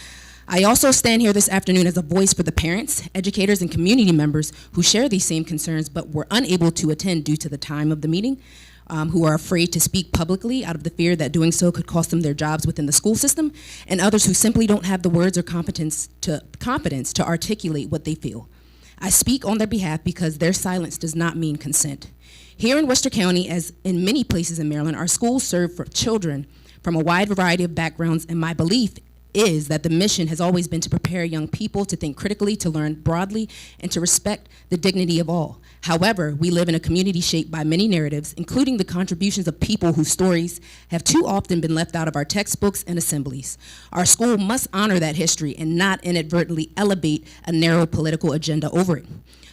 I also stand here this afternoon as a voice for the parents, educators, and community members who share these same concerns but were unable to attend due to the time of the meeting, who are afraid to speak publicly out of the fear that doing so could cost them their jobs within the school system, and others who simply don't have the words or confidence to articulate what they feel. I speak on their behalf because their silence does not mean consent. Here in Worcester County, as in many places in Maryland, our schools serve for children from a wide variety of backgrounds, and my belief is that the mission has always been to prepare young people to think critically, to learn broadly, and to respect the dignity of all. However, we live in a community shaped by many narratives, including the contributions of people whose stories have too often been left out of our textbooks and assemblies. Our school must honor that history and not inadvertently elevate a narrow political agenda over it.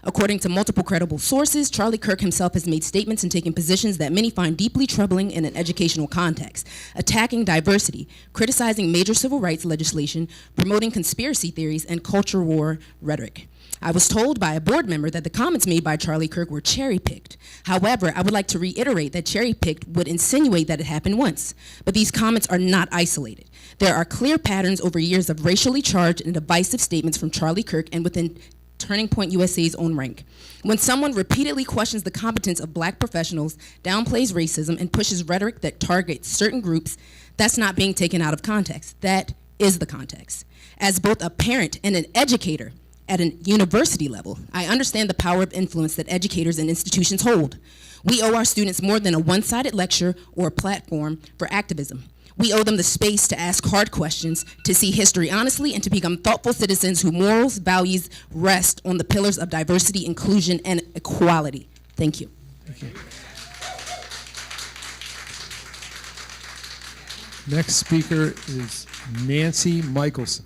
According to multiple credible sources, Charlie Kirk himself has made statements and taken positions that many find deeply troubling in an educational context, attacking diversity, criticizing major civil rights legislation, promoting conspiracy theories, and culture war rhetoric. I was told by a board member that the comments made by Charlie Kirk were cherry-picked. However, I would like to reiterate that cherry-picked would insinuate that it happened once, but these comments are not isolated. There are clear patterns over years of racially charged and divisive statements from Charlie Kirk and within Turning Point USA's own rank. When someone repeatedly questions the competence of black professionals, downplays racism, and pushes rhetoric that targets certain groups, that's not being taken out of context. That is the context. As both a parent and an educator at a university level, I understand the power of influence that educators and institutions hold. We owe our students more than a one-sided lecture or a platform for activism. We owe them the space to ask hard questions, to see history honestly, and to become thoughtful citizens whose morals, values rest on the pillars of diversity, inclusion, and equality. Thank you. Thank you. Next speaker is Nancy Michelson.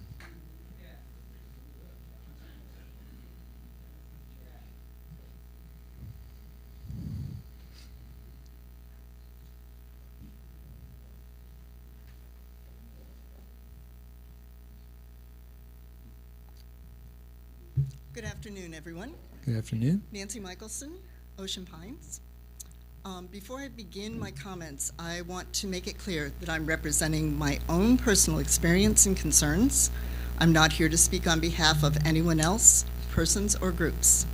Good afternoon, everyone. Good afternoon. Nancy Michelson, Ocean Pines. Before I begin my comments, I want to make it clear that I'm representing my own personal experience and concerns. I'm not here to speak on behalf of anyone else, persons, or groups.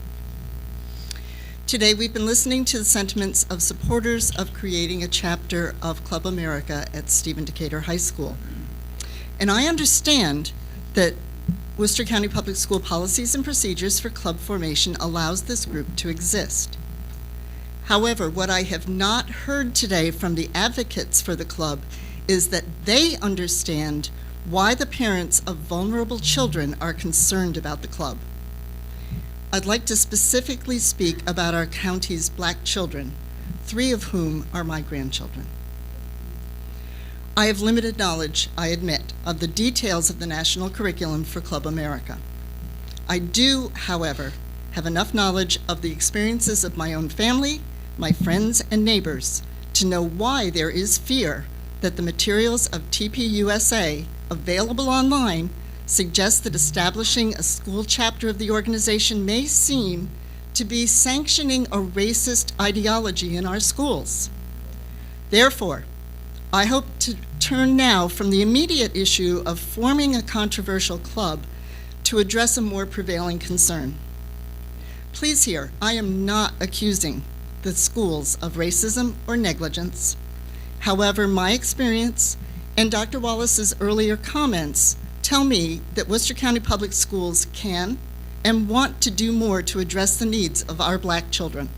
Today, we've been listening to the sentiments of supporters of creating a chapter of Club America at Stephen Decatur High School. And I understand that Worcester County Public School policies and procedures for club formation allows this group to exist. However, what I have not heard today from the advocates for the club is that they understand why the parents of vulnerable children are concerned about the club. I'd like to specifically speak about our county's black children, 3 of whom are my grandchildren. I have limited knowledge, I admit, of the details of the national curriculum for Club America. I do, however, have enough knowledge of the experiences of my own family, my friends, and neighbors to know why there is fear that the materials of TPUSA available online suggest that establishing a school chapter of the organization may seem to be sanctioning a racist ideology in our schools. Therefore, I hope to turn now from the immediate issue of forming a controversial club to address a more prevailing concern. Please hear, I am not accusing the schools of racism or negligence. However, my experience and Dr. Wallace's earlier comments tell me that Worcester County Public Schools can and want to do more to address the needs of our black children.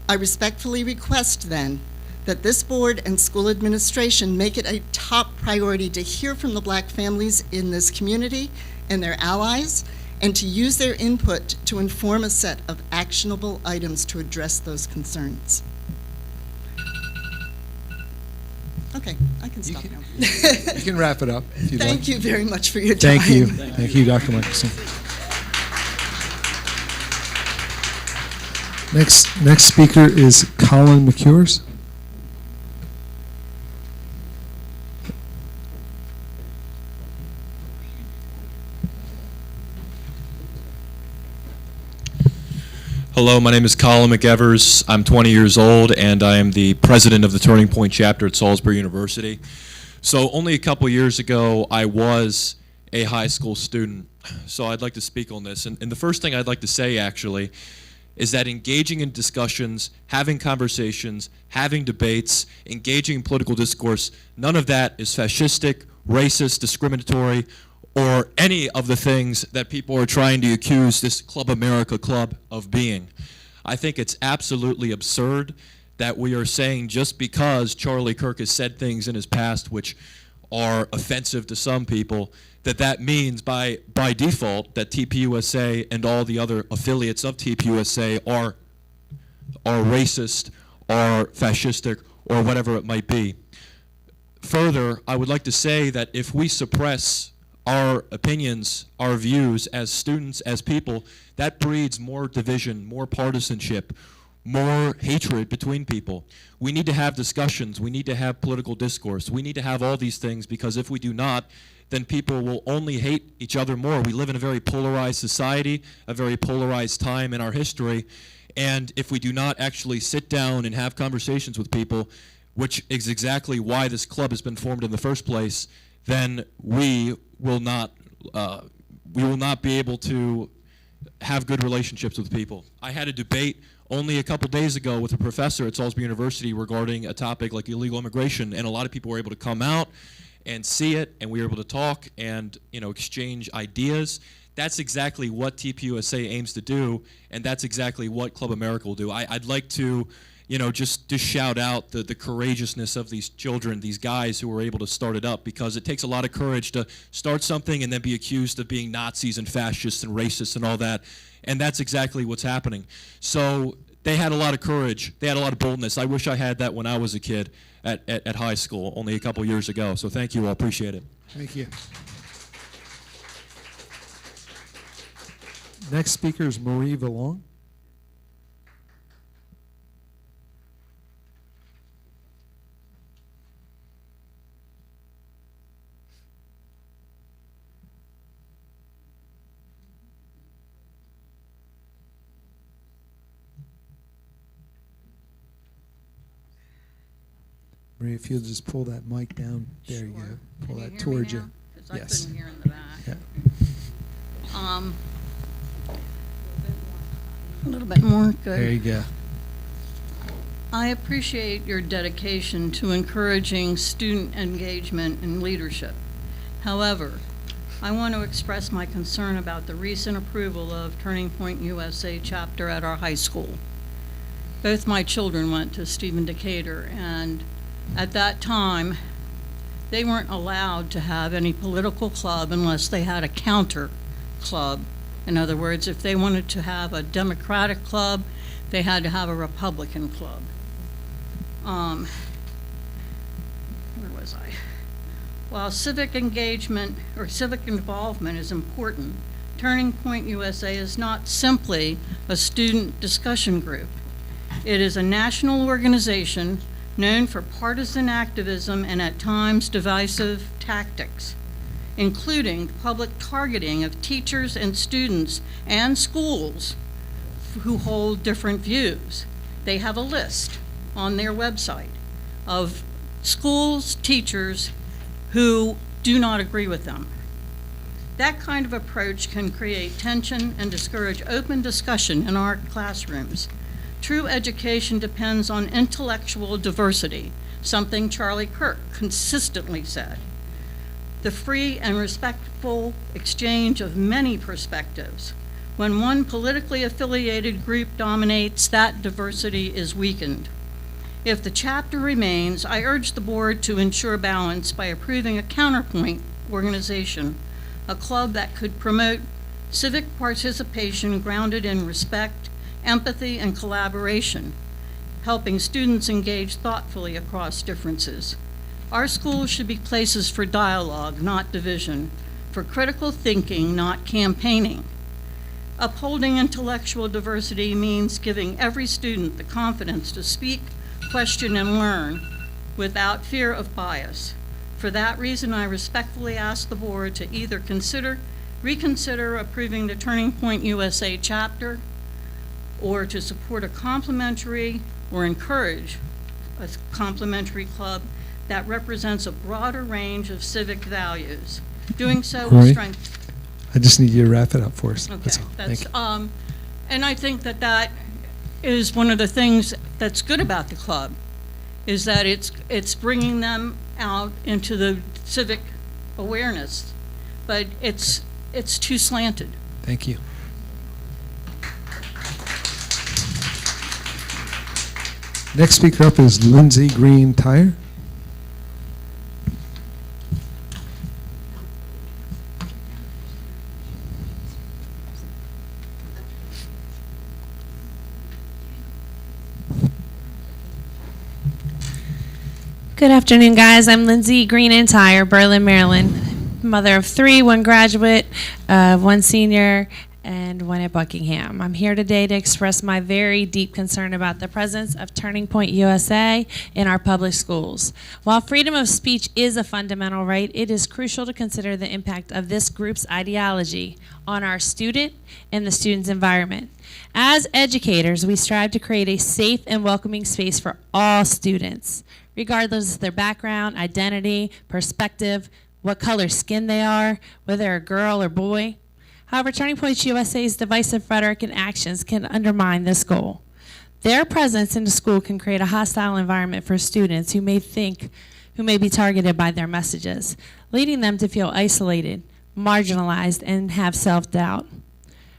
I respectfully request then that this board and school administration make it a top priority to hear from the black families in this community and their allies, and to use their input to inform a set of actionable items to address those concerns. Okay, I can stop now. You can wrap it up if you'd like. Thank you very much for your time. Thank you. Thank you, Dr. Michelson. Next speaker is Colin McCures. Hello, my name is Colin McEvers. I'm 20 years old, and I am the president of the Turning Point chapter at Salisbury University. So only a couple years ago, I was a high school student. So I'd like to speak on this. And the first thing I'd like to say, actually, is that engaging in discussions, having conversations, having debates, engaging in political discourse, none of that is fascistic, racist, discriminatory, or any of the things that people are trying to accuse this Club America club of being. I think it's absolutely absurd that we are saying just because Charlie Kirk has said things in his past which are offensive to some people, that means by default that TPUSA and all the other affiliates of TPUSA are racist, are fascistic, or whatever it might be. Further, I would like to say that if we suppress our opinions, our views as students, as people, that breeds more division, more partisanship, more hatred between people. We need to have discussions. We need to have political discourse. We need to have all these things, because if we do not, then people will only hate each other more. We live in a very polarized society, a very polarized time in our history, and if we do not actually sit down and have conversations with people, which is exactly why this club has been formed in the first place, then we will not be able to have good relationships with people. I had a debate only a couple days ago with a professor at Salisbury University regarding a topic like illegal immigration, and a lot of people were able to come out and see it, and we were able to talk and exchange ideas. That's exactly what TPUSA aims to do, and that's exactly what Club America will do. I'd like to just shout out the courageousness of these children, these guys who were able to start it up, because it takes a lot of courage to start something and then be accused of being Nazis and fascists and racists and all that, and that's exactly what's happening. So they had a lot of courage. They had a lot of boldness. I wish I had that when I was a kid at high school only a couple years ago. So thank you all. Appreciate it. Thank you. Next speaker is Marie Vallon. Marie, if you'll just pull that mic down. There you go. Pull that towards you. Yes. I couldn't hear in the back. Yeah. A little bit more. Good. There you go. I appreciate your dedication to encouraging student engagement and leadership. However, I want to express my concern about the recent approval of Turning Point USA chapter at our high school. Both my children went to Stephen Decatur, and at that time, they weren't allowed to have any political club unless they had a counter club. In other words, if they wanted to have a Democratic club, they had to have a Republican club. Where was I? While civic engagement or civic involvement is important, Turning Point USA is not simply a student discussion group. It is a national organization known for partisan activism and at times divisive tactics, including public targeting of teachers and students and schools who hold different views. They have a list on their website of schools, teachers who do not agree with them. That kind of approach can create tension and discourage open discussion in our classrooms. True education depends on intellectual diversity, something Charlie Kirk consistently said. The free and respectful exchange of many perspectives. When one politically affiliated group dominates, that diversity is weakened. If the chapter remains, I urge the board to ensure balance by approving a counterpoint organization, a club that could promote civic participation grounded in respect, empathy, and collaboration, helping students engage thoughtfully across differences. Our schools should be places for dialogue, not division, for critical thinking, not campaigning. Upholding intellectual diversity means giving every student the confidence to speak, question, and learn without fear of bias. For that reason, I respectfully ask the board to either reconsider approving the Turning Point USA chapter, or to support a complementary or encourage a complementary club that represents a broader range of civic values. Doing so will Rory? strengthen. I just need you to wrap it up for us. Okay, That's all. Thank you. And I think that that is one of the things that's good about the club, is that it's bringing them out into the civic awareness, but it's too slanted. Thank you. Next speaker up is Lindsay Green Tire. Good afternoon, guys. I'm Lindsay Green and Tire, Berlin, Maryland. Mother of 3, 1 graduate, 1 senior, and 1 at Buckingham. I'm here today to express my very deep concern about the presence of Turning Point USA in our public schools. While freedom of speech is a fundamental right, it is crucial to consider the impact of this group's ideology on our student and the student's environment. As educators, we strive to create a safe and welcoming space for all students, regardless of their background, identity, perspective, what color skin they are, whether they're a girl or boy. However, Turning Point USA's divisive rhetoric and actions can undermine this goal. Their presence in the school can create a hostile environment for students who may be targeted by their messages, leading them to feel isolated, marginalized, and have self-doubt.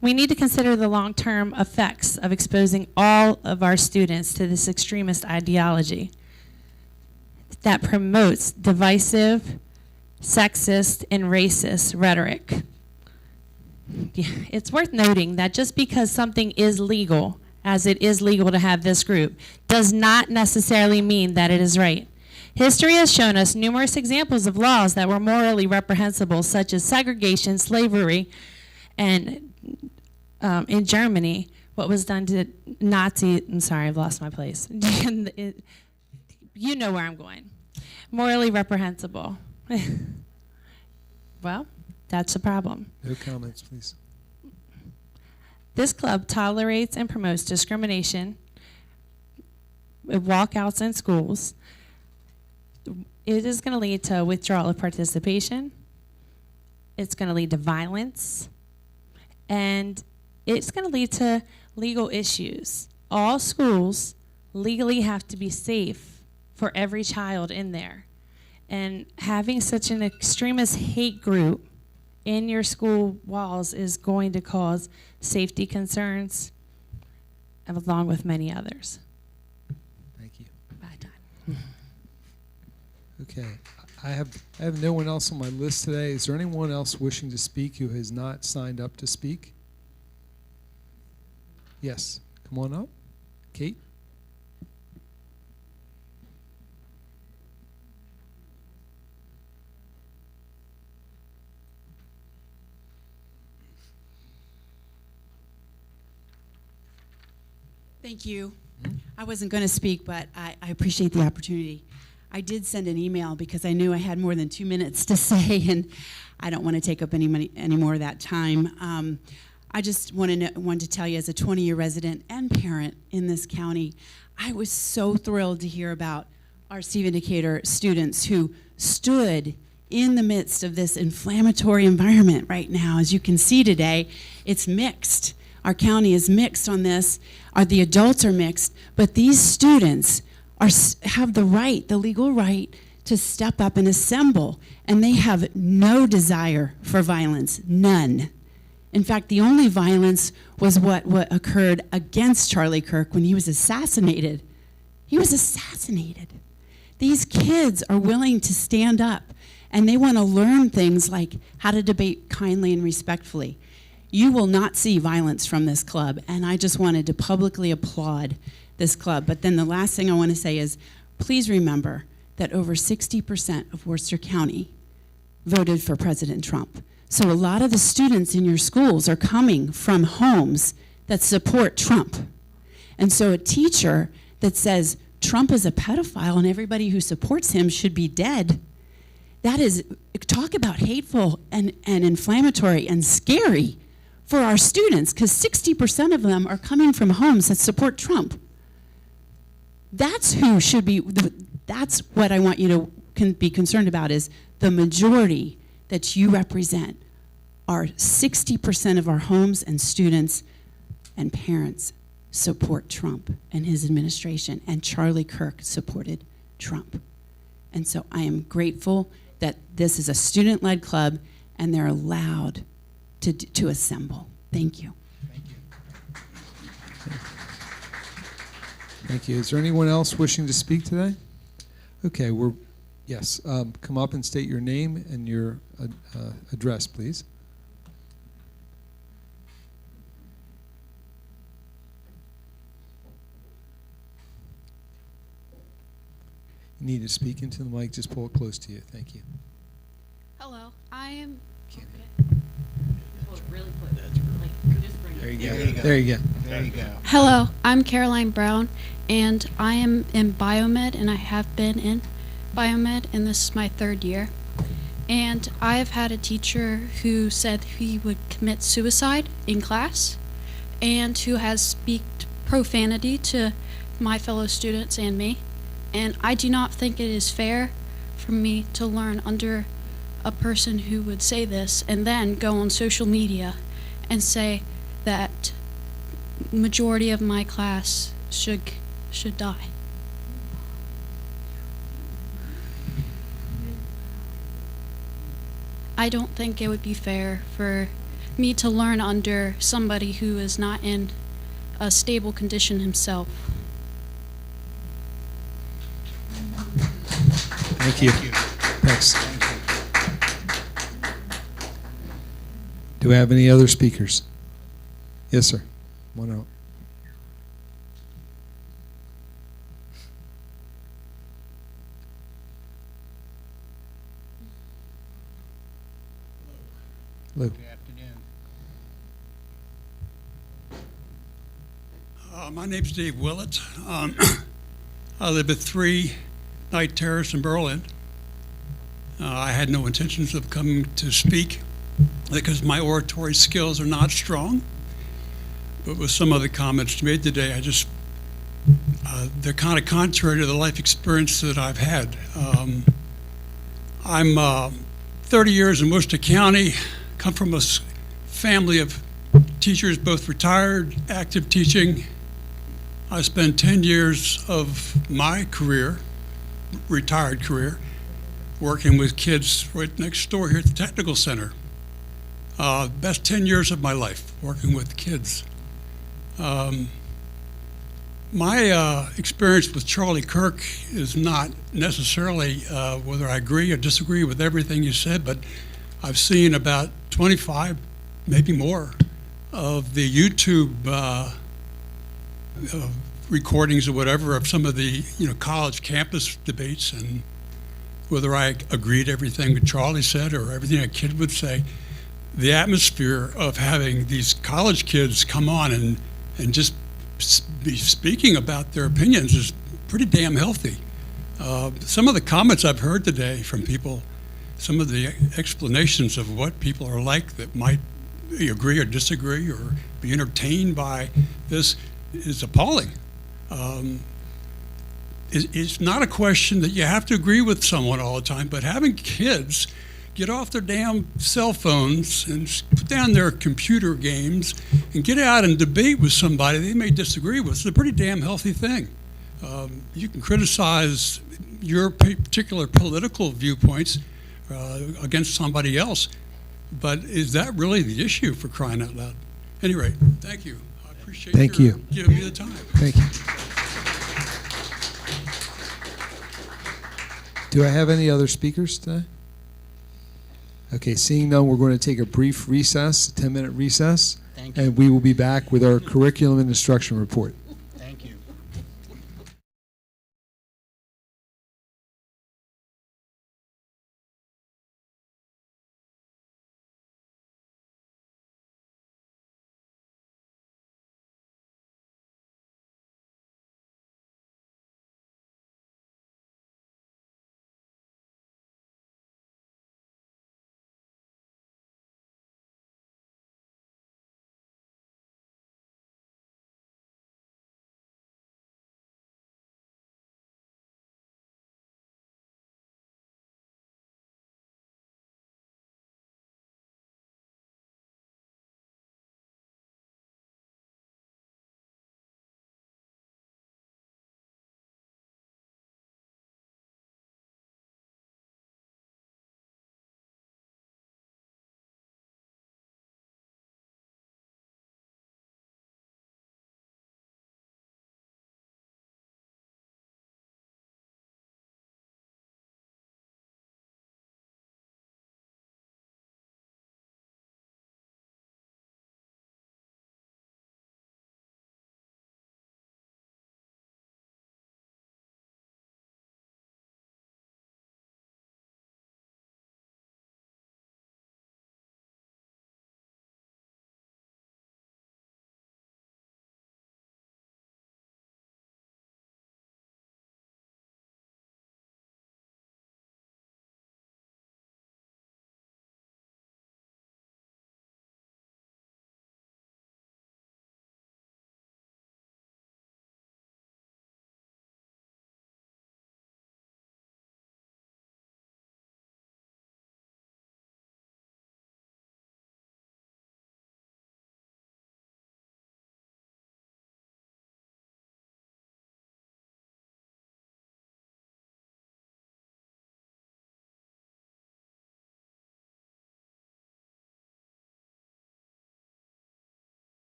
We need to consider the long-term effects of exposing all of our students to this extremist ideology that promotes divisive, sexist, and racist rhetoric. It's worth noting that just because something is legal, as it is legal to have this group, does not necessarily mean that it is right. History has shown us numerous examples of laws that were morally reprehensible, such as segregation, slavery, and in Germany, what was done to Nazi, I'm sorry, I've lost my place. You know where I'm going. Morally reprehensible. Well, that's the problem. No comments, please. This club tolerates and promotes discrimination, walkouts in schools. It is going to lead to withdrawal of participation. It's going to lead to violence. And it's going to lead to legal issues. All schools legally have to be safe for every child in there. And having such an extremist hate group in your school walls is going to cause safety concerns, along with many others. Thank you. Bye, Todd. Okay. I have no one else on my list today. Is there anyone else wishing to speak who has not signed up to speak? Yes. Come on up. Kate? Thank you. I wasn't going to speak, but I appreciate the opportunity. I did send an email because I knew I had more than 2 minutes to say, and I don't want to take up any more of that time. I just wanted to tell you, as a 20-year resident and parent in this county, I was so thrilled to hear about our Stephen Decatur students who stood in the midst of this inflammatory environment right now. As you can see today, it's mixed. Our county is mixed on this. The adults are mixed, but these students have the right, the legal right, to step up and assemble, and they have no desire for violence, none. In fact, the only violence was what occurred against Charlie Kirk when he was assassinated. He was assassinated. These kids are willing to stand up, and they want to learn things like how to debate kindly and respectfully. you will not see violence from this club. And I just wanted to publicly applaud this club. But then the last thing I want to say is, please remember that over 60% of Worcester County voted for President Trump. So a lot of the students in your schools are coming from homes that support Trump. And so a teacher that says Trump is a pedophile and everybody who supports him should be dead, that is, talk about hateful and inflammatory and scary for our students, because 60% of them are coming from homes that support Trump. That's who should be, that's what I want you to be concerned about, is the majority that you represent are 60% of our homes and students and parents support Trump and his administration, and Charlie Kirk supported Trump. And so I am grateful that this is a student-led club and they're allowed to assemble. Thank you. Thank you. Is there anyone else wishing to speak today? Okay, yes, come up and state your name and your address, please. You need to speak into the mic, just pull it close to you. Thank you. Hello, I am. There you go. There you go. There you go. Hello, I'm Caroline Brown, and I am in biomed, and I have been in biomed, and this is my 3rd year. And I have had a teacher who said he would commit suicide in class, and who has speaked profanity to my fellow students and me. And I do not think it is fair for me to learn under a person who would say this and then go on social media and say that majority of my class should die. I don't think it would be fair for me to learn under somebody who is not in a stable condition himself. Thank you. Thanks. Do we have any other speakers? Yes, sir. One out. Lou. Good afternoon. My name's Dave Willett. I live at 3 Knight Terrace in Berlin. I had no intentions of coming to speak because my oratory skills are not strong. But with some of the comments made today, they're kind of contrary to the life experience that I've had. I'm 30 years in Worcester County, come from a family of teachers, both retired, active teaching. I spent 10 years of my career, retired career, working with kids right next door here at the Technical Center. Best 10 years of my life working with kids. My experience with Charlie Kirk is not necessarily whether I agree or disagree with everything you said, but I've seen about 25, maybe more, of the YouTube recordings or whatever of some of the college campus debates, and whether I agreed everything that Charlie said or everything a kid would say, the atmosphere of having these college kids come on and just be speaking about their opinions is pretty damn healthy. Some of the comments I've heard today from people, some of the explanations of what people are like that might agree or disagree or be entertained by this is appalling. It's not a question that you have to agree with someone all the time, but having kids get off their damn cell phones and put down their computer games and get out and debate with somebody they may disagree with is a pretty damn healthy thing. You can criticize your particular political viewpoints against somebody else, but is that really the issue, for crying out loud? Anyway, thank you. I appreciate you giving me the time. Thank you. Do I have any other speakers today? Okay, seeing none, we're going to take a brief recess, a 10-minute recess. Thank you. And we will be back with our curriculum and instruction report.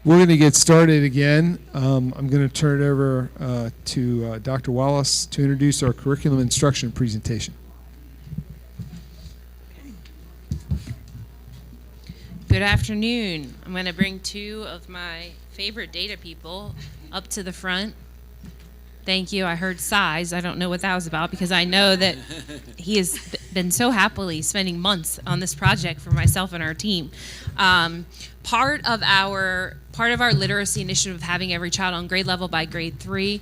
We're going to get started again. I'm going to turn it over to Dr. Wallace to introduce our curriculum instruction presentation. Good afternoon. I'm going to bring two of my favorite data people up to the front. Thank you. I heard sighs. I don't know what that was about because I know that he has been so happily spending months on this project for myself and our team. Part of our literacy initiative of having every child on grade level by grade 3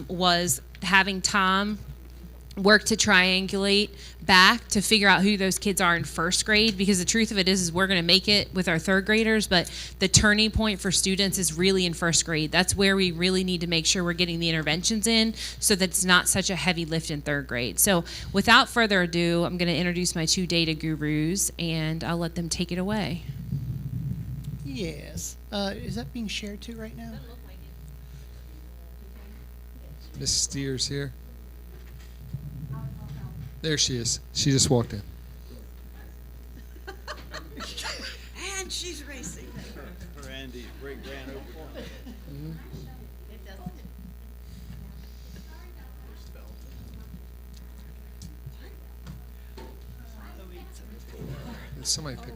was having Tom work to triangulate back to figure out who those kids are in first grade, because the truth of it is we're going to make it with our third graders, but the turning point for students is really in first grade. That's where we really need to make sure we're getting the interventions in so that it's not such a heavy lift in third grade. So without further ado, I'm going to introduce my two data gurus and I'll let them take it away. Yes. Is that being shared too right now? Miss Steers here. There she is. She just walked in. And she's racing. Randy's great grand opening. Somebody picked it.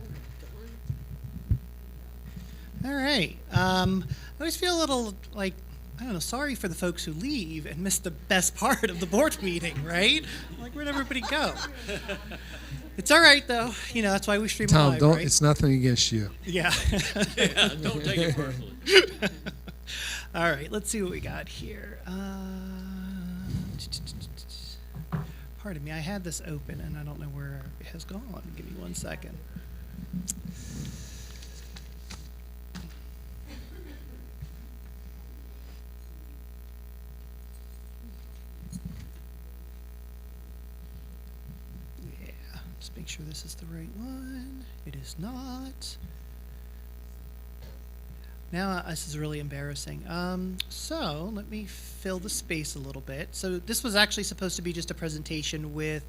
All right. I always feel a little like, I don't know, sorry for the folks who leave and miss the best part of the board meeting, right? Like, where'd everybody go? It's all right, though. You know, that's why we stream Tom, live, don't. right? It's nothing against you. Yeah. Yeah, don't take it personally. All right, let's see what we got here. Pardon me, I had this open and I don't know where it has gone. Give me 1 second. Just make sure this is the right one. It is not. Now this is really embarrassing. So let me fill the space a little bit. So this was actually supposed to be just a presentation with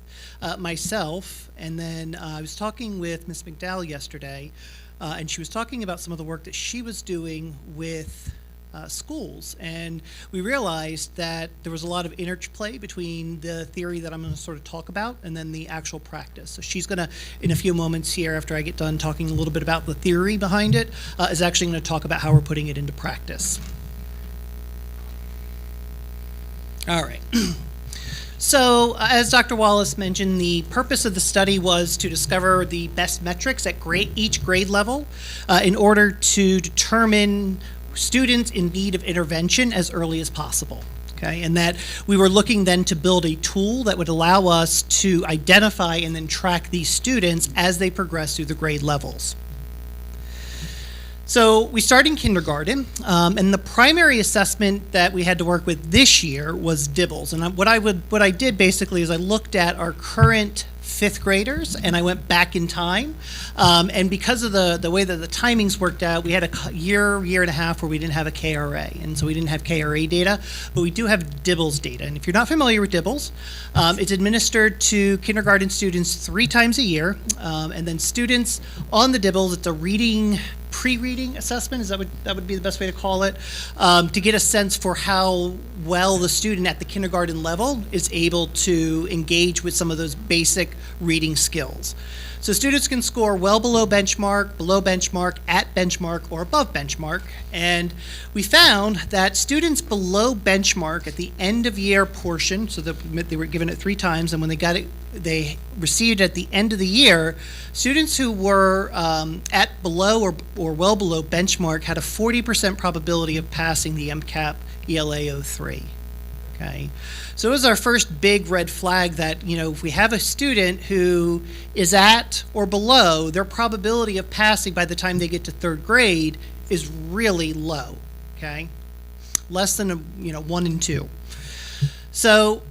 myself, and then I was talking with Ms. McDowell yesterday, and she was talking about some of the work that she was doing with schools, and we realized that there was a lot of interplay between the theory that I'm going to sort of talk about and then the actual practice. So she's going to, in a few moments here after I get done talking a little bit about the theory behind it, is actually going to talk about how we're putting it into practice. All right. So, as Dr. Wallace mentioned, the purpose of the study was to discover the best metrics at each grade level in order to determine students in need of intervention as early as possible. Okay, and that we were looking then to build a tool that would allow us to identify and then track these students as they progress through the grade levels. So we started in kindergarten, and the primary assessment that we had to work with this year was DIBELS. And what I did basically is I looked at our current fifth graders and I went back in time, and because of the way that the timings worked out, we had a year and a half where we didn't have a KRA, and so we didn't have KRA data, but we do have DIBELS data. And if you're not familiar with DIBELS, it's administered to kindergarten students 3 times a year, and then students on the DIBELS, it's a pre-reading assessment, that would be the best way to call it, to get a sense for how well the student at the kindergarten level is able to engage with some of those basic reading skills. So students can score well below benchmark, at benchmark, or above benchmark. And we found that students below benchmark at the end of year portion, so they were given it 3 times, and when they got it, they received at the end of the year, students who were at below or well below benchmark had a 40% probability of passing the MCAP ELA 03. Okay, so it was our first big red flag that, you know, if we have a student who is at or below, their probability of passing by the time they get to 3rd grade is really low. Okay, less than 1 in 2. So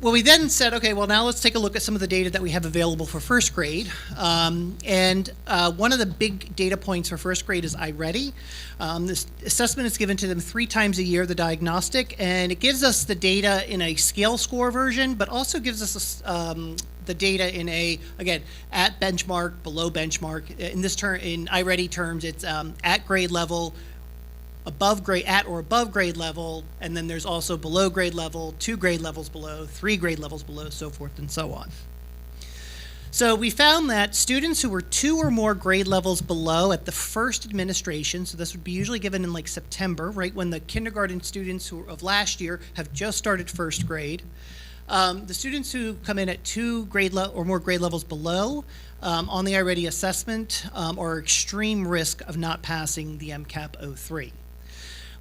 well, we then said, okay, well, now let's take a look at some of the data that we have available for 1st grade. And one of the big data points for 1st grade is iReady. This assessment is given to them 3 times a year, the diagnostic, and it gives us the data in a scale score version, but also gives us the data in again, at benchmark, below benchmark. In iReady terms, it's at grade level, above grade, at or above grade level, and then there's also below grade level, 2 grade levels below, 3 grade levels below, so forth and so on. So we found that students who were 2 or more grade levels below at the first administration, so this would be usually given in like September, right when the kindergarten students of last year have just started first grade. The students who come in at 2 grade or more grade levels below on the iReady assessment are extreme risk of not passing the MCAP 03.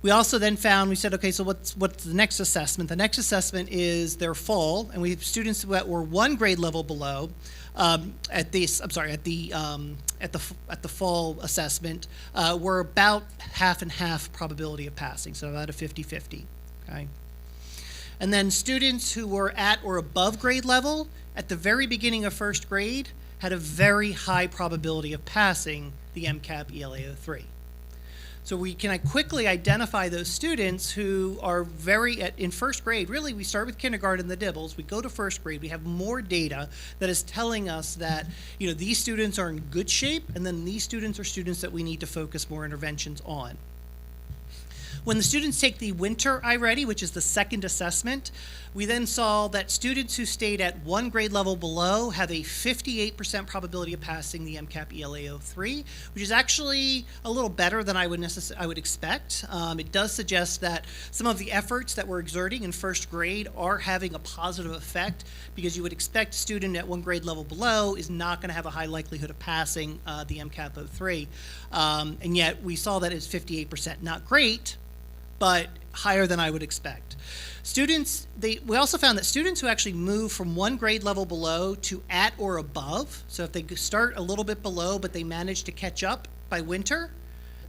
We also then found, we said, okay, so what's the next assessment? The next assessment is their fall, and we have students that were 1 grade level below at the fall assessment were about half and half probability of passing, so about a 50-50, okay? And then students who were at or above grade level at the very beginning of first grade had a very high probability of passing the MCAP ELA 03. So we can quickly identify those students who are in first grade. Really, we start with kindergarten, the dibbles. We go to first grade. We have more data that is telling us that, these students are in good shape, and then these students are students that we need to focus more interventions on. When the students take the winter iReady, which is the second assessment, we then saw that students who stayed at 1 grade level below have a 58% probability of passing the MCAP ELA 03, which is actually a little better than I would expect. It does suggest that some of the efforts that we're exerting in first grade are having a positive effect, because you would expect a student at 1 grade level below is not going to have a high likelihood of passing the MCAP 03. And yet we saw that it's 58%. Not great, but higher than I would expect. We also found that students who actually move from 1 grade level below to at or above, so if they start a little bit below but they manage to catch up by winter,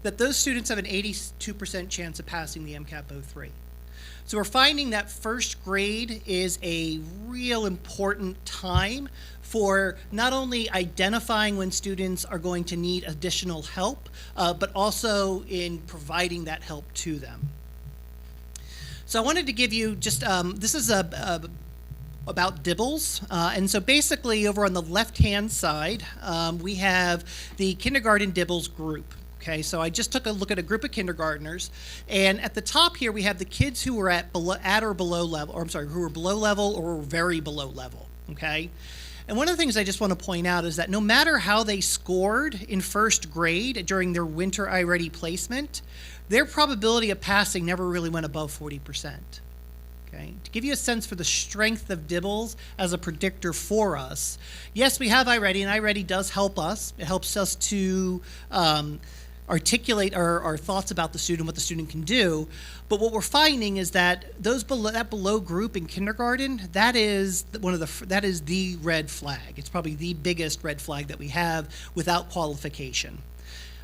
that those students have an 82% chance of passing the MCAP 03. So we're finding that first grade is a real important time for not only identifying when students are going to need additional help, but also in providing that help to them. So I wanted to give you just, this is about dibbles. And so basically over on the left-hand side, we have the kindergarten dibbles group. Okay, so I just took a look at a group of kindergartners, and at the top here we have the kids who were at or below level, or I'm sorry, who were below level or were very below level, okay? And one of the things I just want to point out is that no matter how they scored in first grade during their winter iReady placement, their probability of passing never really went above 40%. Okay? To give you a sense for the strength of dibbles as a predictor for us, yes, we have iReady, and iReady does help us. It helps us to articulate our thoughts about the student, what the student can do. But what we're finding is that that below group in kindergarten, that is the red flag. It's probably the biggest red flag that we have without qualification.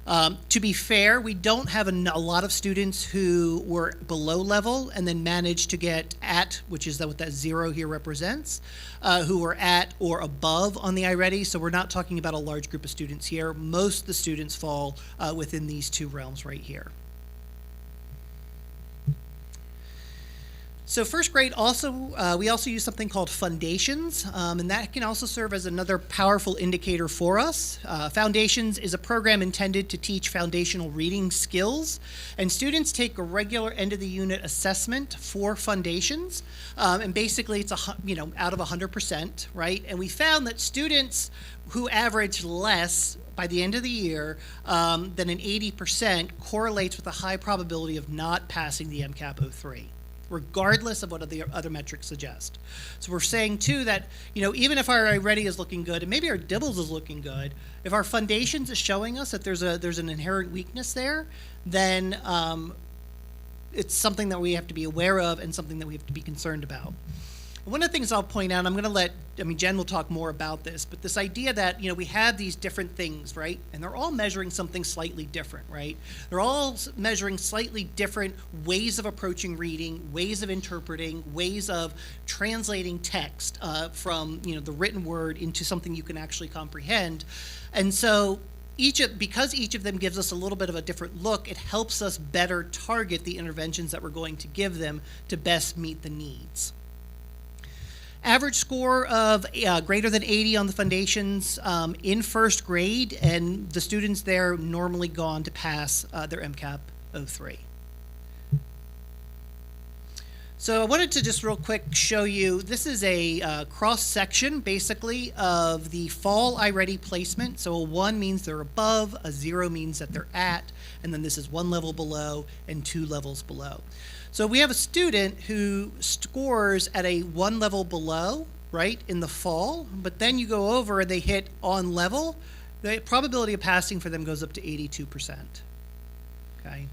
To be fair, we don't have a lot of students who were below level and then managed to get at, which is what that 0 here represents, who were at or above on the iReady. So we're not talking about a large group of students here. Most of the students fall within these 2 realms right here. So first grade also, we also use something called foundations, and that can also serve as another powerful indicator for us. Foundations is a program intended to teach foundational reading skills, and students take a regular end of the unit assessment for foundations, and basically it's out of 100%, right? And we found that students who average less by the end of the year than an 80% correlates with a high probability of not passing the MCAP 03. Regardless of what the other metrics suggest. So we're saying too that, even if our iReady is looking good, and maybe our dibbles is looking good, if our foundations is showing us that there's an inherent weakness there, then it's something that we have to be aware of and something that we have to be concerned about. One of the things I'll point out, I'm going to Jen will talk more about this, but this idea that, we have these different things, right? And they're all measuring something slightly different, right? They're all measuring slightly different ways of approaching reading, ways of interpreting, ways of translating text from, the written word into something you can actually comprehend. And so because each of them gives us a little bit of a different look, it helps us better target the interventions that we're going to give them to best meet the needs. Average score of greater than 80 on the foundations in first grade, and the students there normally go on to pass their MCAP 03. So I wanted to just real quick show you, this is a cross-section basically of the fall iReady placement. So a 1 means they're above, a 0 means that they're at, and then this is 1 level below and 2 levels below. So we have a student who scores at a 1 level below, right, in the fall, but then you go over and they hit on level, the probability of passing for them goes up to 82%, okay?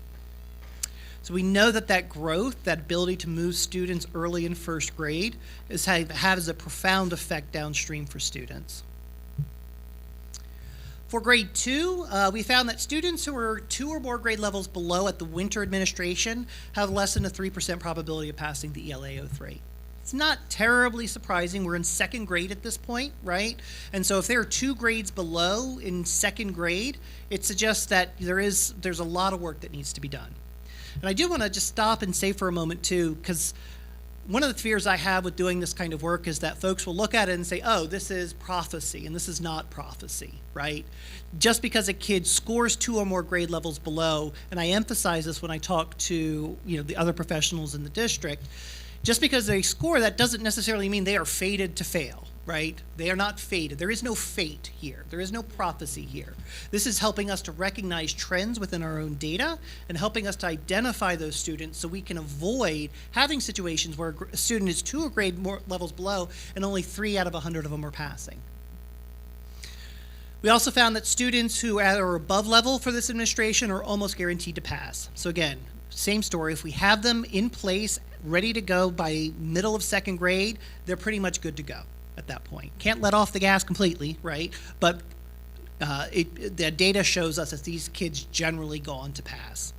So we know that that growth, that ability to move students early in first grade, has a profound effect downstream for students. For grade 2, we found that students who are 2 or more grade levels below at the winter administration have less than a 3% probability of passing the ELA 03. It's not terribly surprising. We're in 2nd grade at this point, right? And so if there are 2 grades below in 2nd grade, it suggests that there's a lot of work that needs to be done. And I do want to just stop and say for a moment too, because one of the fears I have with doing this kind of work is that folks will look at it and say, oh, this is prophecy, and this is not prophecy, right? Just because a kid scores 2 or more grade levels below, and I emphasize this when I talk to the other professionals in the district, just because they score, that doesn't necessarily mean they are fated to fail, right? They are not fated. There is no fate here. There is no prophecy here. This is helping us to recognize trends within our own data and helping us to identify those students so we can avoid having situations where a student is 2 grade more levels below and only 3 out of 100 of them are passing. We also found that students who are above level for this administration are almost guaranteed to pass. So again, same story. If we have them in place, ready to go by middle of 2nd grade, they're pretty much good to go at that point. Can't let off the gas completely, right? But the data shows us that these kids generally go on to pass.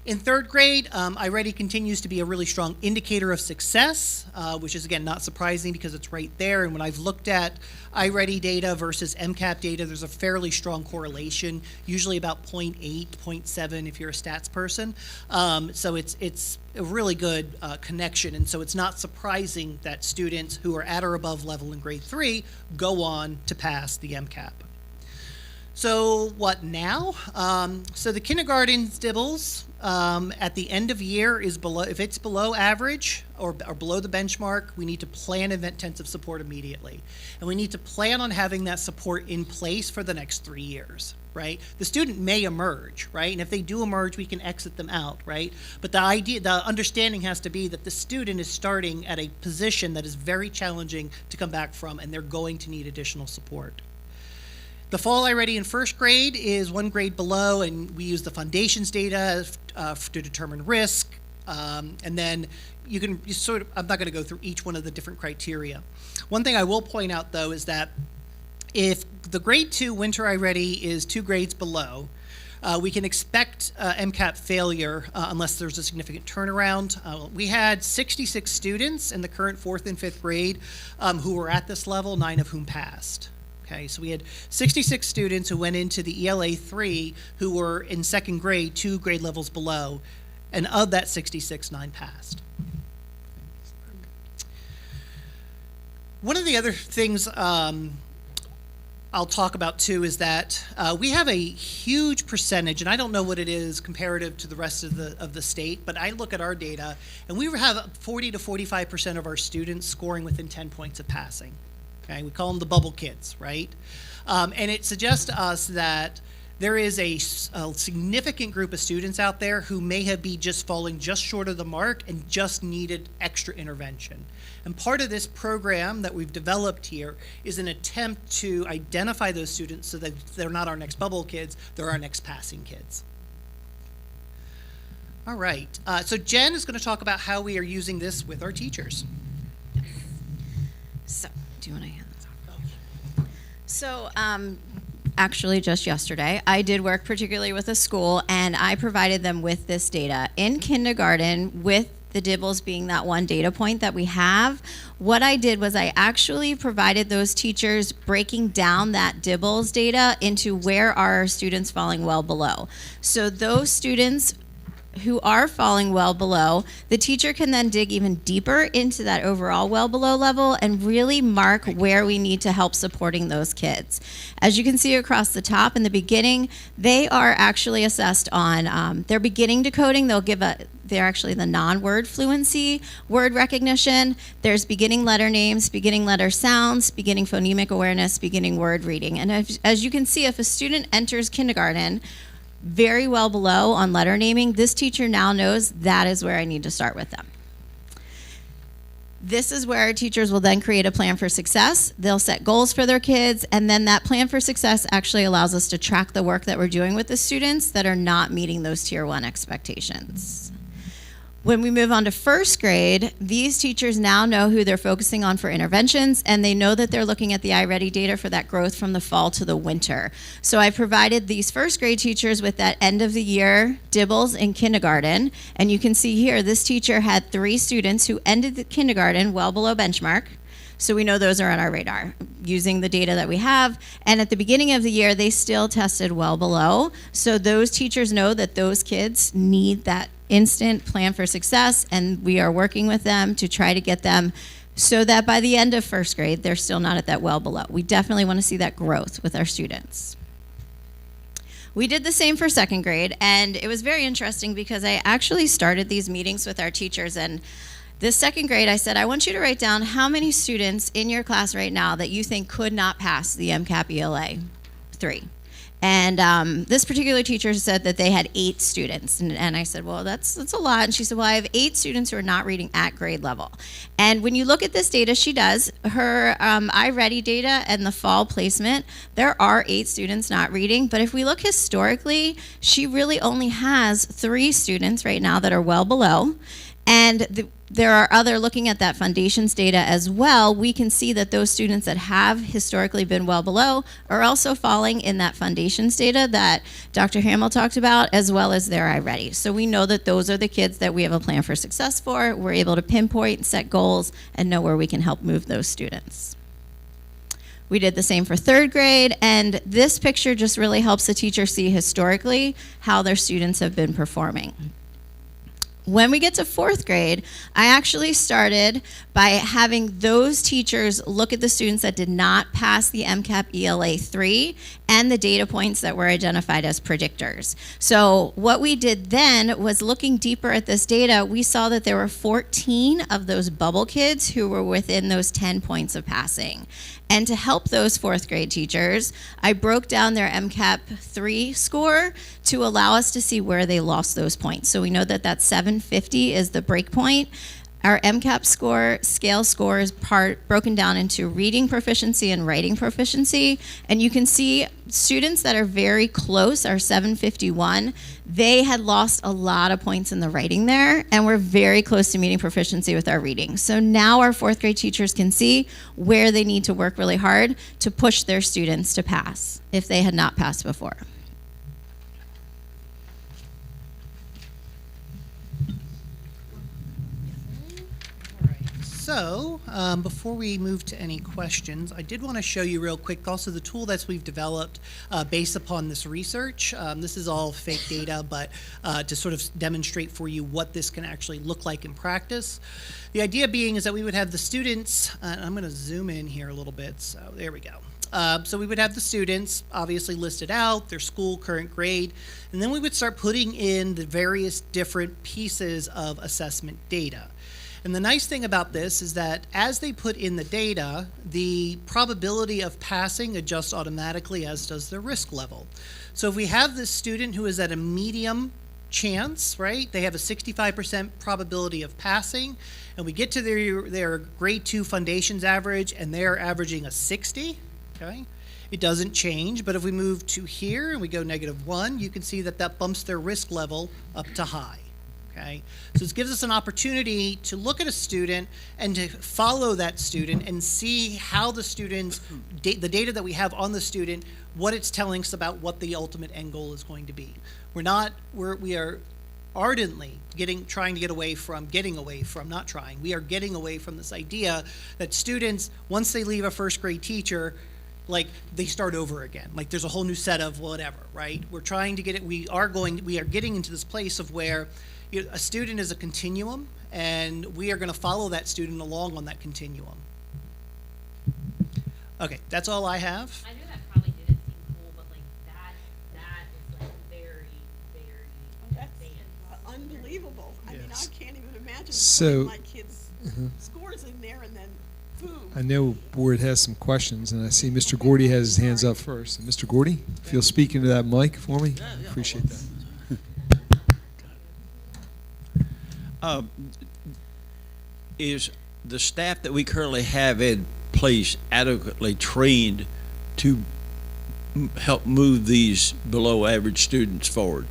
In 3rd grade, iReady continues to be a really strong indicator of success, which is, again, not surprising because it's right there. And when I've looked at iReady data versus MCAP data, there's a fairly strong correlation, usually about 0.8, 0.7 if you're a stats person. So it's a really good connection. And so it's not surprising that students who are at or above level in grade 3 go on to pass the MCAP. So what now? So the kindergarten DIBELS at the end of year is below, if it's below average or below the benchmark, we need to plan intensive support immediately. And we need to plan on having that support in place for the next 3 years, right? The student may emerge, right? And if they do emerge, we can exit them out, right? But the understanding has to be that the student is starting at a position that is very challenging to come back from, and they're going to need additional support. The fall iReady in 1st grade is 1 grade below, and we use the foundations data to determine risk. And then I'm not going to go through each one of the different criteria. One thing I will point out, though, is that if the grade 2 winter iReady is 2 grades below, we can expect MCAP failure unless there's a significant turnaround. We had 66 students in the current 4th and 5th grade who were at this level, 9 of whom passed. Okay, so we had 66 students who went into the ELA 3 who were in 2nd grade, 2 grade levels below, and of that 66, 9 passed. One of the other things I'll talk about too is that we have a huge percentage, and I don't know what it is comparative to the rest of the state, but I look at our data, and we have 40 to 45% of our students scoring within 10 points of passing. Okay, we call them the bubble kids, right? And it suggests to us that there is a significant group of students out there who may be just falling just short of the mark and just needed extra intervention. And part of this program that we've developed here is an attempt to identify those students so that they're not our next bubble kids, they're our next passing kids. All right, so Jen is going to talk about how we are using this with our teachers. So, do you want to hand this off? So, actually just yesterday, I did work particularly with a school, and I provided them with this data. In kindergarten, with the DIBELS being that one data point that we have, what I did was I actually provided those teachers breaking down that DIBELS data into where are our students falling well below. So those students who are falling well below, the teacher can then dig even deeper into that overall well below level and really mark where we need to help supporting those kids. As you can see across the top in the beginning, they are actually assessed on their beginning decoding. They're actually the non-word fluency, word recognition. There's beginning letter names, beginning letter sounds, beginning phonemic awareness, beginning word reading. And as you can see, if a student enters kindergarten very well below on letter naming, this teacher now knows that is where I need to start with them. This is where teachers will then create a plan for success. They'll set goals for their kids, and then that plan for success actually allows us to track the work that we're doing with the students that are not meeting those Tier 1 expectations. When we move on to first grade, these teachers now know who they're focusing on for interventions, and they know that they're looking at the iReady data for that growth from the fall to the winter. So I provided these first grade teachers with that end of the year dibbles in kindergarten, and you can see here this teacher had 3 students who ended the kindergarten well below benchmark. So we know those are on our radar using the data that we have. And at the beginning of the year, they still tested well below. So those teachers know that those kids need that instant plan for success, and we are working with them to try to get them so that by the end of first grade, they're still not at that well below. We definitely want to see that growth with our students. We did the same for second grade, and it was very interesting because I actually started these meetings with our teachers, and this second grade, I said, I want you to write down how many students in your class right now that you think could not pass the MCAP ELA 3. And this particular teacher said that they had 8 students. And I said, well, that's a lot. And she said, well, I have 8 students who are not reading at grade level. And when you look at this data, she does. Her iReady data and the fall placement, there are 8 students not reading. But if we look historically, she really only has 3 students right now that are well below. And there are other, looking at that foundations data as well, we can see that those students that have historically been well below are also falling in that foundations data that Dr. Hamill talked about, as well as their iReady. So we know that those are the kids that we have a plan for success for. We're able to pinpoint and set goals and know where we can help move those students. We did the same for third grade, and this picture just really helps the teacher see historically how their students have been performing. When we get to fourth grade, I actually started by having those teachers look at the students that did not pass the MCAP ELA 3 and the data points that were identified as predictors. So what we did then was looking deeper at this data, we saw that there were 14 of those bubble kids who were within those 10 points of passing. And to help those fourth grade teachers, I broke down their MCAP 3 score to allow us to see where they lost those points. So we know that that 750 is the break point. Our MCAP scale score is broken down into reading proficiency and writing proficiency. And you can see students that are very close, our 751, they had lost a lot of points in the writing there, and we're very close to meeting proficiency with our reading. So now our fourth grade teachers can see where they need to work really hard to push their students to pass if they had not passed before. So, before we move to any questions, I did want to show you real quick also the tool that we've developed based upon this research. This is all fake data, but to sort of demonstrate for you what this can actually look like in practice. The idea being is that we would have the students, I'm going to zoom in here a little bit, so there we go. So we would have the students obviously listed out, their school, current grade, and then we would start putting in the various different pieces of assessment data. And the nice thing about this is that as they put in the data, the probability of passing adjusts automatically, as does their risk level. So if we have this student who is at a medium chance, right, they have a 65% probability of passing, and we get to their grade 2 foundations average and they're averaging a 60, okay? It doesn't change, but if we move to here and we go -1, you can see that that bumps their risk level up to high. Okay, so this gives us an opportunity to look at a student and to follow that student and see how the students, the data that we have on the student, what it's telling us about what the ultimate end goal is going to be. We are ardently trying to get away from this idea that students, once they leave a first grade teacher, like they start over again. Like there's a whole new set of whatever, right? We're trying to get it, we are getting into this place of where a student is a continuum, and we are going to follow that student along on that continuum. Okay, that's all I have. I know that probably didn't seem cool, but like that is like very, very advanced. Unbelievable. I mean, I can't even imagine So- putting my kids' scores in there and then boom. I know board has some questions, and I see Mr. Gordy has his hands up first. And Mr. Gordy, if you'll speak into that mic for me, appreciate that. Is the staff that we currently have in place adequately trained to help move these below average students forward?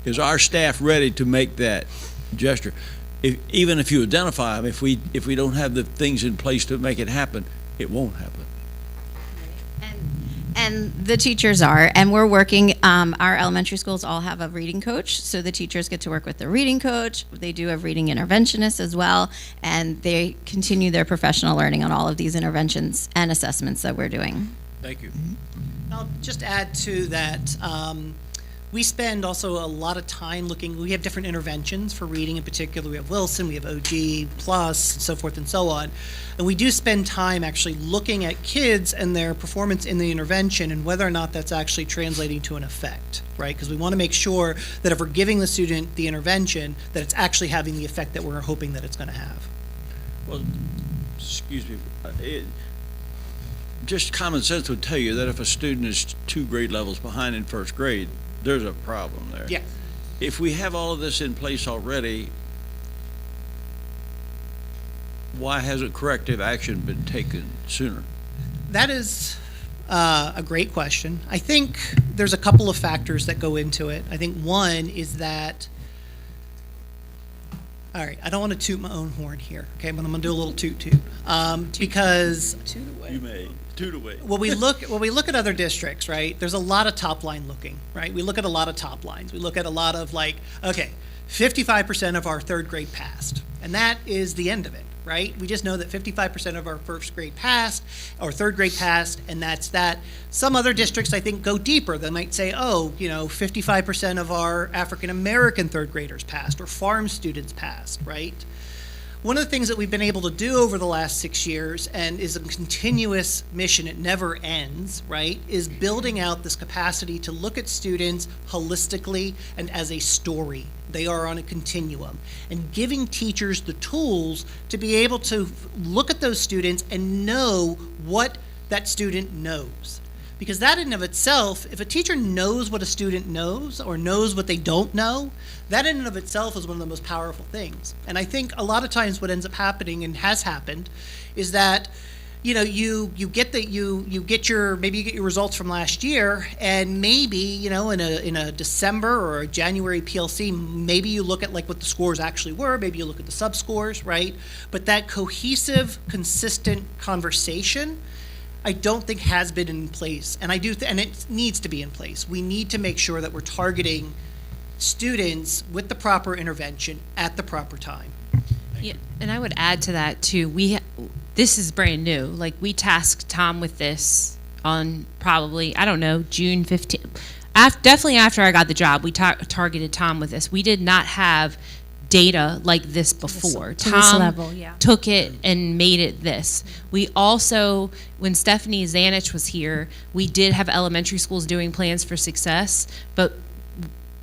Is our staff ready to make that gesture? Even if you identify them, if we don't have the things in place to make it happen, it won't happen. And the teachers are, and we're working, our elementary schools all have a reading coach, so the teachers get to work with the reading coach. They do have reading interventionists as well, and they continue their professional learning on all of these interventions and assessments that we're doing. Thank you. I'll just add to that, we spend also a lot of time looking, we have different interventions for reading in particular. We have Wilson, we have OG, Plus, so forth and so on. And we do spend time actually looking at kids and their performance in the intervention and whether or not that's actually translating to an effect, right? Because we want to make sure that if we're giving the student the intervention, that it's actually having the effect that we're hoping that it's going to have. Well, excuse me, just common sense would tell you that if a student is 2 grade levels behind in first grade, there's a problem there. Yeah. If we have all of this in place already, why hasn't corrective action been taken sooner? That is a great question. I think there's a couple of factors that go into it. I think one is that, all right, I don't want to toot my own horn here, okay, but I'm going to do a little toot-toot. Because You may. Toot away. when we look at other districts, right, there's a lot of top line looking, right? We look at a lot of top lines. We look at a lot of like, okay, 55% of our third grade passed, and that is the end of it, right? We just know that 55% of our first grade passed, or third grade passed, and that's that. Some other districts, I think, go deeper. They might say, oh, 55% of our African American third graders passed, or farm students passed, right? One of the things that we've been able to do over the last 6 years, and is a continuous mission, it never ends, right, is building out this capacity to look at students holistically and as a story. They are on a continuum, and giving teachers the tools to be able to look at those students and know what that student knows. Because that in and of itself, if a teacher knows what a student knows or knows what they don't know, that in and of itself is one of the most powerful things. And I think a lot of times what ends up happening and has happened is that you get your results from last year, and maybe in a December or a January PLC, maybe you look at like what the scores actually were, maybe you look at the sub scores, right? But that cohesive, consistent conversation, I don't think has been in place, and and it needs to be in place. We need to make sure that we're targeting students with the proper intervention at the proper time. Yeah, and I would add to that too. This is brand new. Like, we tasked Tom with this on probably, I don't know, June 15th. Definitely after I got the job, we targeted Tom with this. We did not have data like this before. To this Tom level, yeah. took it and made it this. We also, when Stephanie Zanich was here, we did have elementary schools doing plans for success,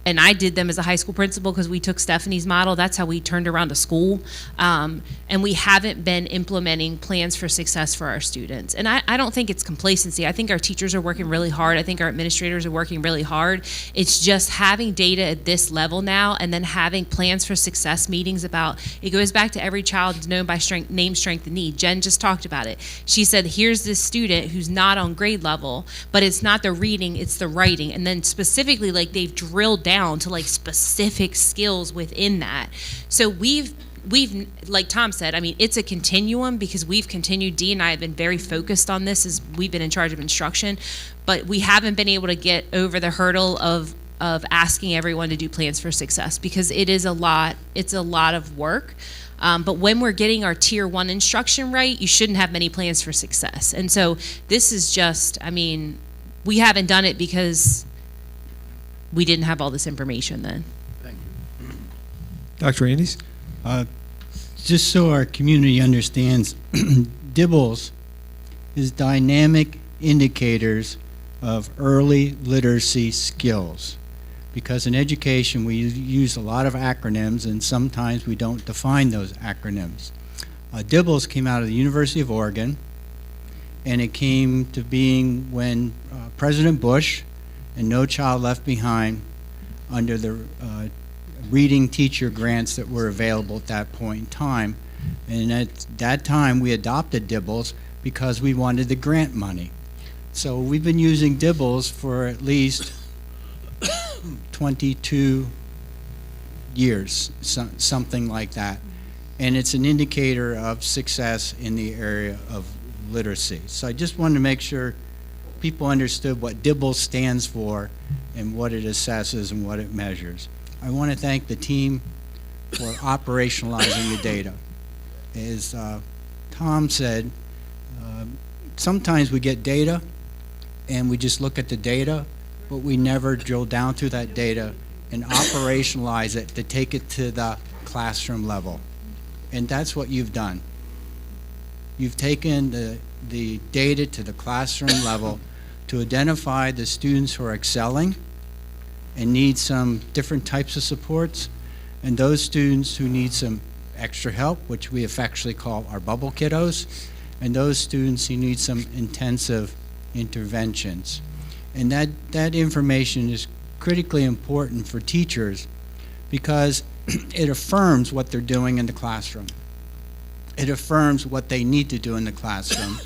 and I did them as a high school principal because we took Stephanie's model. That's how we turned around a school. And we haven't been implementing plans for success for our students. And I don't think it's complacency. I think our teachers are working really hard. I think our administrators are working really hard. It's just having data at this level now, and then having plans for success meetings about, it goes back to every child is known by name, strength, and need. Jen just talked about it. She said, here's this student who's not on grade level, but it's not the reading, it's the writing. And then specifically, like, they've drilled down to like specific skills within that. So we've like Tom said, I mean, it's a continuum because we've continued, Dee and I have been very focused on this as we've been in charge of instruction, but we haven't been able to get over the hurdle of of asking everyone to do plans for success, because it is a lot. It's a lot of work. But when we're getting our tier 1 instruction right, you shouldn't have many plans for success. And so this is just, I mean, we haven't done it because we didn't have all this information then. Thank you. Dr. Andes? Just so our community understands, DIBELS is dynamic indicators of early literacy skills. Because in education we use a lot of acronyms, and sometimes we don't define those acronyms. DIBELS came out of the University of Oregon, and it came to being when President Bush and No Child Left Behind, under the reading teacher grants that were available at that point in time. And at that time we adopted DIBELS because we wanted the grant money. So we've been using DIBELS for at least 22 years, something like that. And it's an indicator of success in the area of literacy. So I just wanted to make sure people understood what DIBELS stands for and what it assesses and what it measures. I want to thank the team for operationalizing the data. As Tom said, sometimes we get data and we just look at the data, but we never drill down through that data and operationalize it to take it to the classroom level. And that's what you've done. You've taken the data to the classroom level to identify the students who are excelling and need some different types of supports, and those students who need some extra help, which we affectionately call our bubble kiddos, and those students who need some intensive interventions. And that information is critically important for teachers because it affirms what they're doing in the classroom. It affirms what they need to do in the classroom.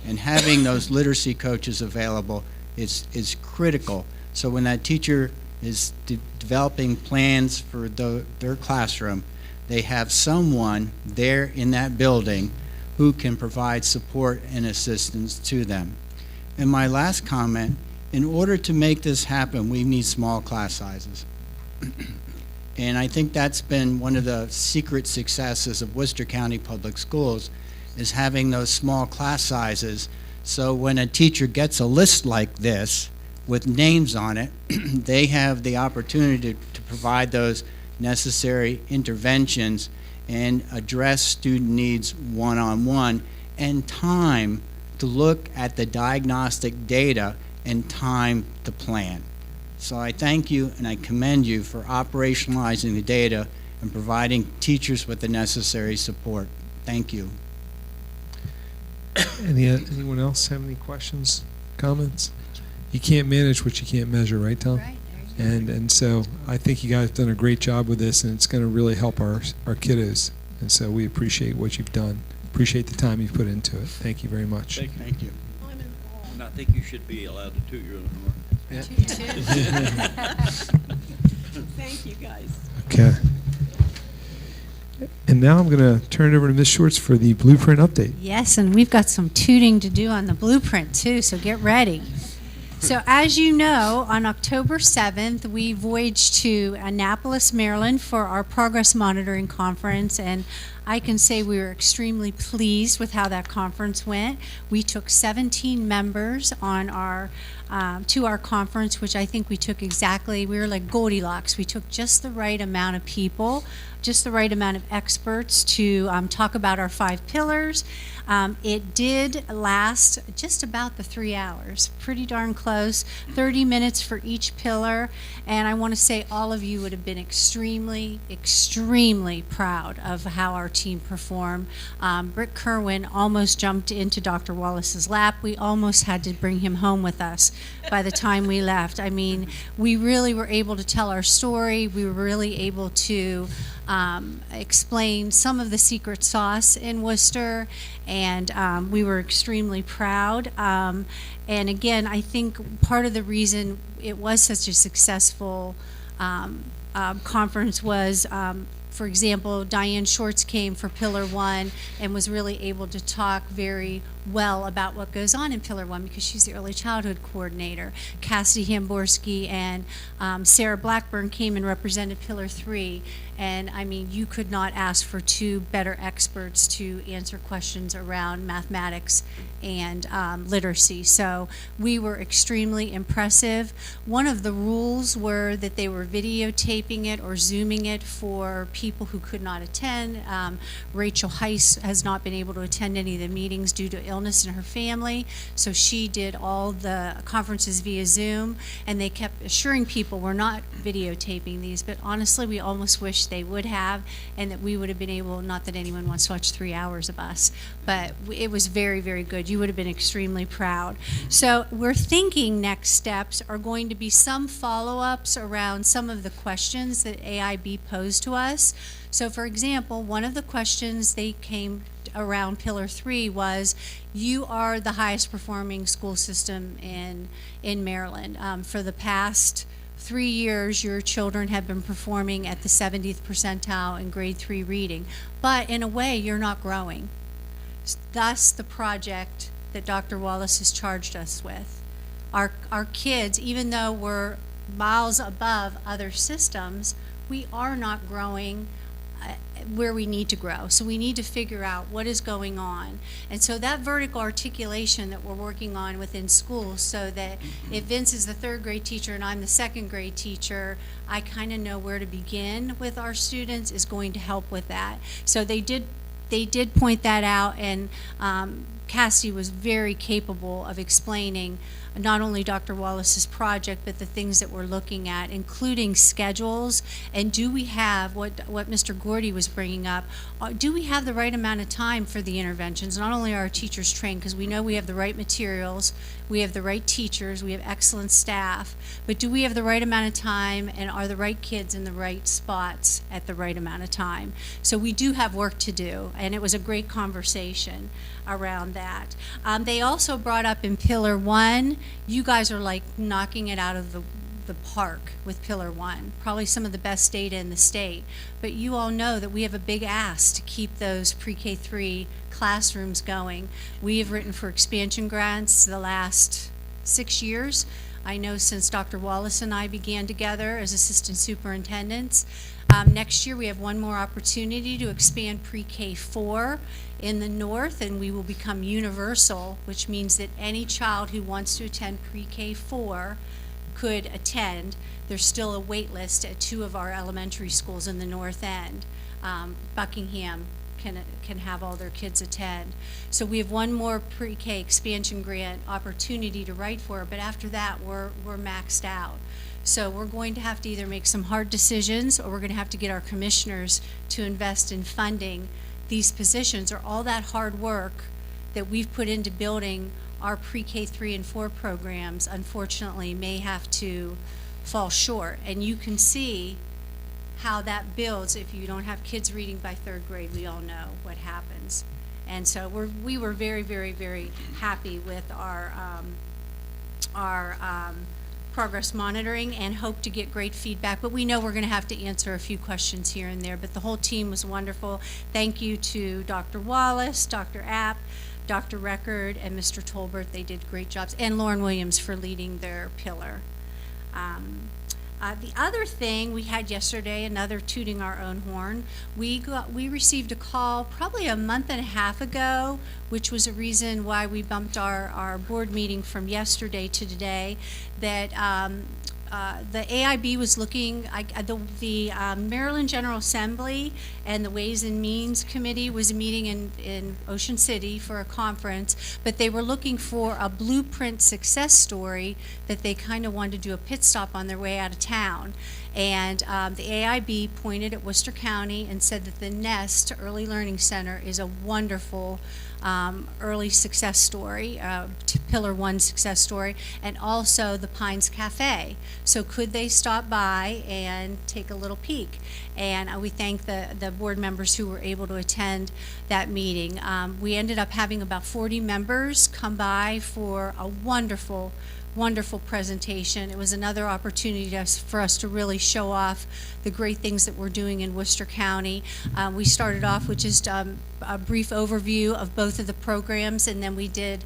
And having those literacy coaches available is critical. So when that teacher is developing plans for their classroom, they have someone there in that building who can provide support and assistance to them. And my last comment, in order to make this happen, we need small class sizes. And I think that's been one of the secret successes of Worcester County Public Schools, is having those small class sizes. So when a teacher gets a list like this with names on it, they have the opportunity to provide those necessary interventions and address student needs one-on-one, and time to look at the diagnostic data and time to plan. So I thank you and I commend you for operationalizing the data and providing teachers with the necessary support. Thank you. Anyone else have any questions, comments? You can't manage what you can't measure, right, Tom? Right. And so I think you guys have done a great job with this, and it's going to really help our kiddos. And so we appreciate what you've done. Appreciate the time you've put into it. Thank you very much. Thank you. And I think you should be allowed to toot your own horn. Yeah. Thank you, guys. Okay. And now I'm going to turn it over to Ms. Shorts for the blueprint update. Yes, and we've got some tooting to do on the blueprint too, so get ready. So as you know, on October 7th, we voyaged to Annapolis, Maryland for our progress monitoring conference, and I can say we were extremely pleased with how that conference went. We took 17 members on our to our conference, which I think we took exactly, we were like Goldilocks. We took just the right amount of people, just the right amount of experts to talk about our 5 pillars. It did last just about the 3 hours, pretty darn close, 30 minutes for each pillar. And I want to say all of you would have been extremely, extremely proud of how our team performed. Britt Kerwin almost jumped into Dr. Wallace's lap. We almost had to bring him home with us by the time we left. I mean, we really were able to tell our story. We were really able to explain some of the secret sauce in Worcester, and we were extremely proud. And again, I think part of the reason it was such a successful conference was, for example, Diane Shorts came for Pillar 1 and was really able to talk very well about what goes on in Pillar 1 because she's the early childhood coordinator. Cassidy Hamborski and Sarah Blackburn came and represented Pillar 3. And I mean, you could not ask for two better experts to answer questions around mathematics and literacy. So we were extremely impressive. One of the rules were that they were videotaping it or Zooming it for people who could not attend. Rachel Heiss has not been able to attend any of the meetings due to illness in her family, so she did all the conferences via Zoom, and they kept assuring people we're not videotaping these, but honestly, we almost wish they would have, and that we would have been able, not that anyone wants to watch 3 hours of us, but it was very, very good. You would have been extremely proud. So we're thinking next steps are going to be some follow-ups around some of the questions that AIB posed to us. So for example, one of the questions they came around Pillar 3 was, you are the highest performing school system in Maryland. For the past 3 years, your children have been performing at the 70th percentile in grade 3 reading, but in a way, you're not growing. Thus, the project that Dr. Wallace has charged us with. Our kids, even though we're miles above other systems, we are not growing where we need to grow. So we need to figure out what is going on. And so that vertical articulation that we're working on within schools, so that if Vince is the third grade teacher and I'm the second grade teacher, I kind of know where to begin with our students, is going to help with that. So they did point that out, and Cassie was very capable of explaining not only Dr. Wallace's project, but the things that we're looking at, including schedules, and do we have, what Mr. Gordy was bringing up, do we have the right amount of time for the interventions? Not only are our teachers trained, because we know we have the right materials, we have the right teachers, we have excellent staff, but do we have the right amount of time, and are the right kids in the right spots at the right amount of time? So we do have work to do, and it was a great conversation around that. They also brought up in Pillar 1, you guys are like knocking it out of the park with Pillar 1, probably some of the best data in the state, but you all know that we have a big ask to keep those pre-K 3 classrooms going. We have written for expansion grants the last 6 years. I know since Dr. Wallace and I began together as assistant superintendents. Next year we have one more opportunity to expand pre-K 4 in the north, and we will become universal, which means that any child who wants to attend pre-K 4 could attend. There's still a wait list at 2 of our elementary schools in the north end. Buckingham can have all their kids attend. So we have one more pre-K expansion grant opportunity to write for, but after that we're maxed out. So we're going to have to either make some hard decisions, or we're going to have to get our commissioners to invest in funding these positions, or all that hard work that we've put into building our pre-K 3 and 4 programs, unfortunately, may have to fall short. And you can see how that builds if you don't have kids reading by 3rd grade. We all know what happens. And so we were very, very, very happy with our progress monitoring, and hope to get great feedback. But we know we're going to have to answer a few questions here and there. But the whole team was wonderful. Thank you to Dr. Wallace, Dr. App, Dr. Record, and Mr. Tolbert. They did great jobs. And Lauren Williams for leading their pillar. The other thing we had yesterday, another tooting our own horn, we received a call probably a month and a half ago, which was a reason why we bumped our board meeting from yesterday to today, that the AIB was looking, the Maryland General Assembly and the Ways and Means Committee was meeting in Ocean City for a conference, but they were looking for a blueprint success story that they kind of wanted to do a pit stop on their way out of town. And the AIB pointed at Worcester County and said that the NEST Early Learning Center is a wonderful early success story, Pillar 1 success story, and also the Pines Cafe. So could they stop by and take a little peek? And we thank the board members who were able to attend that meeting. We ended up having about 40 members come by for a wonderful wonderful presentation. It was another opportunity for us to really show off the great things that we're doing in Worcester County. We started off with just a brief overview of both of the programs, and then we did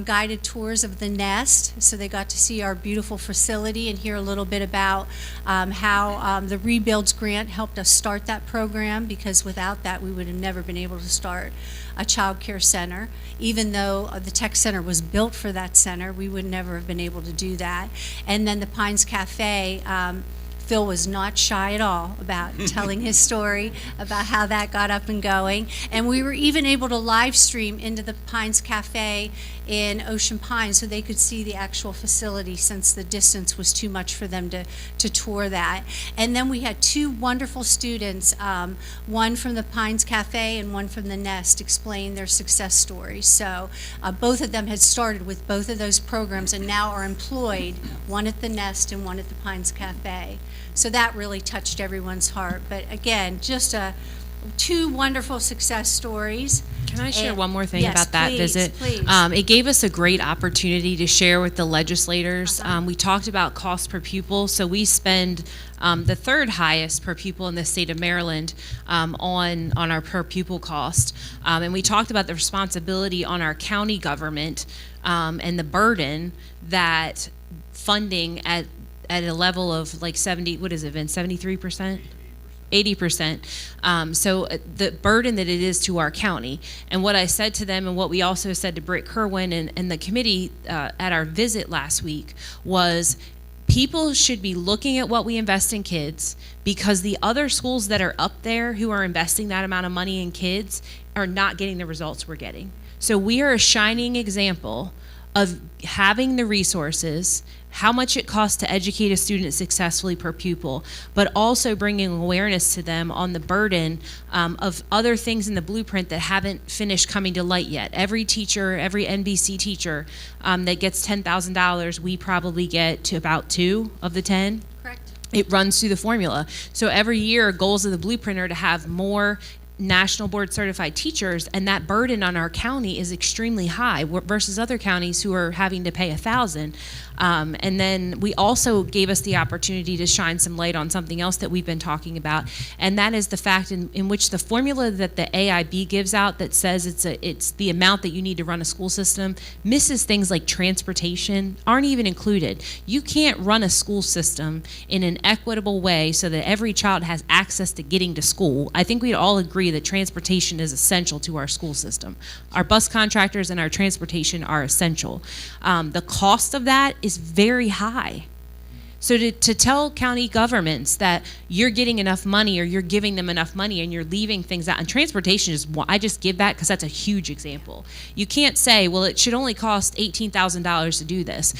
guided tours of the nest, so they got to see our beautiful facility and hear a little bit about how the Rebuilds Grant helped us start that program, because without that we would have never been able to start a child care center. Even though the tech center was built for that center, we would never have been able to do that. And then the Pines Cafe, Phil was not shy at all about telling his story about how that got up and going. And we were even able to live stream into the Pines Cafe in Ocean Pines so they could see the actual facility, since the distance was too much for them to tour that. And then we had two wonderful students, one from the Pines Cafe and one from the Nest, explain their success stories. So both of them had started with both of those programs and now are employed, one at the Nest and one at the Pines Cafe. So that really touched everyone's heart. But again, just two wonderful success stories. Can I share one more thing Yes, about that please, visit? please. It gave us a great opportunity to share with the legislators. We talked about cost per pupil, so we spend the third highest per pupil in the state of Maryland on our per pupil cost. And we talked about the responsibility on our county government and the burden that funding at a level of like 70, what has it been, 73%? 80%. So the burden that it is to our county. And what I said to them, and what we also said to Britt Kerwin and the committee at our visit last week, was people should be looking at what we invest in kids, because the other schools that are up there who are investing that amount of money in kids are not getting the results we're getting. So we are a shining example of having the resources, how much it costs to educate a student successfully per pupil, but also bringing awareness to them on the burden of other things in the blueprint that haven't finished coming to light yet. Every teacher, every NBC teacher that gets $10,000, we probably get to about 2 of the 10. Correct. It runs through the formula. So every year, goals of the blueprint are to have more national board certified teachers, and that burden on our county is extremely high versus other counties who are having to pay $1,000. And then we also gave us the opportunity to shine some light on something else that we've been talking about, and that is the fact in which the formula that the AIB gives out that says it's the amount that you need to run a school system misses things like transportation, aren't even included. You can't run a school system in an equitable way so that every child has access to getting to school. I think we'd all agree that transportation is essential to our school system. Our bus contractors and our transportation are essential. The cost of that is very high. So to tell county governments that you're getting enough money or you're giving them enough money and you're leaving things out, and transportation is, I just give that because that's a huge example. You can't say, well, it should only cost $18,000 to do this.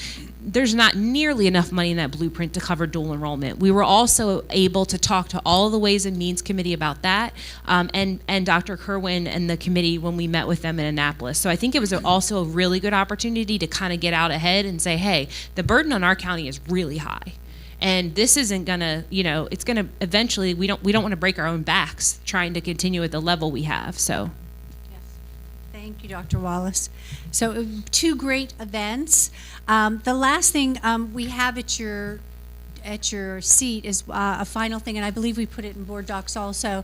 There's not nearly enough money in that blueprint to cover dual enrollment. We were also able to talk to all the Ways and Means Committee about that, and Dr. Kerwin and the committee when we met with them in Annapolis. So I think it was also a really good opportunity to kind of get out ahead and say, hey, the burden on our county is really high. And this isn't gonna, it's gonna eventually, we don't want to break our own backs trying to continue at the level we have, so. Thank you, Dr. Wallace. So 2 great events. The last thing we have at your seat is a final thing, and I believe we put it in board docs also.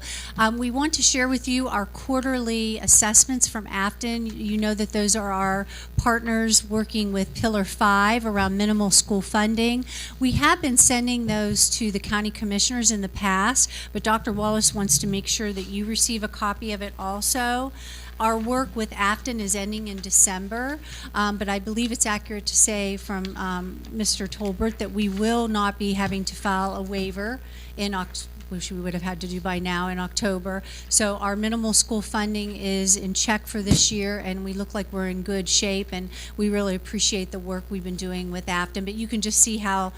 We want to share with you our quarterly assessments from Afton. You know that those are our partners working with Pillar 5 around minimal school funding. We have been sending those to the county commissioners in the past, but Dr. Wallace wants to make sure that you receive a copy of it also. Our work with Afton is ending in December, but I believe it's accurate to say from Mr. Tolbert that we will not be having to file a waiver in October, which we would have had to do by now in October. So our minimal school funding is in check for this year, and we look like we're in good shape, and we really appreciate the work we've been doing with Afton. But you can just see how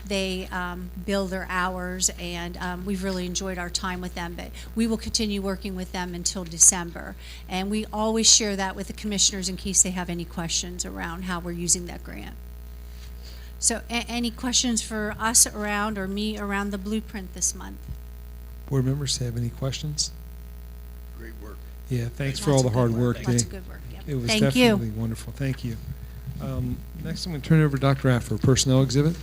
they bill their hours, and we've really enjoyed our time with them. But we will continue working with them until December, and we always share that with the commissioners in case they have any questions around how we're using that grant. So any questions for us around, or me around the blueprint this month? Board members have any questions? Great work. Yeah, thanks for all the hard work. Lots of good work. Yep. It was Thank you. definitely wonderful. Thank you. Next, I'm going to turn it over to Dr. Rapp for a personnel exhibit.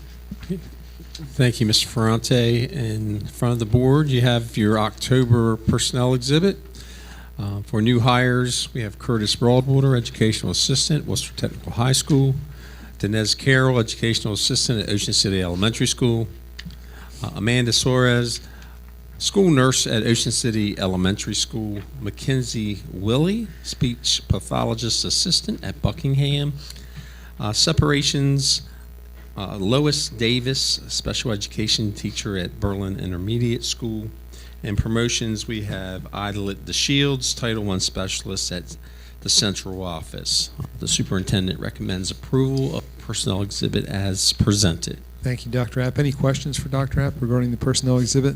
Thank you, Mr. Ferrante. In front of the board, you have your October personnel exhibit. For new hires, we have Curtis Broadwater, Educational Assistant, Worcester Technical High School. Dinez Carroll, Educational Assistant at Ocean City Elementary School. Amanda Suarez, School Nurse at Ocean City Elementary School. Mackenzie Willie, Speech Pathologist Assistant at Buckingham. Separations, Lois Davis, Special Education Teacher at Berlin Intermediate School. And promotions, we have Idlet DeShields, Title I Specialist at the Central Office. The Superintendent recommends approval of personnel exhibit as presented. Thank you, Dr. Rapp. Any questions for Dr. Rapp regarding the personnel exhibit?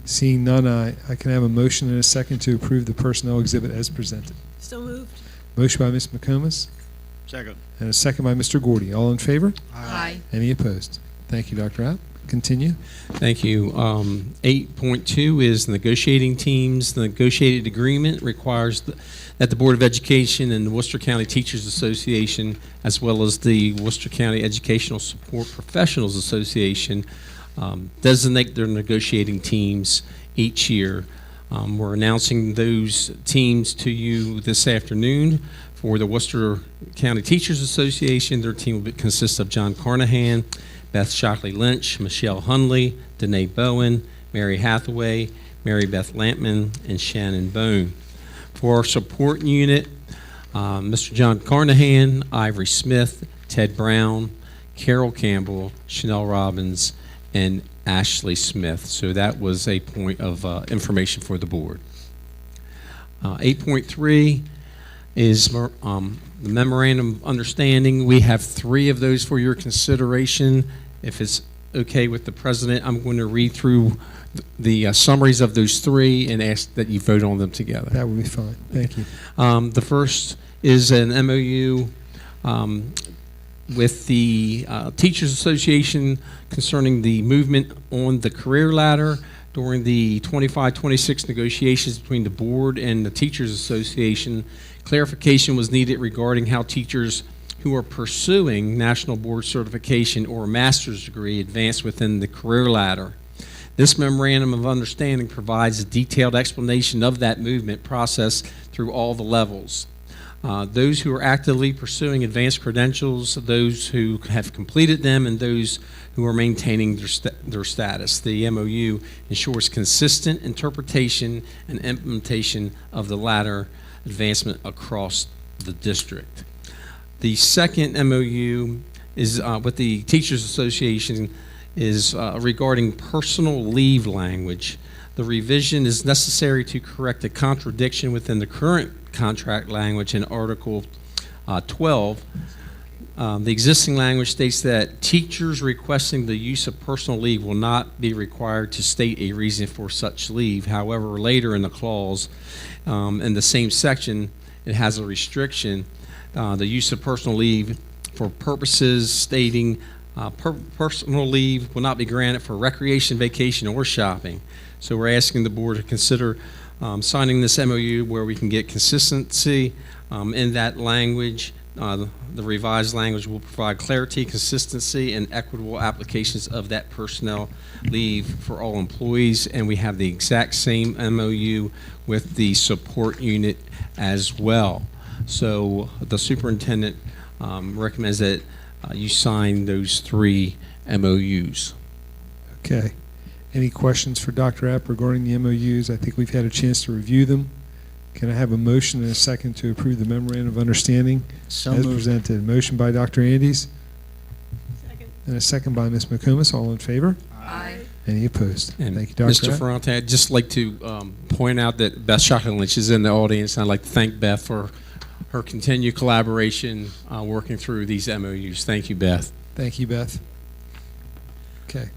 Seeing none, I can have a motion and a second to approve the personnel exhibit as presented. So moved. Motion by Ms. McComas Second. and a second by Mr. Gordy. All in favor? Aye. Any opposed? Thank you, Dr. Rapp. Continue. Thank you. 8.2 is negotiating teams. The negotiated agreement requires that the Board of Education and the Worcester County Teachers Association, as well as the Worcester County Educational Support Professionals Association, designate their negotiating teams each year. We're announcing those teams to you this afternoon. For the Worcester County Teachers Association, their team will consist of John Carnahan, Beth Shockley Lynch, Michelle Hunley, Danae Bowen, Mary Hathaway, Mary Beth Lampman, and Shannon Bone. For our support unit, Mr. John Carnahan, Ivory Smith, Ted Brown, Carol Campbell, Chanel Robbins, and Ashley Smith. So that was a point of information for the board. 8.3 is the Memorandum of Understanding. We have 3 of those for your consideration. If it's okay with the President, I'm going to read through the summaries of those 3 and ask that you vote on them together. That would be fine. Thank you. The first is an MOU with the Teachers Association concerning the movement on the career ladder during the 25-26 negotiations between the board and the Teachers Association. Clarification was needed regarding how teachers who are pursuing National Board Certification or a master's degree advance within the career ladder. This Memorandum of Understanding provides a detailed explanation of that movement process through all the levels. Those who are actively pursuing advanced credentials, those who have completed them, and those who are maintaining their status. The MOU ensures consistent interpretation and implementation of the ladder advancement across the district. The second MOU is with the Teachers Association is regarding personal leave language. The revision is necessary to correct a contradiction within the current contract language in Article 12. The existing language states that teachers requesting the use of personal leave will not be required to state a reason for such leave. However, later in the clause, in the same section, it has a restriction. The use of personal leave for purposes stating personal leave will not be granted for recreation, vacation, or shopping. So we're asking the board to consider signing this MOU where we can get consistency in that language. The revised language will provide clarity, consistency, and equitable applications of that personnel leave for all employees, and we have the exact same MOU with the support unit as well. So the superintendent recommends that you sign those 3 MOUs. Okay. Any questions for Dr. App regarding the MOUs? I think we've had a chance to review them. Can I have a motion and a second to approve the Memorandum of Understanding So as moved. presented? Motion by Dr. Andes Second. and a second by Ms. McComas. All in favor? Aye. Any opposed? And Thank you, Dr. Mr. App. Ferrante, I'd just like to point out that Beth Shockley Lynch is in the audience, and I'd like to thank Beth for her continued collaboration working through these MOUs. Thank you, Beth. Thank you, Beth. Okay.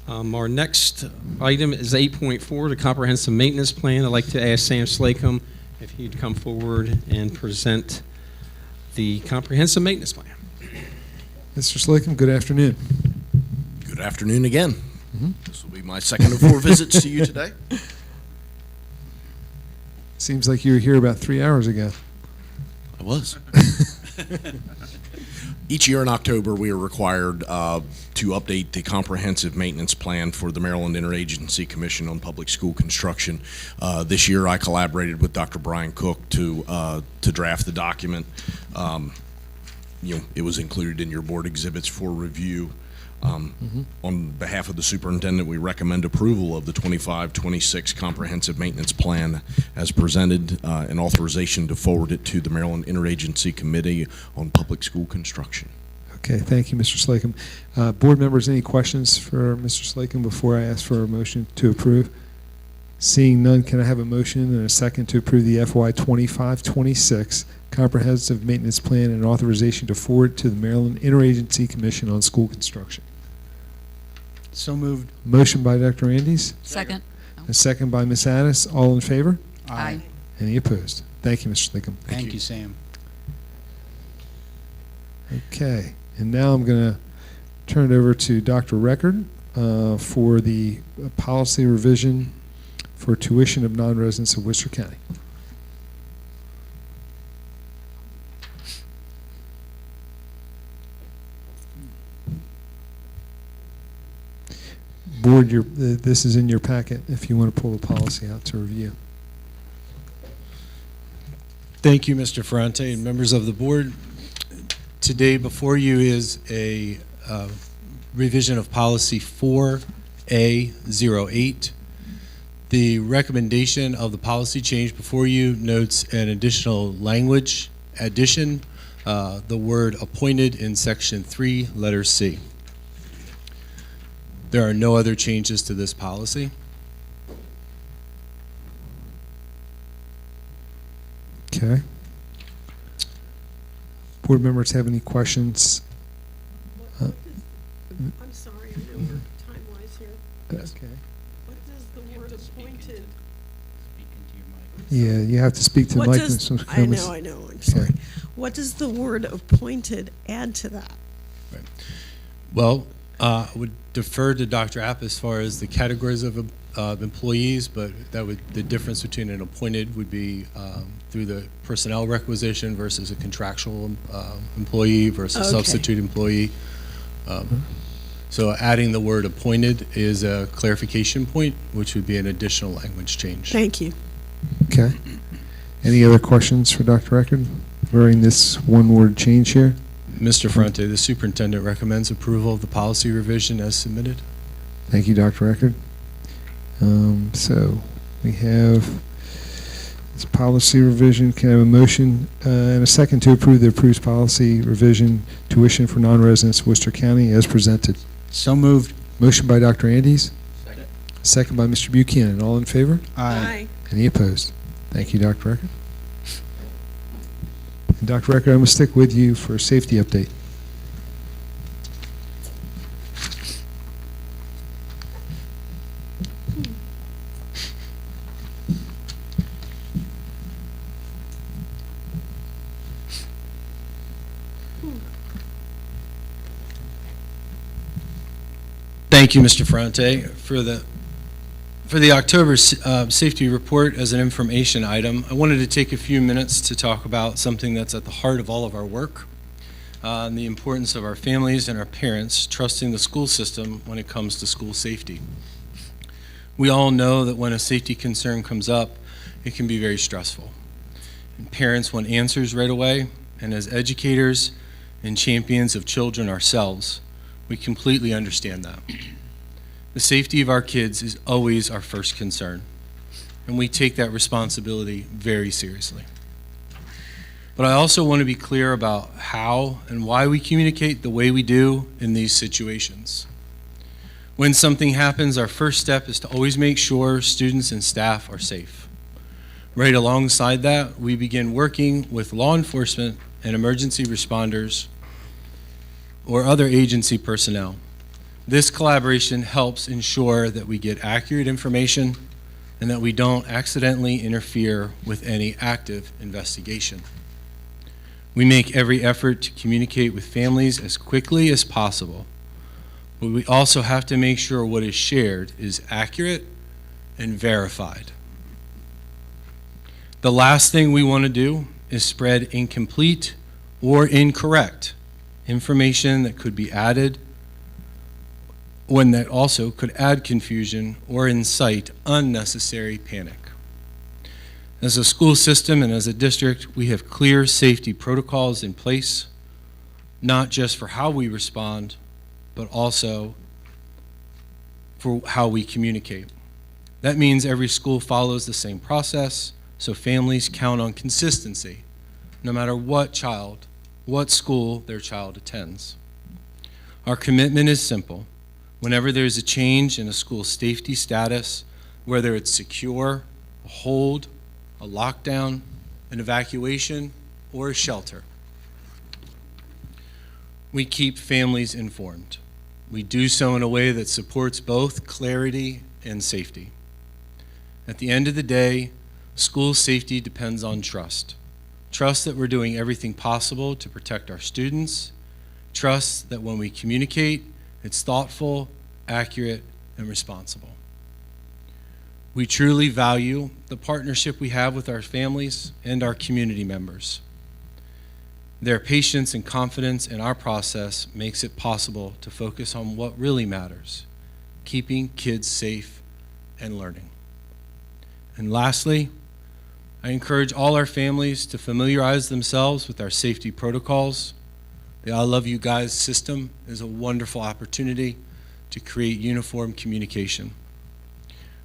Our next item is 8.4, the Comprehensive Maintenance Plan. I'd like to ask Sam Slacum if he'd come forward and present the Comprehensive Maintenance Plan. Mr. Slacum, good afternoon. Good afternoon again. This will be my second of 4 visits to you today. Seems like you were here about 3 hours ago. I was. Each year in October, we are required to update the comprehensive maintenance plan for the Maryland Interagency Commission on Public School Construction. This year, I collaborated with Dr. Brian Cook to draft the document. It was included in your board exhibits for review. On behalf of the superintendent, we recommend approval of the 25-26 comprehensive maintenance plan as presented, and authorization to forward it to the Maryland Interagency Committee on Public School Construction. Okay, thank you, Mr. Slacum. Board members, any questions for Mr. Slacum before I ask for a motion to approve? Seeing none, can I have a motion and a second to approve the FY 25-26 comprehensive maintenance plan and authorization to forward to the Maryland Interagency Commission on School Construction? So moved. Motion by Dr. Andes. Second. A second by Ms. Addis. All in favor? Aye. Any opposed? Thank you, Mr. Slacum. Thank you, Sam. Okay, and now I'm going to turn it over to Dr. Record for the policy revision for tuition of non-residents of Worcester County. Board, this is in your packet if you want to pull the policy out to review. Thank you, Mr. Ferrante, and members of the board. Today before you is a revision of policy 4A08. The recommendation of the policy change before you notes an additional language addition, the word appointed in section 3, letter C. There are no other changes to this policy. Okay. Board members have any questions? I'm sorry, I know we're time-wise here. Okay. What does the word appointed? Yeah, you have to speak to the mic. I know, I'm sorry. Okay. What does the word appointed add to that? Right. Well, I would defer to Dr. App as far as the categories of employees, but the difference between an appointed would be through the personnel requisition versus a contractual employee versus substitute employee. So adding the word appointed is a clarification point, which would be an additional language change. Thank you. Okay. Any other questions for Dr. Record regarding this one-word change here? Mr. Ferrante, the superintendent recommends approval of the policy revision as submitted. Thank you, Dr. Record. So we have this policy revision. Can I have a motion and a second to approve the approved policy revision tuition for non-residents of Worcester County as presented? So moved. Motion by Dr. Andes. Second. Second by Mr. Buchanan. All in favor? Aye. Any opposed? Thank you, Dr. Record. And Dr. Record, I'm going to stick with you for a safety update. Thank you, Mr. Ferrante. For the October safety report as an information item, I wanted to take a few minutes to talk about something that's at the heart of all of our work, and the importance of our families and our parents trusting the school system when it comes to school safety. We all know that when a safety concern comes up, it can be very stressful. And parents want answers right away, and as educators and champions of children ourselves, we completely understand that. The safety of our kids is always our first concern, and we take that responsibility very seriously. But I also want to be clear about how and why we communicate the way we do in these situations. When something happens, our first step is to always make sure students and staff are safe. Right alongside that, we begin working with law enforcement and emergency responders or other agency personnel. This collaboration helps ensure that we get accurate information and that we don't accidentally interfere with any active investigation. We make every effort to communicate with families as quickly as possible, but we also have to make sure what is shared is accurate and verified. The last thing we want to do is spread incomplete or incorrect information that could be added, one that also could add confusion or incite unnecessary panic. As a school system and as a district, we have clear safety protocols in place, not just for how we respond, but also for how we communicate. That means every school follows the same process, so families count on consistency, no matter what school their child attends. Our commitment is simple. Whenever there's a change in a school's safety status, whether it's secure, a hold, a lockdown, an evacuation, or a shelter, we keep families informed. We do so in a way that supports both clarity and safety. At the end of the day, school safety depends on trust. Trust that we're doing everything possible to protect our students. Trust that when we communicate, it's thoughtful, accurate, and responsible. We truly value the partnership we have with our families and our community members. Their patience and confidence in our process makes it possible to focus on what really matters, keeping kids safe and learning. And lastly, I encourage all our families to familiarize themselves with our safety protocols. The I Love You Guys system is a wonderful opportunity to create uniform communication.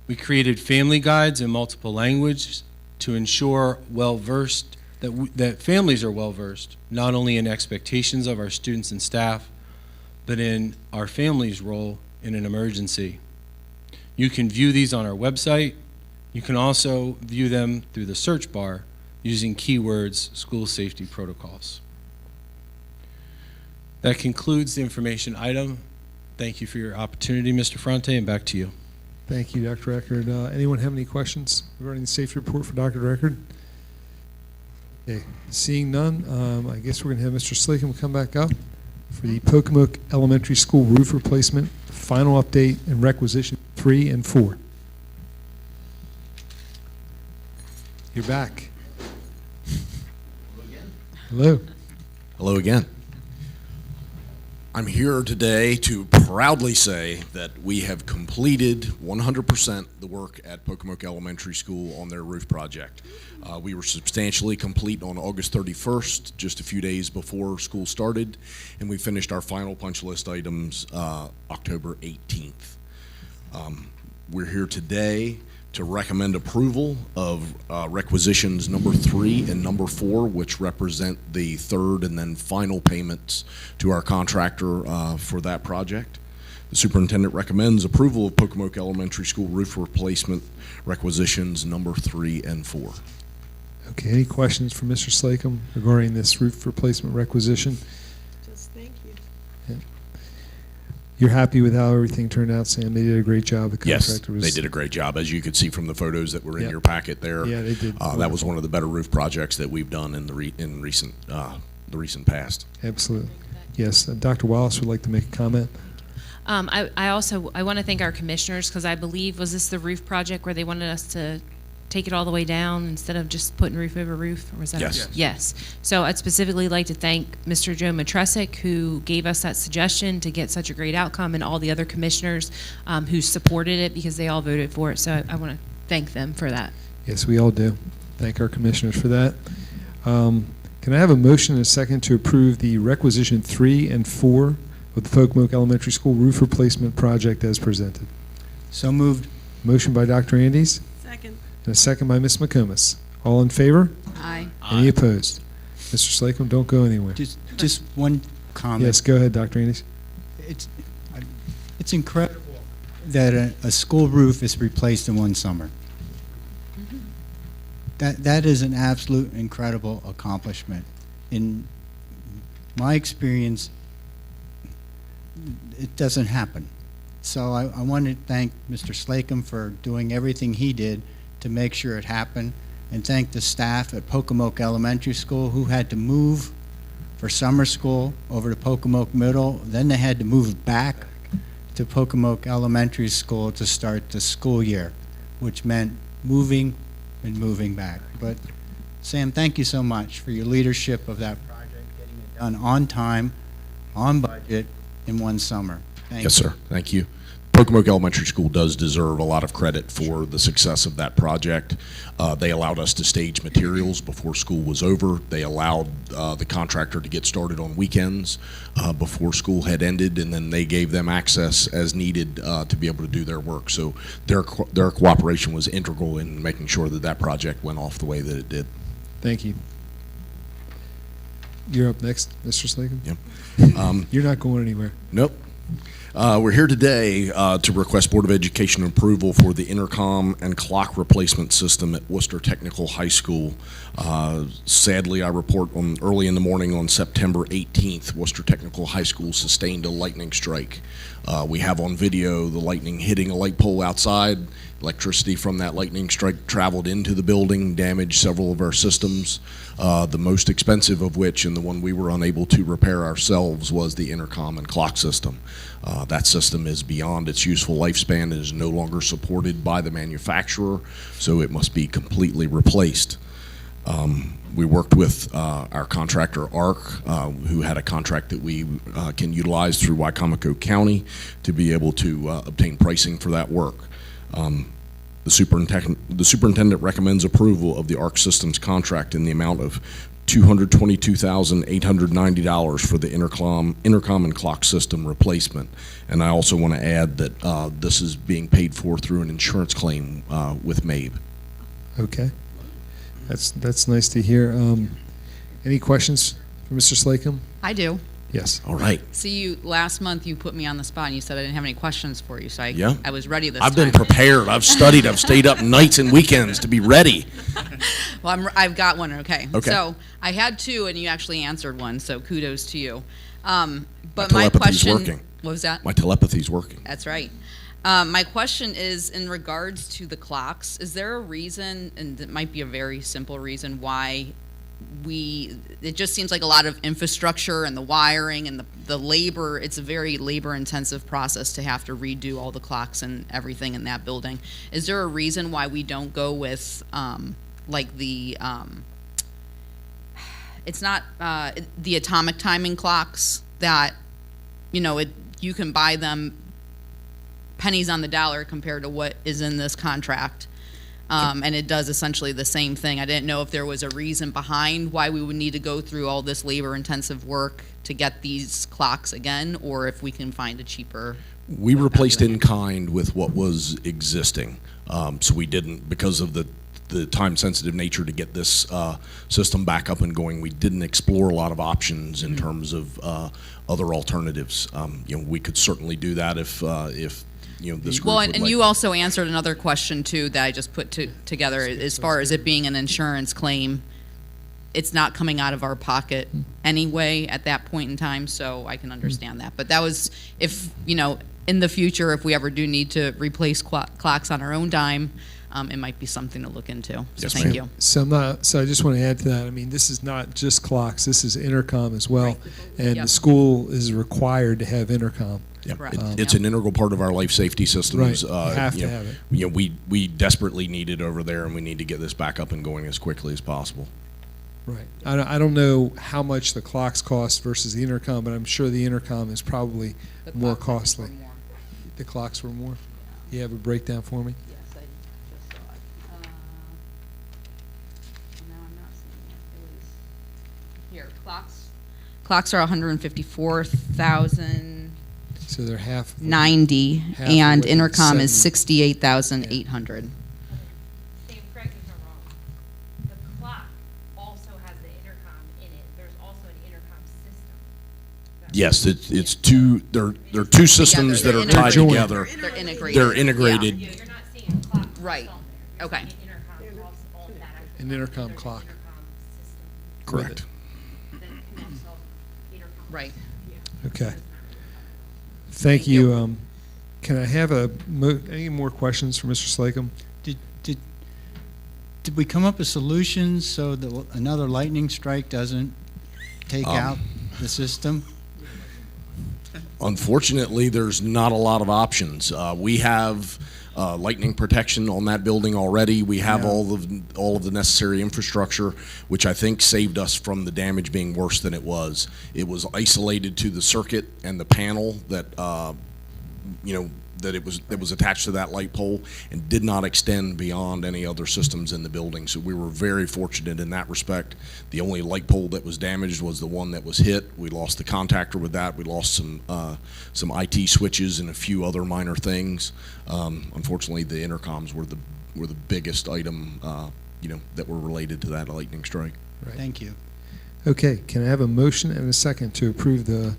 We created family guides in multiple languages to ensure that families are well-versed, not only in expectations of our students and staff, but in our family's role in an emergency. You can view these on our website. You can also view them through the search bar using keywords school safety protocols. That concludes the information item. Thank you for your opportunity, Mr. Fronte, and back to you. Thank you, Dr. Record. Anyone have any questions regarding the safety report for Dr. Record? Okay, seeing none, I guess we're going to have Mr. Slacum come back up for the Pocomoke Elementary School roof replacement, final update, and requisition 3 and 4. You're back. Hello. Hello again. I'm here today to proudly say that we have completed 100% the work at Pocomoke Elementary School on their roof project. We were substantially complete on August 31st, just a few days before school started, and we finished our final punch list items October 18th. We're here today to recommend approval of requisitions number 3 and number 4, which represent the third and then final payments to our contractor for that project. The superintendent recommends approval of Pocomoke Elementary School roof replacement requisitions number 3 and 4. Okay, any questions for Mr. Slacum regarding this roof replacement requisition? Just thank you. Yeah. You're happy with how everything turned out, Sam? They did a great job. The contractor Yes, they did a great job. As you could see from the photos that were in Yep. your packet there. Yeah, they did. That was one of the better roof projects that we've done in the recent past. Absolutely. Yes, Dr. Wallace would like to make a comment. I want to thank our commissioners, because I believe, was this the roof project where they wanted us to take it all the way down instead of just putting roof over roof? Or was that Yes. Yes. So I'd specifically like to thank Mr. Joe Matresic, who gave us that suggestion to get such a great outcome, and all the other commissioners who supported it, because they all voted for it. So I want to thank them for that. Yes, we all do. Thank our commissioners for that. Can I have a motion and a second to approve the requisition 3 and 4 of the Pocomoke Elementary School roof replacement project as presented? So moved. Motion by Dr. Andes Second. and a second by Ms. McComas. All in favor? Aye. Any opposed? Mr. Slacum, don't go anywhere. Just one comment. Yes, go ahead, Dr. Andes. It's incredible that a school roof is replaced in one summer. That is an absolute incredible accomplishment. In my experience, it doesn't happen. So I want to thank Mr. Slacum for doing everything he did to make sure it happened, and thank the staff at Pocomoke Elementary School who had to move for summer school over to Pocomoke Middle. Then they had to move back to Pocomoke Elementary School to start the school year, which meant moving and moving back. But Sam, thank you so much for your leadership of that project, getting done on time, on budget, in one summer. Thank Yes, you. sir. Thank you. Pocomoke Elementary School does deserve a lot of credit for the success of that project. They allowed us to stage materials before school was over. They allowed the contractor to get started on weekends before school had ended, and then they gave them access as needed to be able to do their work. So their cooperation was integral in making sure that that project went off the way that it did. Thank you. You're up next, Mr. Slacum. Yep. You're not going anywhere. Nope. We're here today to request Board of Education approval for the intercom and clock replacement system at Worcester Technical High School. Sadly, I report on early in the morning on September 18th, Worcester Technical High School sustained a lightning strike. We have on video the lightning hitting a light pole outside. Electricity from that lightning strike traveled into the building, damaged several of our systems, the most expensive of which, and the one we were unable to repair ourselves, was the intercom and clock system. That system is beyond its useful lifespan and is no longer supported by the manufacturer, so it must be completely replaced. We worked with our contractor, ARC, who had a contract that we can utilize through Wycomico County to be able to obtain pricing for that work. The superintendent recommends approval of the ARC Systems contract in the amount of $222,890 for the intercom and clock system replacement. And I also want to add that this is being paid for through an insurance claim with MABE. Okay. That's nice to hear. Any questions for Mr. Slacum? I do. Yes. All right. See, last month you put me on the spot and you said I didn't have any questions for you, so Yeah. I was ready this I've time. been prepared. I've studied. I've stayed up nights and weekends to be ready. Well, I've got one, okay. Okay. So I had two and you actually answered one, so kudos to you. But my telepathy's question, working. what was that? My telepathy's working. That's right. My question is in regards to the clocks, is there a reason, and it might be a very simple reason, why it just seems like a lot of infrastructure and the wiring and the labor, it's a very labor intensive process to have to redo all the clocks and everything in that building. Is there a reason why we don't go with like it's not the atomic timing clocks that, you can buy them pennies on the dollar compared to what is in this contract? And it does essentially the same thing. I didn't know if there was a reason behind why we would need to go through all this labor-intensive work to get these clocks again, or if we can find a cheaper. We replaced in kind with what was existing. So we didn't, because of the time-sensitive nature to get this system back up and going, we didn't explore a lot of options in terms of other alternatives. We could certainly do that if this group Well, would and like. you also answered another question too that I just put together as far as it being an insurance claim. It's not coming out of our pocket anyway at that point in time, so I can understand that. But that was if in the future, if we ever do need to replace clocks on our own dime, it might be something to look into. So Yes, thank ma'am. you. So I just want to add to that. I mean, this is not just clocks. This is intercom as well, and Yep. the school is required to have intercom. Correct. It's an integral part of our life safety systems. Right. You have to have it. We desperately need it over there, and we need to get this back up and going as quickly as possible. Right. I don't know how much the clocks cost versus the intercom, but I'm sure the intercom is probably more costly. The clocks were more. You have a breakdown for me? Yes, I just saw it. No, I'm not seeing it. It was here. Clocks are 154,090, So they're half. and what it intercom is said. 68,800. Dave, correct me if I'm wrong. The clock also has the intercom in it. There's also an intercom system. Yes, it's two. They're two systems that are They're tied joined. together. They're integrated. They're integrated. You're not seeing clock. Right. Okay. Intercom also on that actual An intercom clock. Correct. Right. Okay. Thank you. Can I have any more questions for Mr. Slacum? Did we come up with solutions so that another lightning strike doesn't take out the system? Unfortunately, there's not a lot of options. We have lightning protection on that building already. We have all of the necessary infrastructure, which I think saved us from the damage being worse than it was. It was isolated to the circuit and the panel that that it was attached to that light pole, and did not extend beyond any other systems in the building. So we were very fortunate in that respect. The only light pole that was damaged was the one that was hit. We lost the contactor with that. We lost some IT switches and a few other minor things. Unfortunately, the intercoms were the biggest item that were related to that lightning strike. Right. Thank you. Okay, can I have a motion and a second to approve the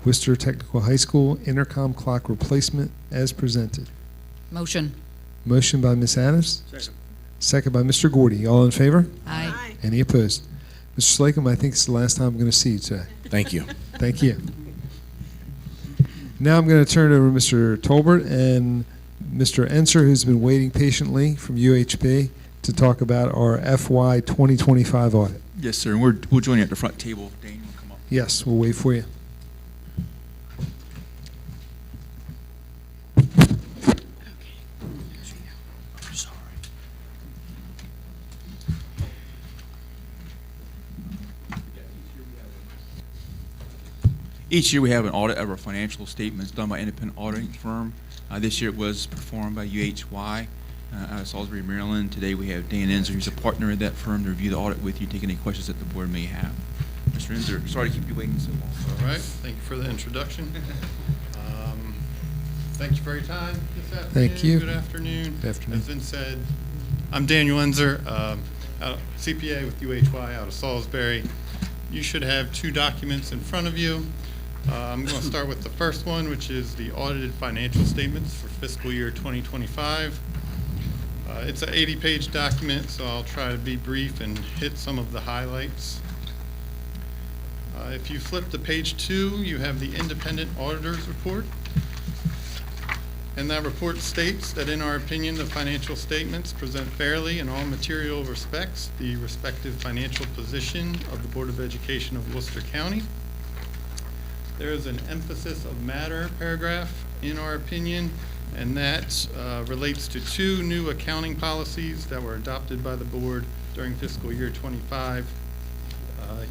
Worcester Technical High School intercom clock replacement as presented? Motion. Motion by Ms. Adams. Second by Mr. Gordy. All in favor? Aye. Any opposed? Mr. Slocum, I think it's the last time I'm going to see you today. Thank you. Thank you. Now I'm going to turn it over to Mr. Tolbert and Mr. Enser, who's been waiting patiently from UHB to talk about our FY 2025 audit. Yes, sir. And we'll join you at the front table. Daniel, come up. Yes, we'll wait for you. Each year we have an audit of our financial statements done by an independent auditing firm. This year it was performed by UHY out of Salisbury, Maryland. Today we have Dan Enser, who's a partner at that firm, to review the audit with you, take any questions that the board may have. Mr. Enser, sorry to keep you waiting so long. All right, thank you for the introduction. Thank you for your time this afternoon. Thank you. Good afternoon. Good afternoon. As Vince said, I'm Daniel Enser, CPA with UHY out of Salisbury. You should have two documents in front of you. I'm going to start with the first one, which is the audited financial statements for fiscal year 2025. It's an 80-page document, so I'll try to be brief and hit some of the highlights. If you flip to page 2, you have the independent auditor's report. And that report states that, in our opinion, the financial statements present fairly in all material respects the respective financial position of the Board of Education of Worcester County. There is an emphasis of matter paragraph, in our opinion, and that relates to two new accounting policies that were adopted by the board during fiscal year 25.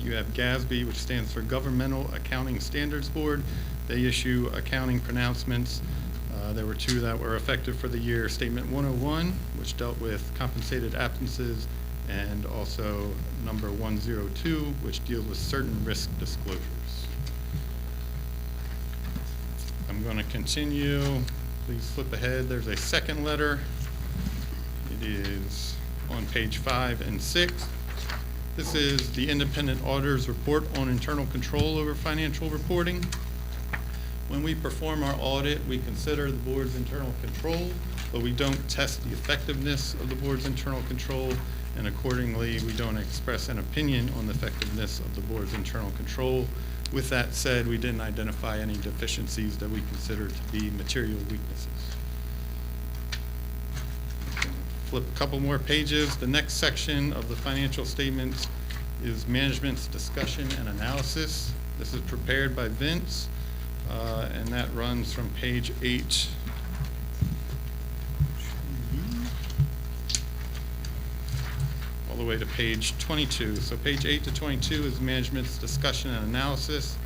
You have GASB, which stands for Governmental Accounting Standards Board. They issue accounting pronouncements. There were two that were effective for the year. Statement 101, which dealt with compensated absences, and also number 102, which deals with certain risk disclosures. I'm going to continue. Please flip ahead. There's a second letter. It is on page 5 and 6. This is the independent auditor's report on internal control over financial reporting. When we perform our audit, we consider the board's internal control, but we don't test the effectiveness of the board's internal control, and accordingly, we don't express an opinion on the effectiveness of the board's internal control. With that said, we didn't identify any deficiencies that we consider to be material weaknesses. Flip a couple more pages. The next section of the financial statements is management's discussion and analysis. This is prepared by Vince, and that runs from page 8 all the way to page 22. So page 8 to 22 is management's discussion and analysis.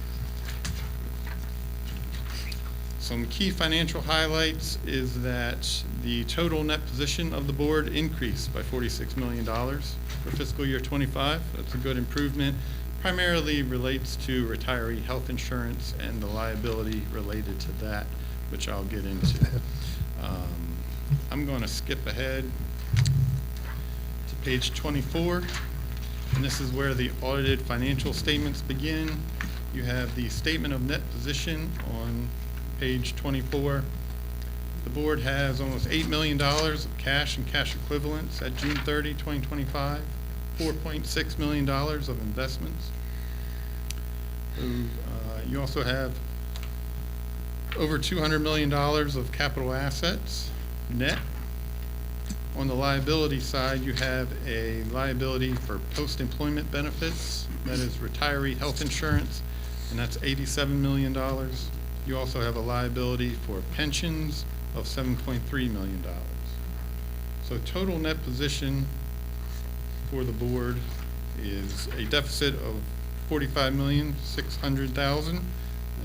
Some key financial highlights is that the total net position of the board increased by $46 million for fiscal year 25. That's a good improvement. Primarily relates to retiree health insurance and the liability related to that, which I'll get into. I'm going to skip ahead to page 24, and this is where the audited financial statements begin. You have the statement of net position on page 24. The board has almost $8 million of cash and cash equivalents at June 30, 2025. $4.6 million of investments. You also have over $200 million of capital assets net. On the liability side, you have a liability for post-employment benefits, that is retiree health insurance, and that's $87 million. You also have a liability for pensions of $7.3 million. So total net position for the board is a deficit of $45,600,000,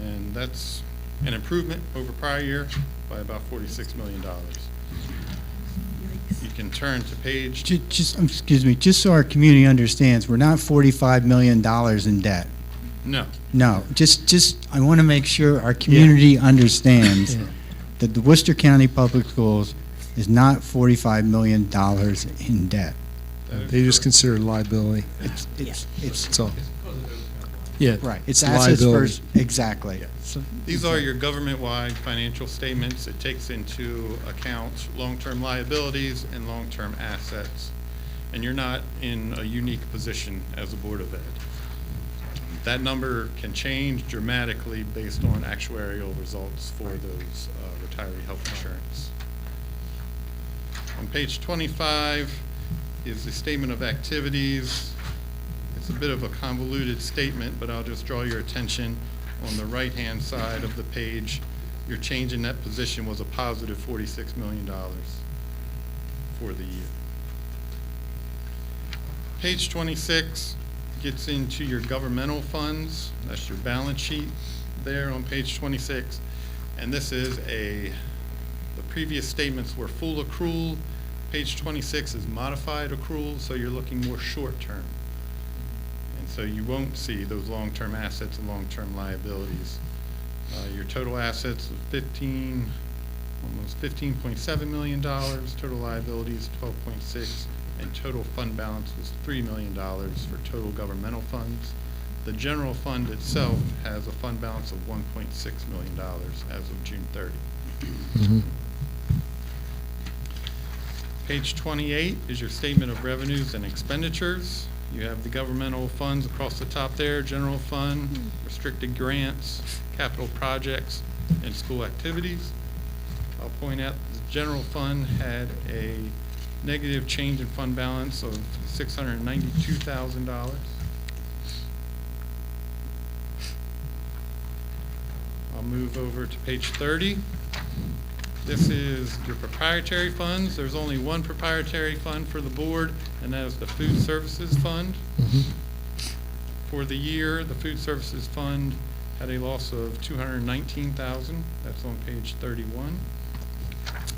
and that's an improvement over prior year by about $46 million. You can turn to page. Excuse me, just so our community understands, we're not $45 million in debt. No. No, I want to make sure our community understands that the Worcester County Public Schools is not $45 million in debt. They just consider it a liability. It's all. Yeah. Right, it's a assets liability. first, exactly. These are your government-wide financial statements. It takes into account long-term liabilities and long-term assets. And you're not in a unique position as a Board of Ed. That number can change dramatically based on actuarial results for those retiree health insurance. On page 25 is the statement of activities. It's a bit of a convoluted statement, but I'll just draw your attention on the right-hand side of the page. Your change in net position was a positive $46 million for the year. Page 26 gets into your governmental funds. That's your balance sheet there on page 26. And this is the previous statements were full accrual. Page 26 is modified accrual, so you're looking more short-term. And so you won't see those long-term assets and long-term liabilities. Your total assets of almost $15.7 million, total liabilities 12.6, and total fund balance was $3 million for total governmental funds. The general fund itself has a fund balance of $1.6 million as of June 30. Page 28 is your statement of revenues and expenditures. You have the governmental funds across the top there, general fund, restricted grants, capital projects, and school activities. I'll point out the general fund had a negative change in fund balance of $692,000. I'll move over to page 30. This is your proprietary funds. There's only one proprietary fund for the board, and that is the Food Services Fund. For the year, the Food Services Fund had a loss of $219,000. That's on page 31.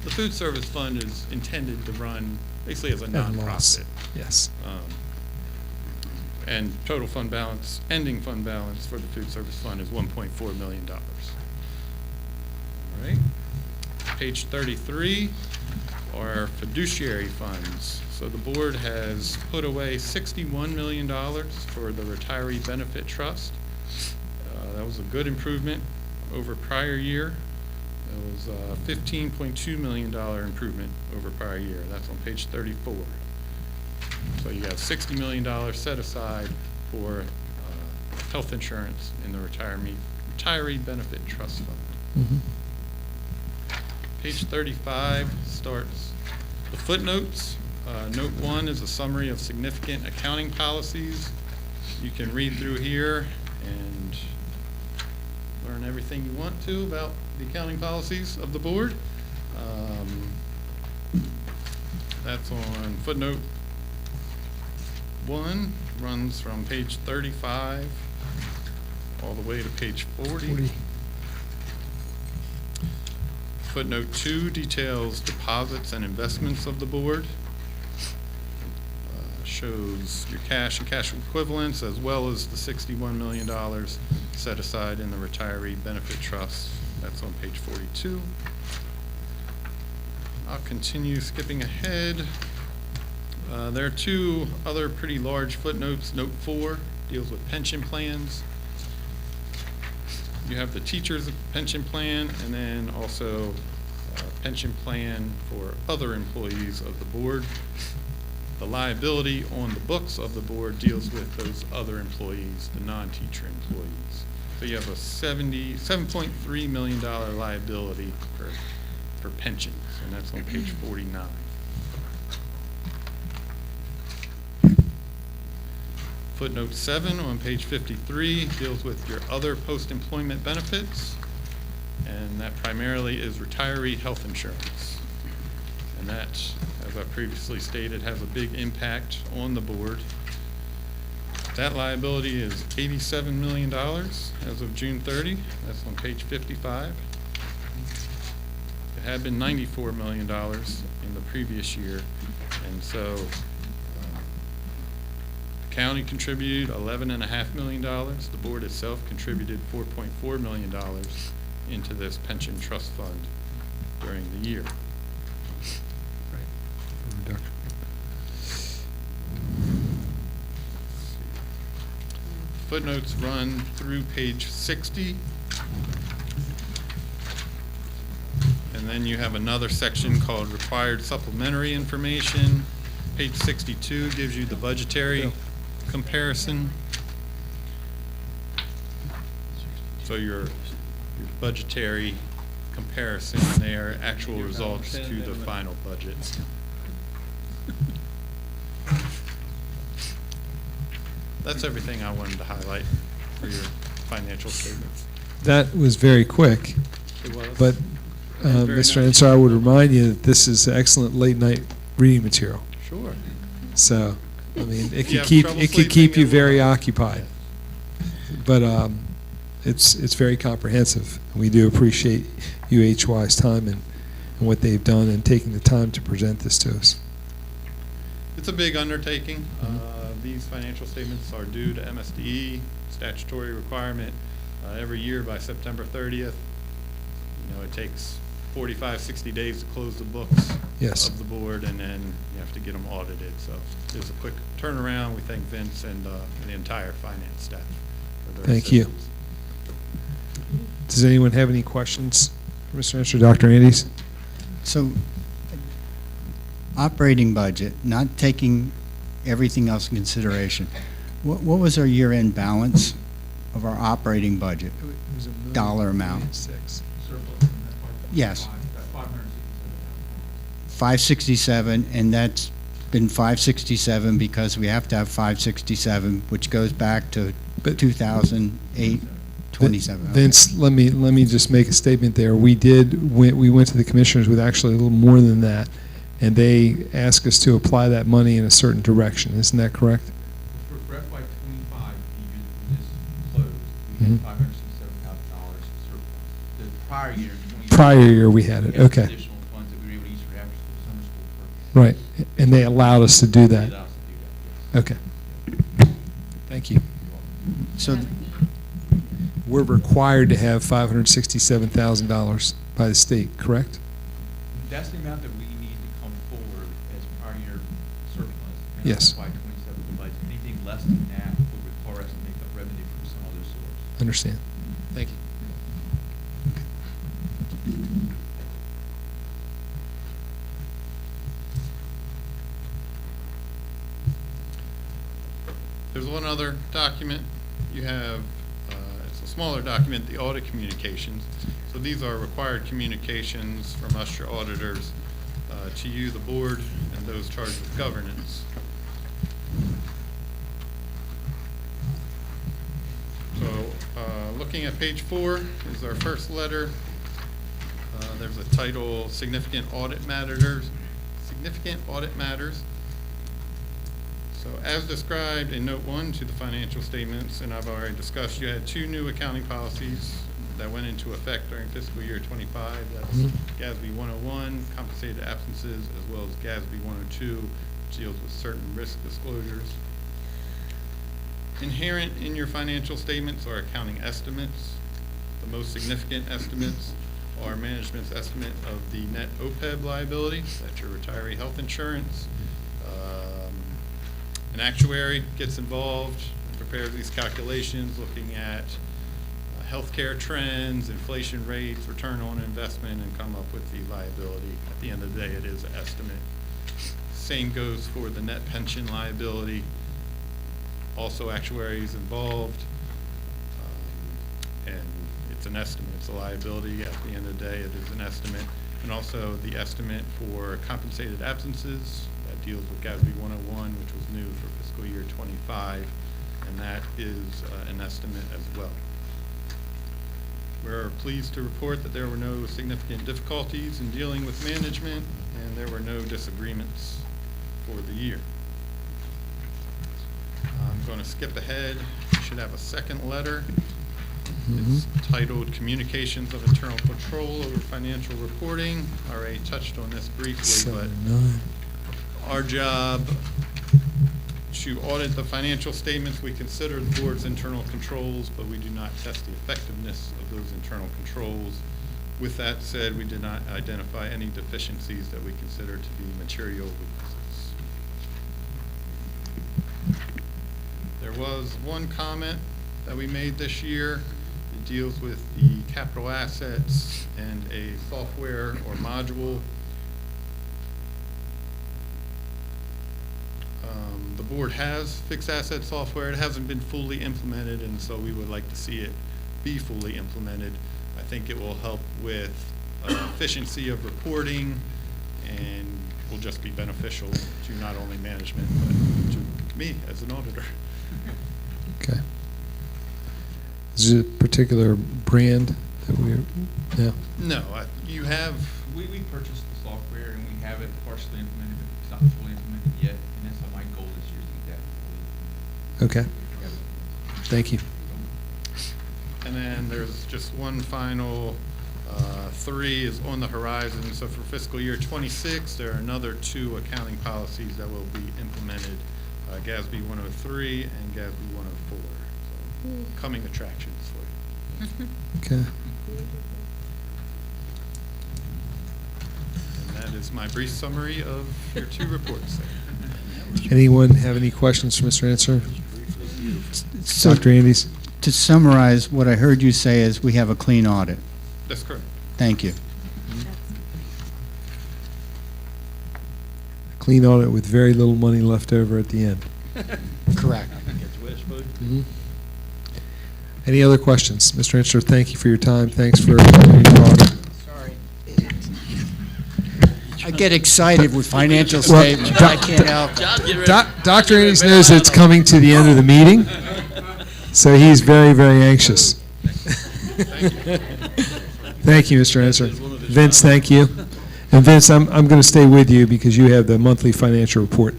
The Food Service Fund is intended to run basically as a nonprofit. Yes. And total fund balance, ending fund balance for the Food Service Fund is $1.4 million. All right. Page 33 are fiduciary funds. So the board has put away $61 million for the Retiree Benefit Trust. That was a good improvement over prior year. It was a $15.2 million improvement over prior year. That's on page 34. So you have $60 million set aside for health insurance in the Retiree Benefit Trust Fund. Page 35 starts the footnotes. Note 1 is a summary of significant accounting policies. You can read through here and learn everything you want to about the accounting policies of the board. That's on footnote 1, runs from page 35 all the way to page 40. Footnote 2 details deposits and investments of the board. Shows your cash and cash equivalents as well as the $61 million set aside in the Retiree Benefit Trust. That's on page 42. I'll continue skipping ahead. There are two other pretty large footnotes. Note 4 deals with pension plans. You have the teacher's pension plan and then also a pension plan for other employees of the board. The liability on the books of the board deals with those other employees, the non-teacher employees. So you have a $7.3 million liability for pensions, and that's on page 49. Footnote 7 on page 53 deals with your other post-employment benefits. and that primarily is retiree health insurance. And that, as I previously stated, has a big impact on the board. That liability is $87 million as of June 30. That's on page 55. It had been $94 million in the previous year, and so the county contributed $11.5 million. The board itself contributed $4.4 million into this pension trust fund during the year. Footnotes run through page 60. And then you have another section called required supplementary information. Page 62 gives you the budgetary comparison. So your budgetary comparison there, actual results to the final budget. That's everything I wanted to highlight for your financial statements. That was very quick. It was. But, Mr. Ansar, I would remind you that this is excellent late-night reading material. Sure. So, I mean, You it could have keep trouble it could keep sleeping you at very night. occupied. But it's very comprehensive. We do appreciate UHY's time and what they've done and taking the time to present this to us. It's a big undertaking. These financial statements are due to MSDE, statutory requirement, every year by September 30th. You know, it takes 45, 60 days to close the books Yes. of the board, and then you have to get them audited. So it's a quick turnaround. We thank Vince and the entire finance staff for their Thank you. assistance. Does anyone have any questions for Mr. Ansar, Dr. Andes? So, operating budget, not taking everything else in consideration, what was our year-end balance of our operating budget? Dollar amount. Yes. 567, and that's been 567 because we have to have 567, which goes back to 2008, 27. Vince, let me just make a statement there. We went to the commissioners with actually a little more than that, and they asked us to apply that money in a certain direction. Isn't that correct? For FY '25, even when this closed, we had $567,000 surplus. The prior year, Prior year we had it. we had Okay. additional funds that we were able to use for after-school, summer school programs. Right, and they allowed us to do They that. allowed us to do that, yes. Okay. Thank you. So, We're required to have $567,000 by the state, correct? That's the amount that we need to come forward as prior year surplus. And Yes. FY '27 budget. Anything less than that would require us to make up revenue from some other source. Understand. Thank you. There's one other document. You have, it's a smaller document, the audit communications. So these are required communications from us, your auditors, to you, the board, and those charged with governance. So looking at page 4 is our first letter. There's a title, Significant Audit Matters. Significant Audit Matters. So as described in note 1 to the financial statements, and I've already discussed, you had 2 new accounting policies that went into effect during fiscal year '25. That's GASB 101, compensated absences, as well as GASB 102, which deals with certain risk disclosures. Inherent in your financial statements are accounting estimates. The most significant estimates are management's estimate of the net OPEB liability, that's your retiree health insurance. An actuary gets involved, prepares these calculations, looking at healthcare trends, inflation rates, return on investment, and come up with the liability. At the end of the day, it is an estimate. Same goes for the net pension liability. Also, actuaries involved, and it's an estimate. It's a liability. At the end of the day, it is an estimate. And also the estimate for compensated absences. That deals with GASB 101, which was new for fiscal year '25, and that is an estimate as well. We're pleased to report that there were no significant difficulties in dealing with management, and there were no disagreements for the year. I'm going to skip ahead. You should have a second letter. It's titled Communications of Internal Control over Financial Reporting. I already touched on this briefly, but our job to audit the financial statements, we consider the board's internal controls, but we do not test the effectiveness of those internal controls. With that said, we did not identify any deficiencies that we consider to be material weaknesses. There was one comment that we made this year. It deals with the capital assets and a software or module. The board has fixed asset software. It hasn't been fully implemented, and so we would like to see it be fully implemented. I think it will help with efficiency of reporting and will just be beneficial to not only management, but to me as an auditor. Okay. Is there a particular brand that we? Yeah. No, you have. We purchased the software and we have it partially implemented, but it's not fully implemented yet. And that's my goal this year to get that fully implemented. Okay. Thank you. And then there's just one final 3 is on the horizon. So for fiscal year 26, there are another 2 accounting policies that will be implemented, GASB 103 and GASB 104. So coming attractions for you. Okay. And that is my brief summary of your 2 reports. Anyone have any questions for Mr. Answer? So Dr. Andes? to summarize, what I heard you say is we have a clean audit. That's correct. Thank you. Clean audit with very little money left over at the end. Correct. Mhm. Any other questions? Mr. Answer, thank you for your time. Thanks for your talk. I get excited with financial Well, statements. I can't help it. Dr. Andes knows it's coming to the end of the meeting, so he's very, very anxious. Thank you, Mr. Answer. Vince, thank you. And Vince, I'm going to stay with you because you have the monthly financial report.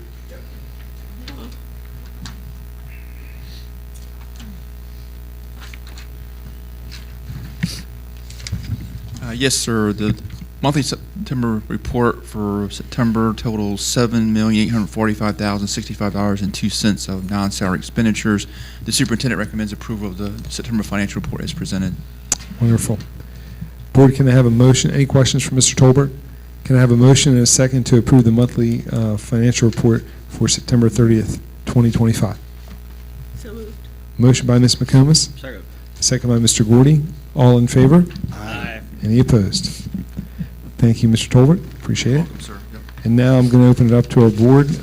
Yes, sir. The monthly September report for September totals $7,845,065.02 of non-salary expenditures. The superintendent recommends approval of the September financial report as presented. Wonderful. Board, can I have a motion? Any questions from Mr. Tolbert? Can I have a motion and a second to approve the monthly financial report for September 30th, 2025? So moved. Motion by Ms. McComas. Second. Second by Mr. Gordy. All in favor? Aye. Any opposed? Thank you, Mr. Tolbert. Appreciate it. Welcome, sir. Yep. And now I'm going to open it up to our board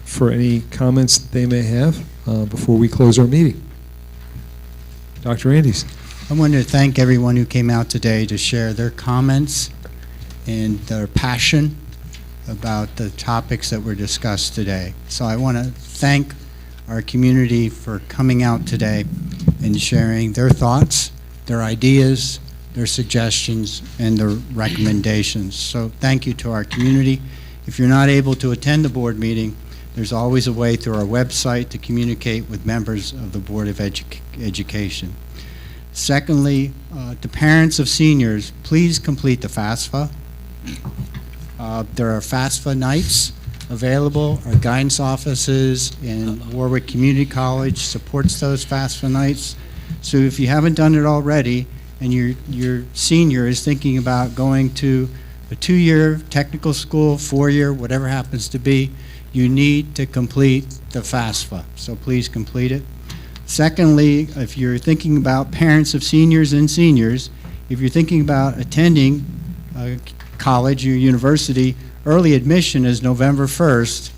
for any comments that they may have before we close our meeting. Dr. Andes. I wanted to thank everyone who came out today to share their comments and their passion about the topics that were discussed today. So I want to thank our community for coming out today and sharing their thoughts, their ideas, their suggestions, and their recommendations. So thank you to our community. If you're not able to attend the board meeting, there's always a way through our website to communicate with members of the Board of Education. Secondly, to parents of seniors, please complete the FAFSA. There are FAFSA nights available. Our guidance offices in Warwick Community College supports those FAFSA nights. So if you haven't done it already and your senior is thinking about going to a 2-year technical school, 4-year, whatever happens to be, you need to complete the FAFSA. So please complete it. Secondly, if you're thinking about parents of seniors and seniors, if you're thinking about attending college or university, early admission is November 1st.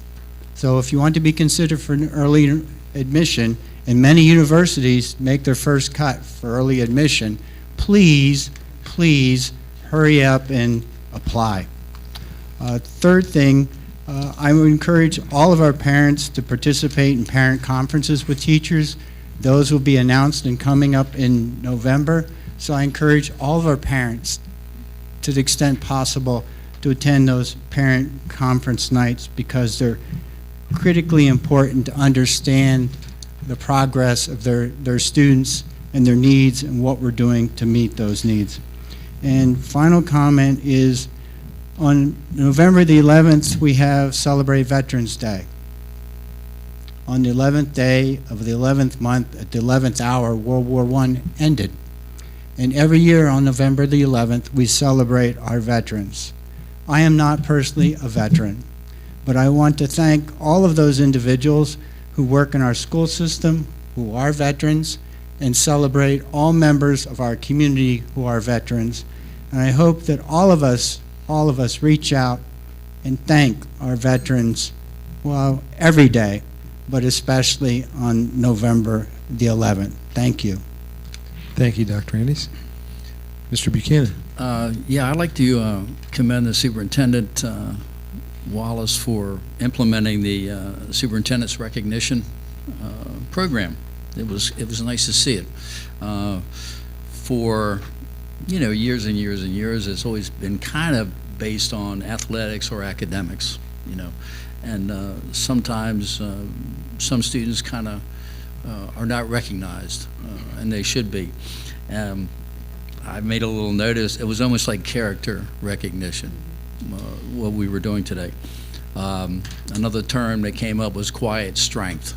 So if you want to be considered for an early admission, and many universities make their first cut for early admission, please, please hurry up and apply. Third thing, I would encourage all of our parents to participate in parent conferences with teachers. Those will be announced and coming up in November. So I encourage all of our parents, to the extent possible, to attend those parent conference nights, because they're critically important to understand the progress of their students and their needs and what we're doing to meet those needs. And final comment is, on November the 11th, we have Celebrate Veterans Day. On the 11th day of the 11th month, at the 11th hour, World War I ended. And every year on November the 11th, we celebrate our veterans. I am not personally a veteran, but I want to thank all of those individuals who work in our school system, who are veterans, and celebrate all members of our community who are veterans. And I hope that all of us reach out and thank our veterans, well, every day, but especially on November the 11th. Thank you. Thank you, Dr. Andes. Mr. Buchanan. Yeah, I'd like to commend the Superintendent Wallace for implementing the Superintendent's Recognition program. It was nice to see it. For years and years and years, it's always been kind of based on athletics or academics, and sometimes some students kind of are not recognized, and they should be. I made a little notice. It was almost like character recognition, what we were doing today. Another term that came up was quiet strength,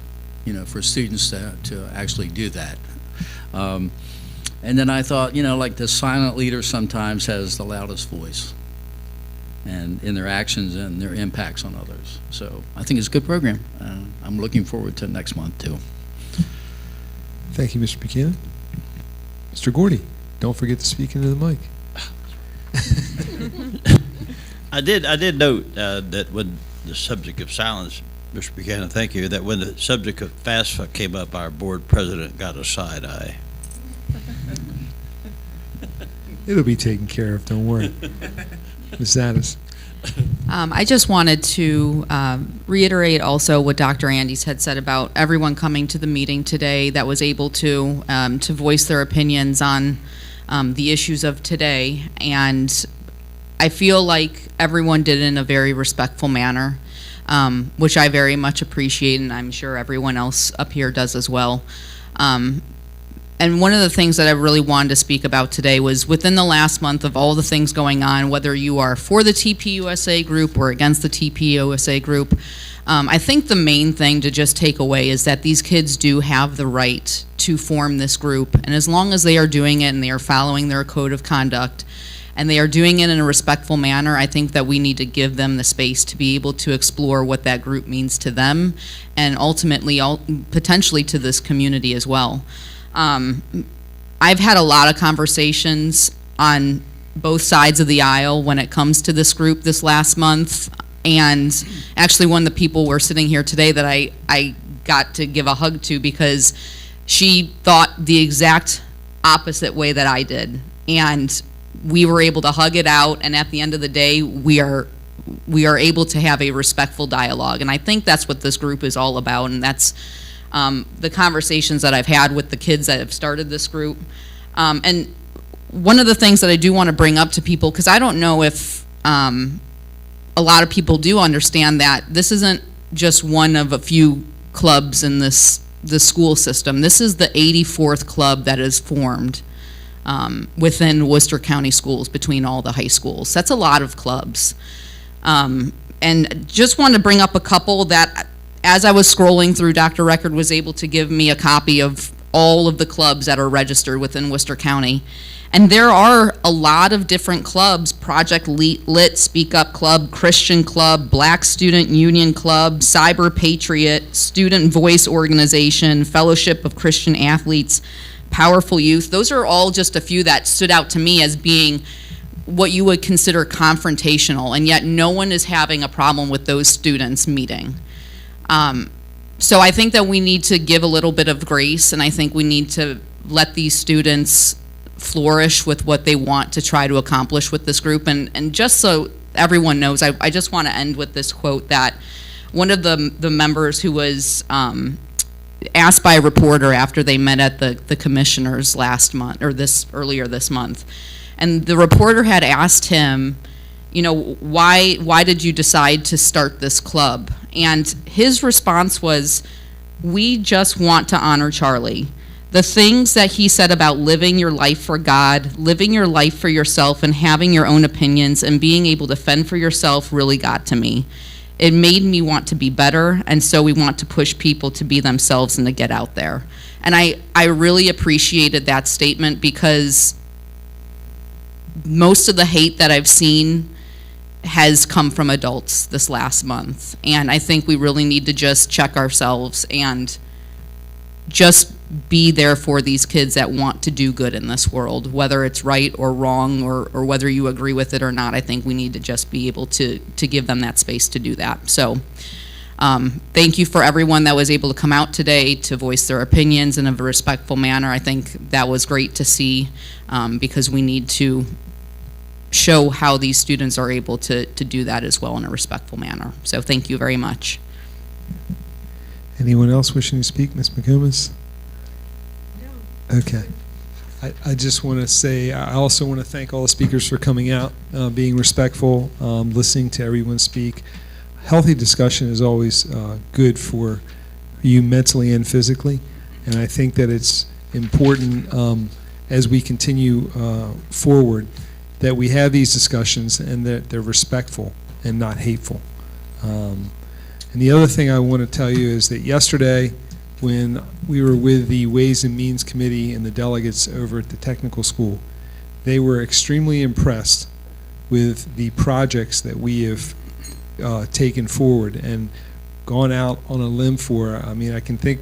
for students to actually do that. And then I thought, like the silent leader sometimes has the loudest voice, and in their actions and their impacts on others. So I think it's a good program. I'm looking forward to next month too. Thank you, Mr. Buchanan. Mr. Gordy, don't forget to speak into the mic. I did note that when the subject of silence, Mr. Buchanan, thank you, that when the subject of FAFSA came up, our board president got a side eye. It'll be taken care of, don't worry. Ms. Addis. I just wanted to reiterate also what Dr. Andes had said about everyone coming to the meeting today that was able to voice their opinions on the issues of today. And I feel like everyone did it in a very respectful manner, which I very much appreciate, and I'm sure everyone else up here does as well. And one of the things that I really wanted to speak about today was within the last month of all the things going on, whether you are for the TPUSA group or against the TPUSA group, I think the main thing to just take away is that these kids do have the right to form this group. And as long as they are doing it and they are following their code of conduct and they are doing it in a respectful manner, I think that we need to give them the space to be able to explore what that group means to them and ultimately potentially to this community as well. I've had a lot of conversations on both sides of the aisle when it comes to this group this last month, and actually one of the people were sitting here today that I got to give a hug to because she thought the exact opposite way that I did, and we were able to hug it out, and at the end of the day we are able to have a respectful dialogue, and I think that's what this group is all about, and that's the conversations that I've had with the kids that have started this group. And one of the things that I do want to bring up to people, because I don't know if a lot of people do understand that this isn't just one of a few clubs in the school system. This is the 84th club that is formed within Worcester County schools between all the high schools. That's a lot of clubs. And just want to bring up a couple that, as I was scrolling through, Dr. Record was able to give me a copy of all of the clubs that are registered within Worcester County. And there are a lot of different clubs: Project Lit, Speak Up Club, Christian Club, Black Student Union Club, Cyber Patriot, Student Voice Organization, Fellowship of Christian Athletes, Powerful Youth. Those are all just a few that stood out to me as being what you would consider confrontational, and yet no one is having a problem with those students meeting. So I think that we need to give a little bit of grace, and I think we need to let these students flourish with what they want to try to accomplish with this group. And just so everyone knows, I just want to end with this quote that one of the members who was asked by a reporter after they met at the commissioners last month, or earlier this month. And the reporter had asked him, you know, why did you decide to start this club? And his response was, we just want to honor Charlie. The things that he said about living your life for God, living your life for yourself, and having your own opinions and being able to fend for yourself really got to me. It made me want to be better, and so we want to push people to be themselves and to get out there. And I really appreciated that statement, because most of the hate that I've seen has come from adults this last month. And I think we really need to just check ourselves and just be there for these kids that want to do good in this world, whether it's right or wrong, or whether you agree with it or not. I think we need to just be able to give them that space to do that. So thank you for everyone that was able to come out today to voice their opinions in a respectful manner. I think that was great to see, because we need to show how these students are able to do that as well in a respectful manner. So thank you very much. Anyone else wishing to speak? Ms. McComas? No. Okay. I just want to say, I also want to thank all the speakers for coming out, being respectful, listening to everyone speak. Healthy discussion is always good for you mentally and physically, and I think that it's important as we continue forward that we have these discussions and that they're respectful and not hateful. And the other thing I want to tell you is that yesterday, when we were with the Ways and Means Committee and the delegates over at the technical school, they were extremely impressed with the projects that we have taken forward and gone out on a limb for. I mean, I can think,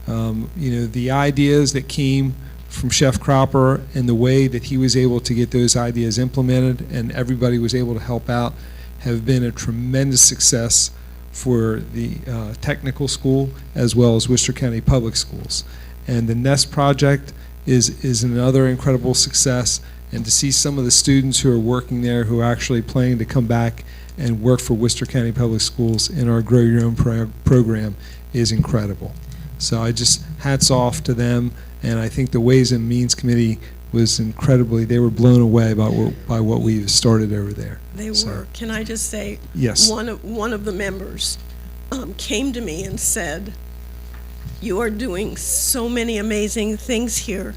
you know, the ideas that came from Chef Cropper and the way that he was able to get those ideas implemented and everybody was able to help out have been a tremendous success for the technical school as well as Worcester County Public Schools. And the NEST project is another incredible success, and to see some of the students who are working there who are actually planning to come back and work for Worcester County Public Schools in our Grow Your Own program is incredible. So I just hats off to them, and I think the Ways and Means Committee was incredibly, they were blown away by what we've started over there. They were. Can I just say? Yes. One of the members came to me and said, "You are doing so many amazing things here,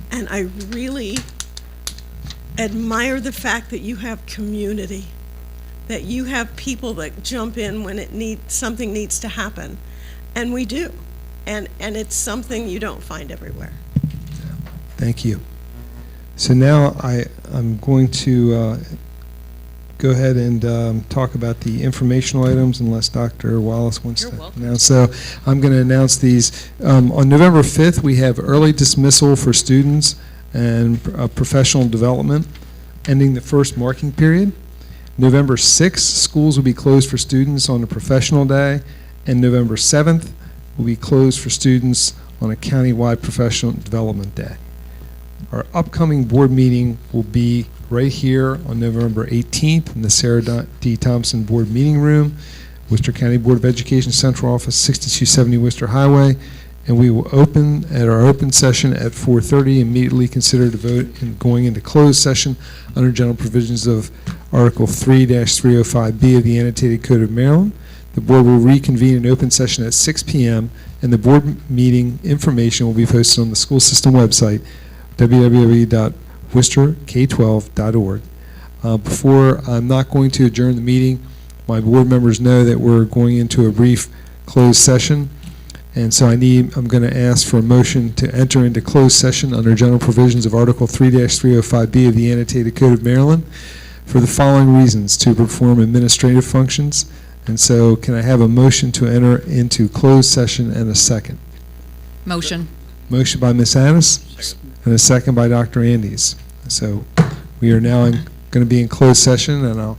and I really admire the fact that you have community, that you have people that jump in when something needs to happen," and we do, and it's something you don't find everywhere. Thank you. So now I'm going to go ahead and talk about the informational items unless Dr. Wallace wants to announce. So I'm going to announce these. On November 5th, we have early dismissal for students and professional development, ending the first marking period. November 6th, schools will be closed for students on a professional day, and November 7th will be closed for students on a countywide professional development day. Our upcoming board meeting will be right here on November 18th in the Sarah D. Thompson Board Meeting Room, Worcester County Board of Education Central Office, 6270 Worcester Highway, and we will open at our open session at 4:30. Immediately consider the vote in going into closed session under general provisions of Article 3-305B of the Annotated Code of Maryland. The board will reconvene in open session at 6 p.m. and the board meeting information will be posted on the school system website, www.worcesterk12.org. Before, I'm not going to adjourn the meeting. My board members know that we're going into a brief closed session, and so I'm going to ask for a motion to enter into closed session under general provisions of Article 3-305B of the Annotated Code of Maryland for the following reasons: to perform administrative functions. And so can I have a motion to enter into closed session and a second? Motion. Motion by Ms. Addis and a second by Dr. Andes. So we are now going to be in closed session, and I'll